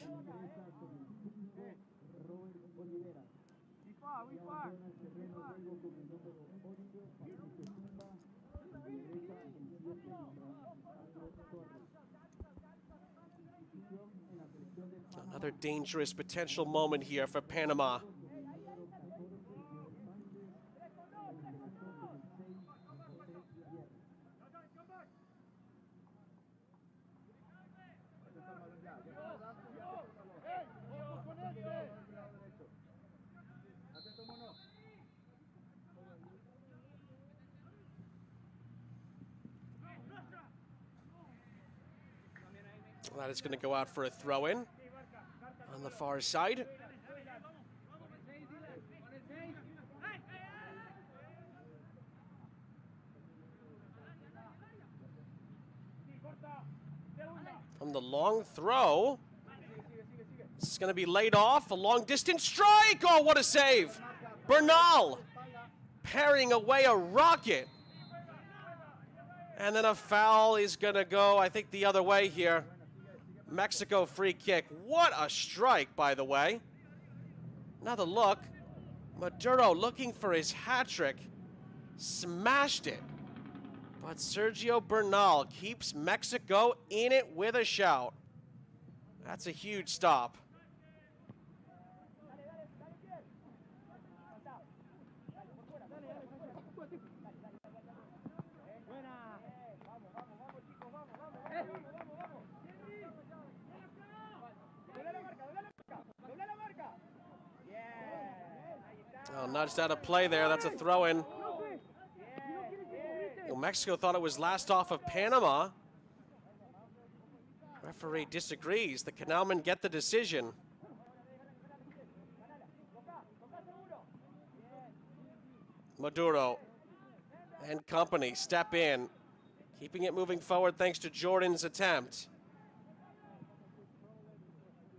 Another dangerous potential moment here for Panama. That is going to go out for a throw-in on the far side. From the long throw, this is going to be laid off. A long-distance strike. Oh, what a save. Bernal parrying away a rocket. And then a foul is going to go, I think, the other way here. Mexico free kick. What a strike, by the way. Another look. Maduro looking for his hat trick. Smashed it. But Sergio Bernal keeps Mexico in it with a shout. That's a huge stop. Oh, nudged out of play there. That's a throw-in. Well, Mexico thought it was last off of Panama. Referee disagrees. The Canalmen get the decision. Maduro and company step in, keeping it moving forward thanks to Jordan's attempt.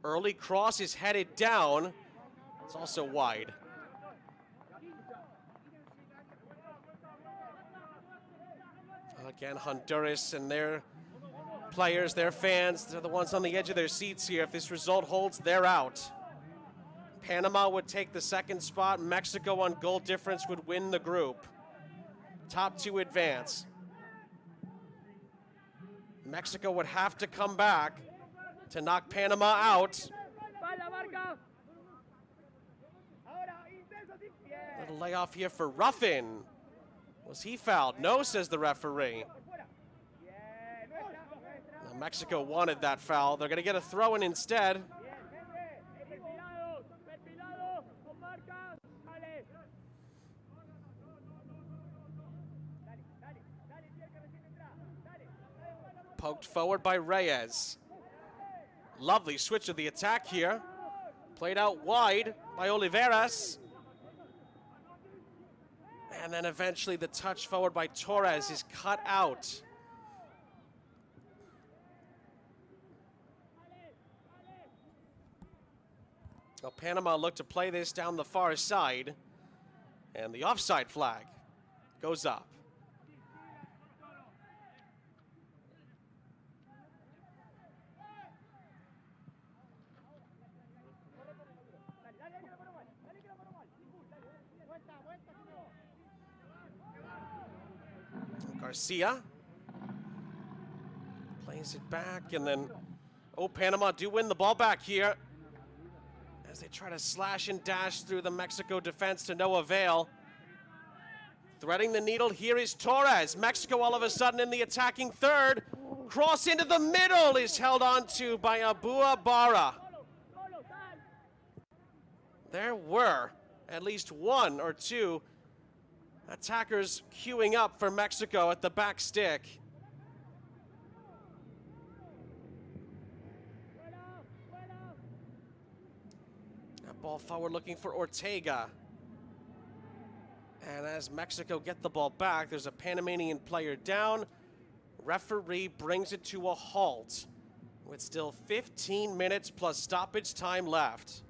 Early cross is headed down. It's also wide. Again, Honduras and their players, their fans, they're the ones on the edge of their seats here. If this result holds, they're out. Panama would take the second spot. Mexico on goal difference would win the group. Top two advance. Mexico would have to come back to knock Panama out. Little layoff here for Ruffin. Was he fouled? No, says the referee. Now, Mexico wanted that foul. They're going to get a throw-in instead. Poked forward by Reyes. Lovely switch of the attack here. Played out wide by Oliveras. And then eventually the touch forward by Torres is cut out. Well, Panama looked to play this down the far side. And the offside flag goes up. Garcia plays it back, and then, oh, Panama do win the ball back here as they try to slash and dash through the Mexico defense to no avail. Threading the needle here is Torres. Mexico all of a sudden in the attacking third. Cross into the middle is held on to by Abua Barra. There were at least one or two attackers queuing up for Mexico at the back stick. That ball forward looking for Ortega. And as Mexico get the ball back, there's a Panamanian player down. Referee brings it to a halt with still 15 minutes plus stoppage time left.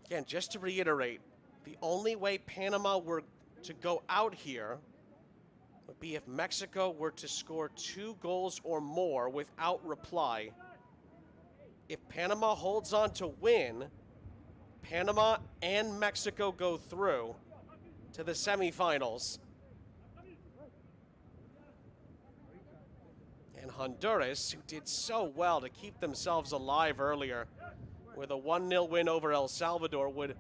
Again, just to reiterate, the only way Panama were to go out here would be if Mexico were to score 2 goals or more without reply. If Panama holds on to win, Panama and Mexico go through to the semifinals. And Honduras, who did so well to keep themselves alive earlier with a 1-0 win over El Salvador, would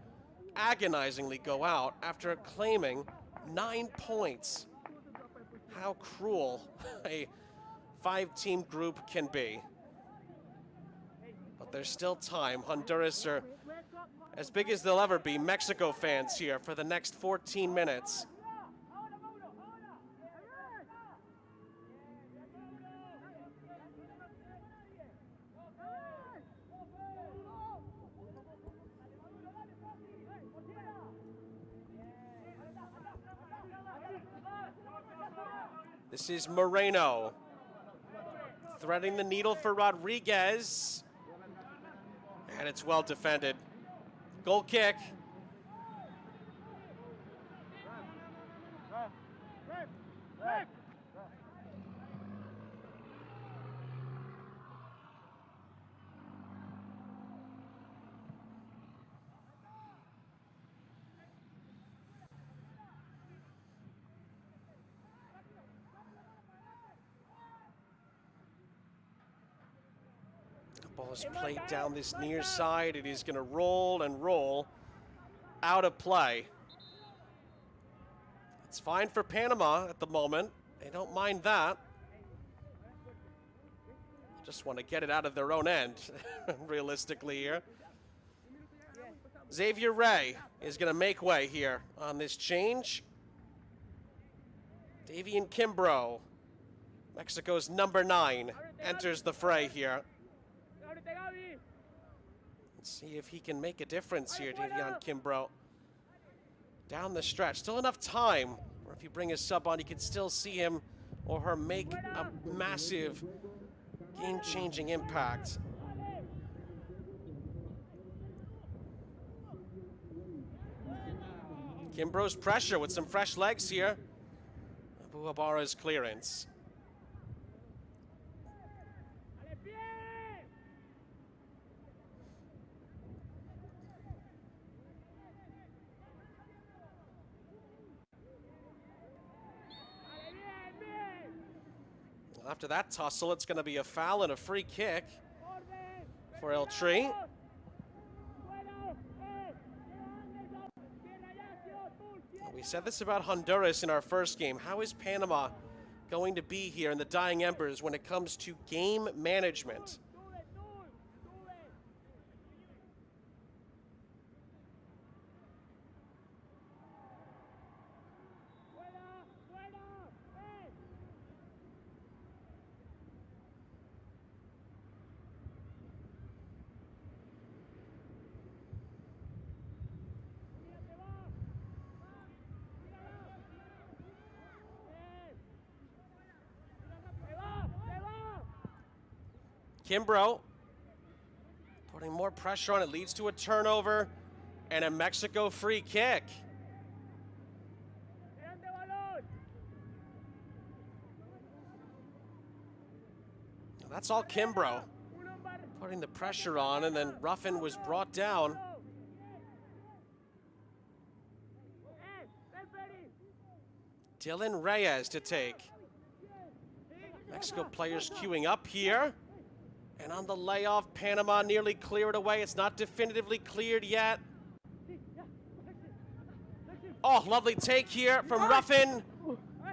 agonizingly go out after claiming 9 points. How cruel a 5-team group can be. But there's still time. Honduras are as big as they'll ever be Mexico fans here for the next 14 minutes. This is Moreno threading the needle for Rodriguez. And it's well defended. Goal kick. Ball is played down this near side. It is going to roll and roll out of play. It's fine for Panama at the moment. They don't mind that. Just want to get it out of their own end, realistically here. Xavier Rey is going to make way here on this change. Davian Kimbrough, Mexico's number 9, enters the fray here. Let's see if he can make a difference here, Davian Kimbrough. Down the stretch. Still enough time, or if you bring a sub on, you can still see him or her make a massive game-changing impact. Kimbrough's pressure with some fresh legs here. Abu Abara's clearance. After that tussle, it's going to be a foul and a free kick for El Tri. We said this about Honduras in our first game. How is Panama going to be here in the dying embers when it comes to game management? Kimbrough putting more pressure on it, leads to a turnover and a Mexico free kick. That's all Kimbrough putting the pressure on, and then Ruffin was brought down. Dylan Reyes to take. Mexico players queuing up here. And on the layoff, Panama nearly cleared away. It's not definitively cleared yet. Oh, lovely take here from Ruffin.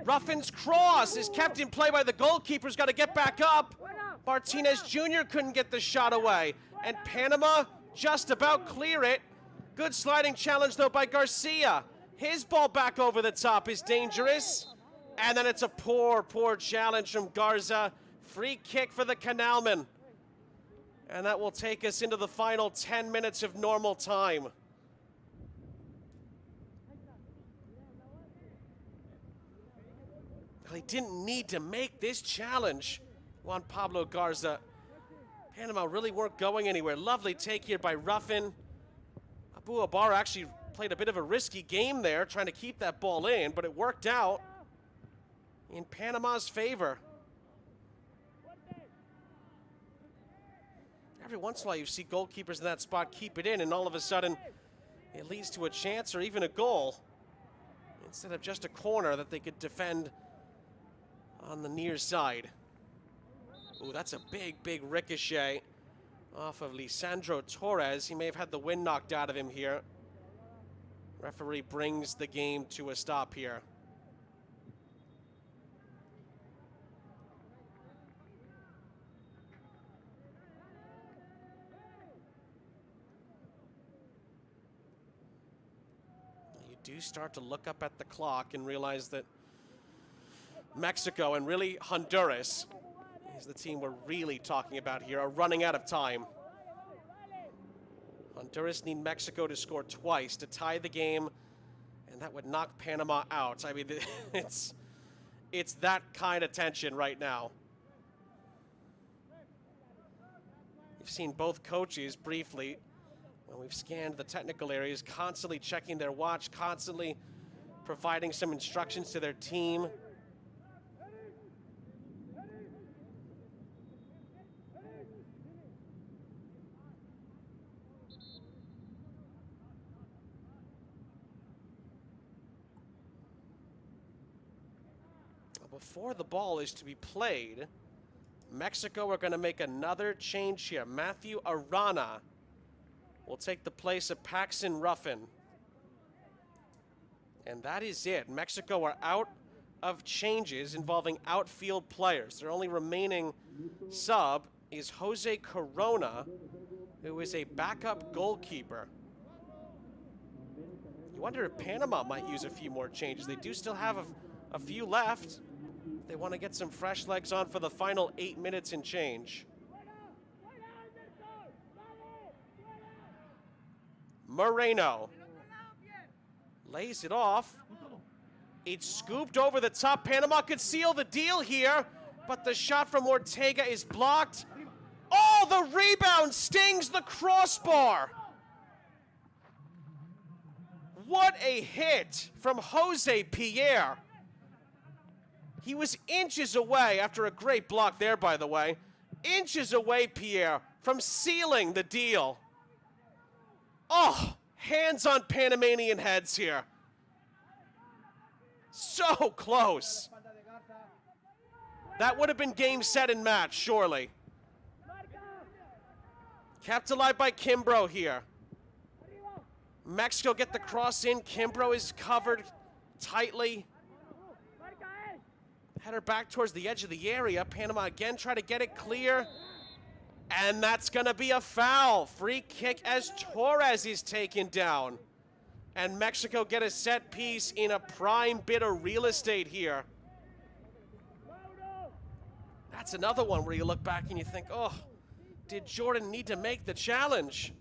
Ruffin's cross is kept in play by the goalkeeper. He's got to get back up. Martinez Jr. couldn't get the shot away. And Panama just about clear it. Good sliding challenge, though, by Garcia. His ball back over the top is dangerous. And then it's a poor challenge from Garza. Free kick for the Canalman. And that will take us into the final 10 minutes of normal time. He didn't need to make this challenge. Juan Pablo Garza. Panama really weren't going anywhere. Lovely take here by Ruffin. Abu Abar actually played a bit of a risky game there, trying to keep that ball in, but it worked out in Panama's favor. Every once in a while you see goalkeepers in that spot keep it in, and all of a sudden it leads to a chance or even a goal, instead of just a corner that they could defend on the near side. Ooh, that's a big, big ricochet off of Lisandro Torres. He may have had the wind knocked out of him here. Referee brings the game to a stop here. You do start to look up at the clock and realize that Mexico, and really Honduras, is the team we're really talking about here, are running out of time. Honduras need Mexico to score twice to tie the game, and that would knock Panama out. I mean, it's that kind of tension right now. We've seen both coaches briefly, when we've scanned the technical areas, constantly checking their watch, constantly providing some instructions to their team. Before the ball is to be played, Mexico are going to make another change here. Matthew Arana will take the place of Paxton Ruffin. And that is it. Mexico are out of changes involving outfield players. Their only remaining sub is Jose Corona, who is a backup goalkeeper. You wonder if Panama might use a few more changes. They do still have a few left. They want to get some fresh legs on for the final 8 minutes and change. Moreno lays it off. It's scooped over the top. Panama could seal the deal here, but the shot from Ortega is blocked. Oh, the rebound stings the crossbar. What a hit from Jose Pierre. He was inches away, after a great block there, by the way, inches away, Pierre, from sealing the deal. Oh, hands on Panamanian heads here. So close. That would have been game, set, and match, surely. Kept alive by Kimbrough here. Mexico get the cross in. Kimbrough is covered tightly. Header back towards the edge of the area. Panama again try to get it clear. And that's going to be a foul. Free kick as Torres is taken down. And Mexico get a set piece in a prime bit of real estate here. That's another one where you look back and you think, oh, did Jordan need to make the challenge?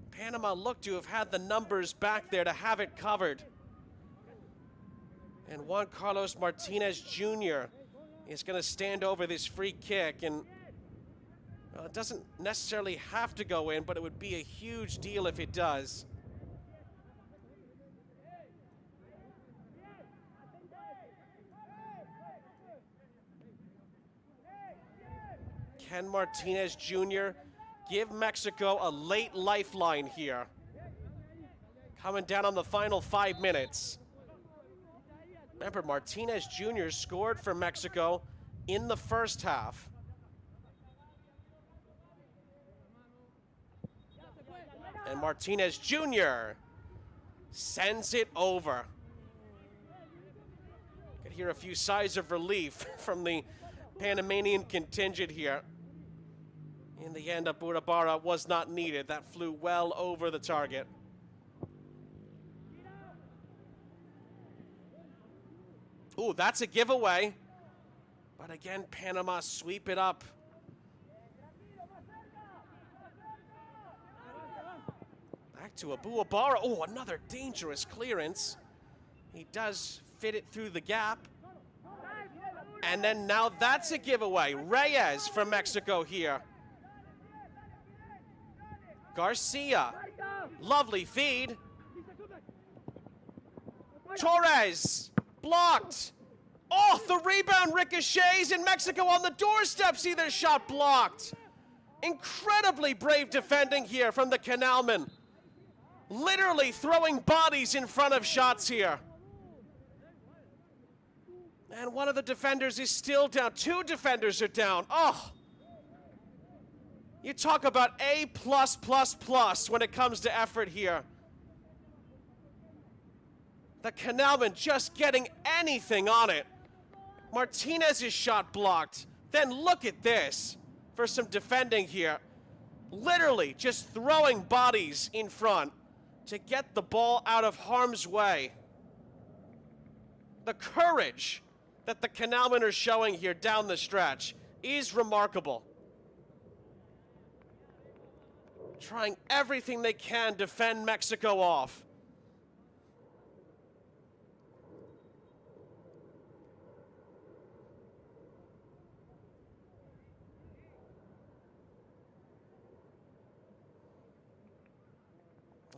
Panama looked to have had the numbers back there to have it covered. And Juan Carlos Martinez Jr. is going to stand over this free kick. And well, it doesn't necessarily have to go in, but it would be a huge deal if it does. Can Martinez Jr. give Mexico a late lifeline here? Coming down on the final 5 minutes. Remember, Martinez Jr. scored for Mexico in the first half. And Martinez Jr. sends it over. Could hear a few sighs of relief from the Panamanian contingent here. In the end, Aburabara was not needed. That flew well over the target. Ooh, that's a giveaway. But again, Panama sweep it up. Back to Abu Abara. Oh, another dangerous clearance. He does fit it through the gap. And then now that's a giveaway. Reyes from Mexico here. Garcia. Lovely feed. Torres. Blocked. Oh, the rebound ricochets, and Mexico on the doorstep. See their shot blocked. Incredibly brave defending here from the Canalman. Literally throwing bodies in front of shots here. And one of the defenders is still down. Two defenders are down. Oh. You talk about A+++ when it comes to effort here. The Canalman just getting anything on it. Martinez's shot blocked. Then look at this for some defending here. Literally just throwing bodies in front to get the ball out of harm's way. The courage that the Canalmen are showing here down the stretch is remarkable. Trying everything they can to fend Mexico off.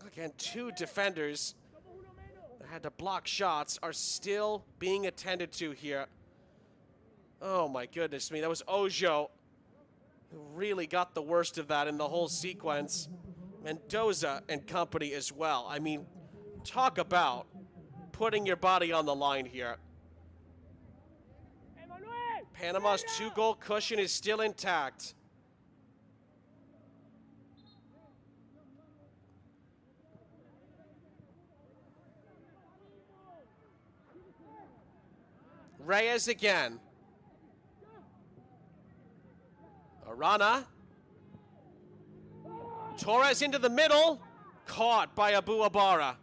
Again, two defenders that had to block shots are still being attended to here. Oh my goodness me, that was Ojo who really got the worst of that in the whole sequence. Mendoza and company as well. I mean, talk about putting your body on the line here. Panama's 2-goal cushion is still intact. Reyes again. Arana. Torres into the middle. Caught by Abu Abara.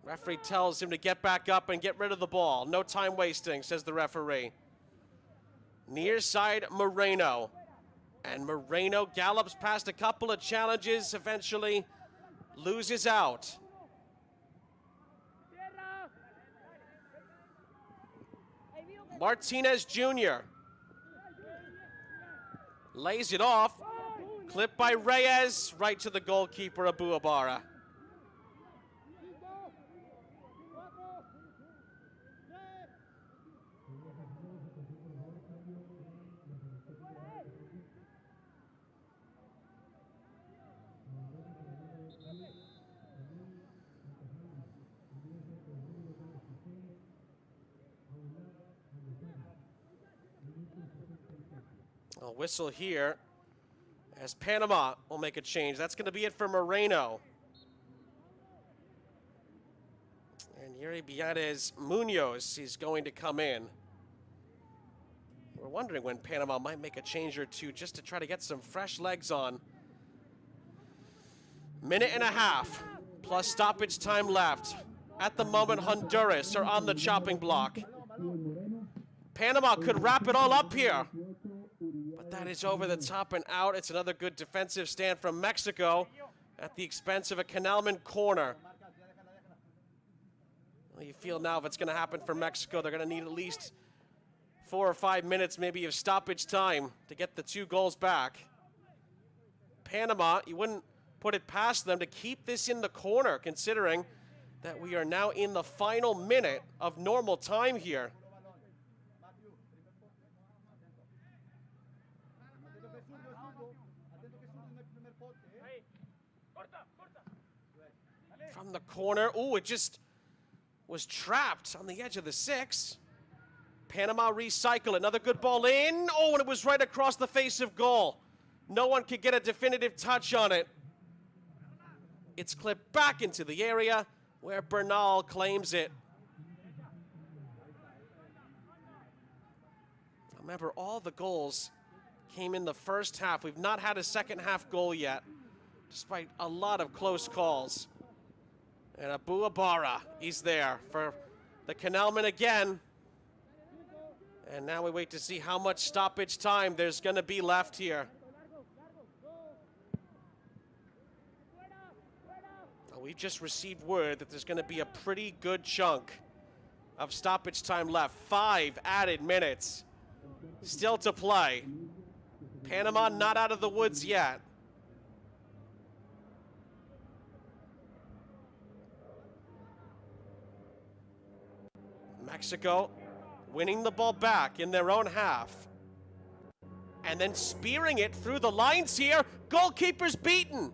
Referee tells him to get back up and get rid of the ball. No time wasting, says the referee. Near side Moreno. And Moreno gallops past a couple of challenges, eventually loses out. Martinez Jr. lays it off. Clipped by Reyes, right to the goalkeeper, Abu Abara. A whistle here as Panama will make a change. That's going to be it for Moreno. And Yuri Biades Munoz is going to come in. We're wondering when Panama might make a change or two just to try to get some fresh legs on. Minute and a half plus stoppage time left. At the moment, Honduras are on the chopping block. Panama could wrap it all up here. But that is over the top and out. It's another good defensive stand from Mexico at the expense of a Canalman corner. Well, you feel now if it's going to happen for Mexico, they're going to need at least 4 or 5 minutes maybe of stoppage time to get the 2 goals back. Panama, you wouldn't put it past them to keep this in the corner, considering that we are now in the final minute of normal time here. From the corner, ooh, it just was trapped on the edge of the 6. Panama recycle, another good ball in. Oh, and it was right across the face of goal. No one could get a definitive touch on it. It's clipped back into the area where Bernal claims it. Remember, all the goals came in the first half. We've not had a second half goal yet, despite a lot of close calls. And Abu Abara, he's there for the Canalman again. And now we wait to see how much stoppage time there's going to be left here. Well, we've just received word that there's going to be a pretty good chunk of stoppage time left. 5 added minutes still to play. Panama not out of the woods yet. Mexico winning the ball back in their own half. And then spearing it through the lines here. Goalkeeper's beaten.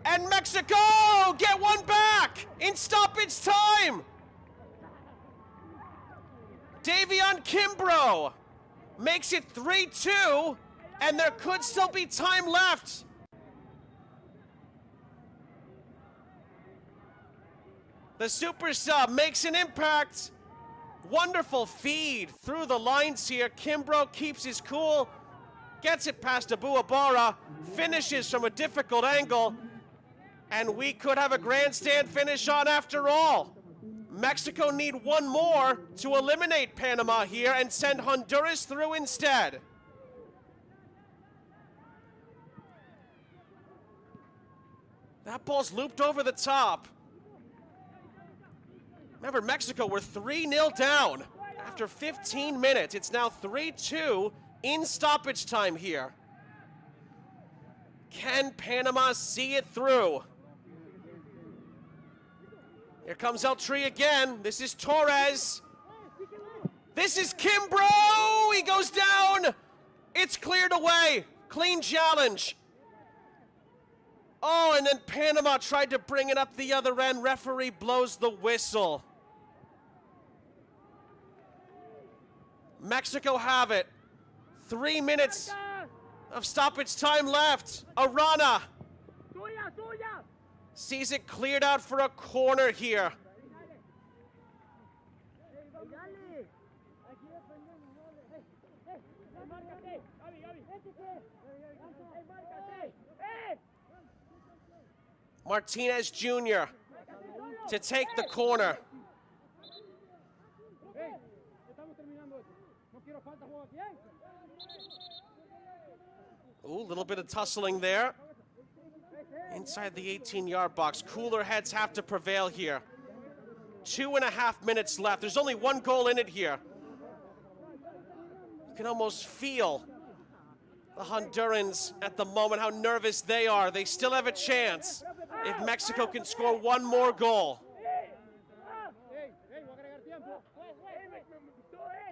And Mexico get one back in stoppage time. Davion Kimbrough makes it 3-2, and there could still be time left. The super sub makes an impact. Wonderful feed through the lines here. Kimbrough keeps his cool, gets it past Abu Abara, finishes from a difficult angle, and we could have a grandstand finish on after all. Mexico need one more to eliminate Panama here and send Honduras through instead. That ball's looped over the top. Remember, Mexico were 3-0 down after 15 minutes. It's now 3-2 in stoppage time here. Can Panama see it through? Here comes El Tri again. This is Torres. This is Kimbrough. He goes down. It's cleared away. Clean challenge. Oh, and then Panama tried to bring it up the other end. Referee blows the whistle. Mexico have it. 3 minutes of stoppage time left. Arana sees it cleared out for a corner here. Martinez Jr. to take the corner. Ooh, a little bit of tussling there. Inside the 18-yard box. Cooler heads have to prevail here. 2.5 minutes left. There's only one goal in it here. You can almost feel the Hondurans at the moment, how nervous they are. They still have a chance if Mexico can score one more goal.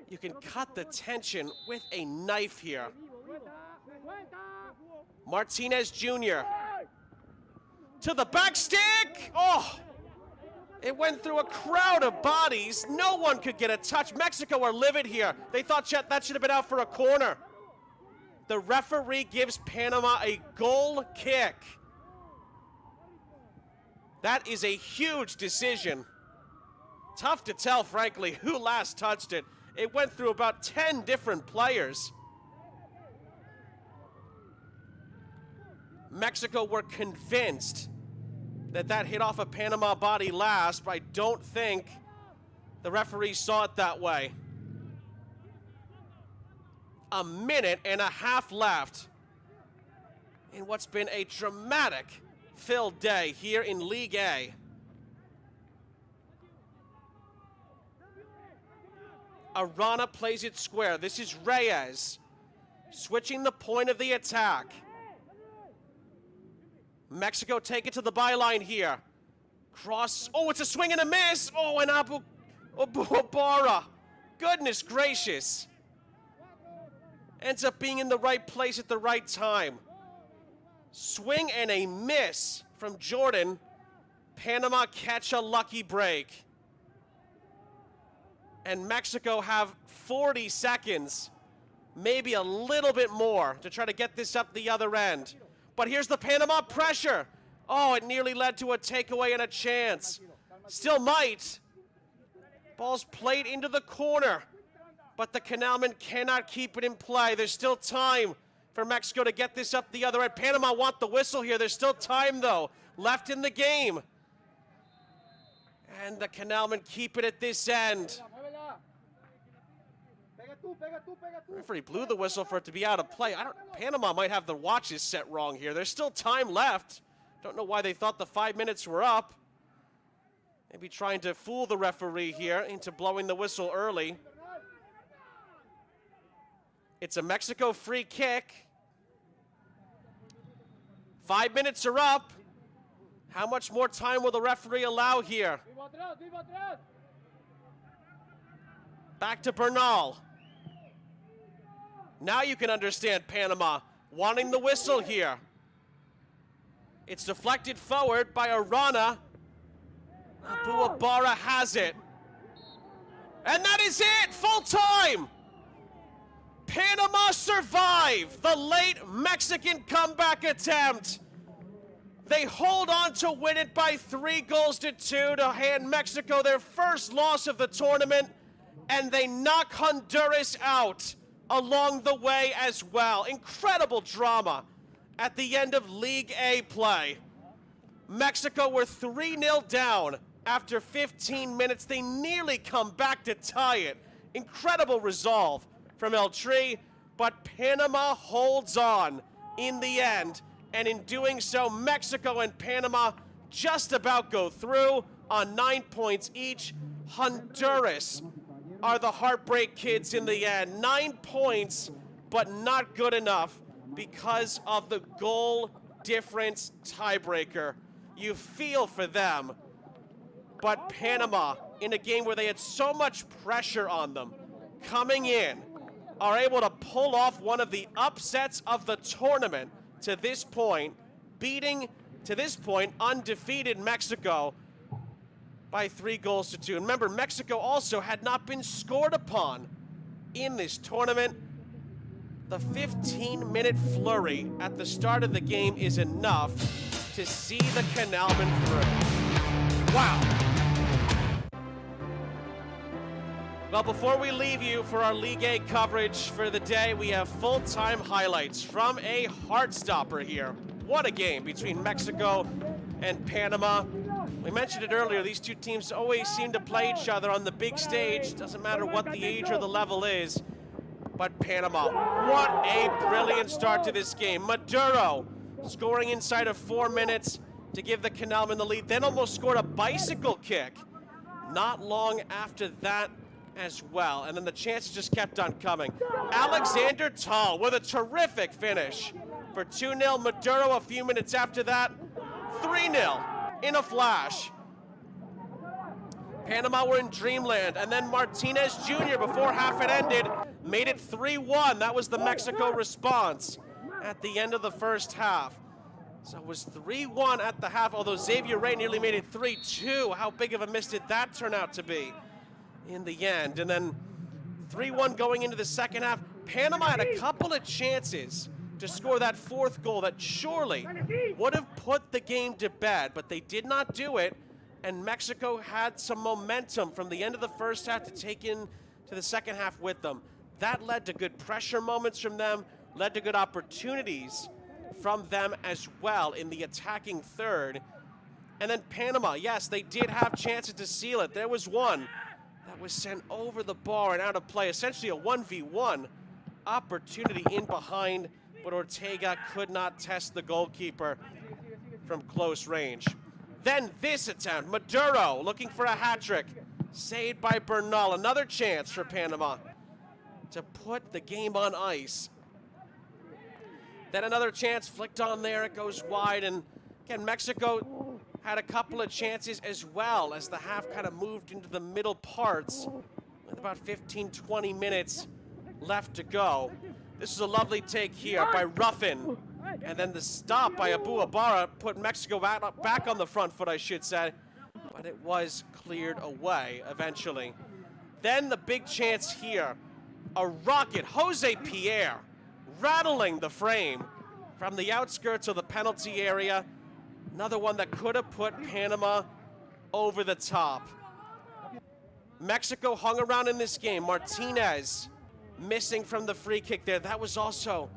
You can cut the tension with a knife here. Martinez Jr. to the back stick. Oh, it went through a crowd of bodies. No one could get a touch. Mexico are livid here. They thought that should have been out for a corner. The referee gives Panama a goal kick. That is a huge decision. Tough to tell, frankly, who last touched it. It went through about 10 different players. Mexico were convinced that hit off a Panama body last, but I don't think the referee saw it that way. 1.5 minutes left in what's been a dramatic-filled day here in League A. Arana plays it square. This is Reyes switching the point of the attack. Mexico take it to the byline here. Cross. Oh, it's a swing and a miss. Oh, and Abu Abara. Goodness gracious. Ends up being in the right place at the right time. Swing and a miss from Jordan. Panama catch a lucky break. And Mexico have 40 seconds, maybe a little bit more, to try to get this up the other end. But here's the Panama pressure. Oh, it nearly led to a takeaway and a chance. Still might. Ball's played into the corner, but the Canalmen cannot keep it in play. There's still time for Mexico to get this up the other end. Panama want the whistle here. There's still time, though, left in the game. And the Canalmen keep it at this end. Referee blew the whistle for it to be out of play. Panama might have the watches set wrong here. There's still time left Don't know why they thought the 5 minutes were up. Maybe trying to fool the referee here into blowing the whistle early. It's a Mexico free kick. 5 minutes are up. How much more time will the referee allow here? Back to Bernal. Now you can understand Panama wanting the whistle here. It's deflected forward by Arana. Abu-Abara has it. And that is it, full time. Panama survive the late Mexican comeback attempt. They hold on to win it by 3-2 to hand Mexico their first loss of the tournament, and they knock Honduras out along the way as well. Incredible drama at the end of League A play. Mexico were 3-0 down after 15 minutes. They nearly come back to tie it. Incredible resolve from El Tri, but Panama holds on in the end, and in doing so, Mexico and Panama just about go through on 9 points each. Honduras are the heartbreak kids in the end. 9 points, but not good enough because of the goal difference tiebreaker. You feel for them, but Panama, in a game where they had so much pressure on them, coming in, are able to pull off one of the upsets of the tournament to this point, beating, to this point, undefeated Mexico by 3-2. And remember, Mexico also had not been scored upon in this tournament. The 15-minute flurry at the start of the game is enough to see the Canalman through. Wow. Well, before we leave you for our League A coverage for the day, we have full-time highlights from a heartstopper here. What a game between Mexico and Panama. We mentioned it earlier, these two teams always seem to play each other on the big stage. Doesn't matter what the age or the level is. But Panama, what a brilliant start to this game. Maduro scoring inside of 4 minutes to give the Canalman the lead, then almost scored a bicycle kick not long after that as well. And then the chances just kept on coming. Alexander Tal with a terrific finish for 2-0. Maduro a few minutes after that, 3-0 in a flash. Panama were in dreamland, and then Martinez Jr., before half it ended, made it 3-1. That was the Mexico response at the end of the first half. So it was 3-1 at the half, although Xavier Rey nearly made it 3-2. How big of a miss did that turn out to be in the end? And then 3-1 going into the second half. Panama had a couple of chances to score that fourth goal that surely would have put the game to bed, but they did not do it, and Mexico had some momentum from the end of the first half to take into the second half with them. That led to good pressure moments from them, led to good opportunities from them as well in the attacking third. And then Panama, yes, they did have chances to seal it. There was one that was sent over the bar and out of play, essentially a 1v1 opportunity in behind, but Ortega could not test the goalkeeper from close range. Then this attempt, Maduro looking for a hat trick, saved by Bernal. Another chance for Panama to put the game on ice. Then another chance flicked on there, it goes wide, and again, Mexico had a couple of chances as well as the half kind of moved into the middle parts with about 15-20 minutes left to go. This is a lovely take here by Ruffin, and then the stop by Abu-Abara put Mexico back on the front foot, I should say, but it was cleared away eventually. Then the big chance here, a rocket, Jose Pierre, rattling the frame from the outskirts of the penalty area. Another one that could have put Panama over the top. Mexico hung around in this game. Martinez missing from the free kick there. That was also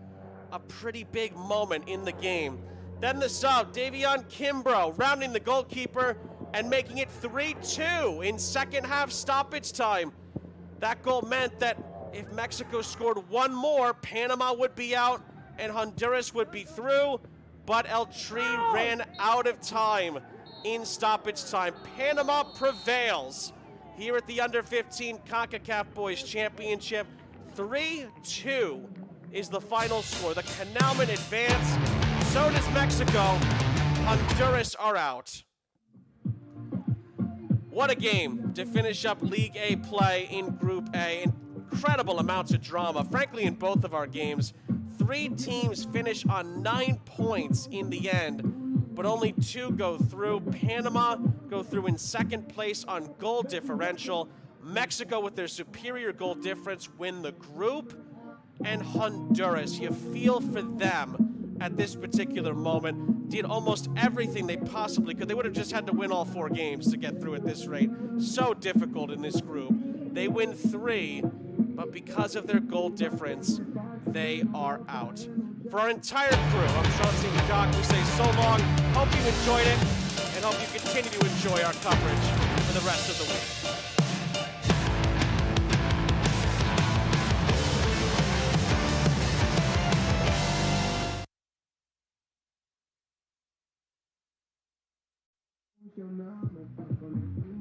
a pretty big moment in the game. Then the sub, Davion Kimbrough, rounding the goalkeeper and making it 3-2 in second half stoppage time. That goal meant that if Mexico scored one more, Panama would be out and Honduras would be through. but El Tri ran out of time in stoppage time. Panama prevails here at the Under-15 Concacaf Boys Championship. 3-2 is the final score. The Canalmen advance, so does Mexico. Honduras are out. What a game to finish up League A play in Group A. Incredible amounts of drama, frankly, in both of our games. 3 teams finish on 9 points in the end, but only 2 go through. Panama go through in second place on goal differential. Mexico, with their superior goal difference, win the group. And Honduras, you feel for them at this particular moment, did almost everything they possibly could. They would have just had to win all 4 games to get through at this rate. So difficult in this group. They win 3, but because of their goal difference, they are out. For our entire crew, I'm Chauncey and Jacques. We say so long. Hope you enjoyed it, and hope you continue to enjoy our coverage for the rest of the week. Funcionaba con el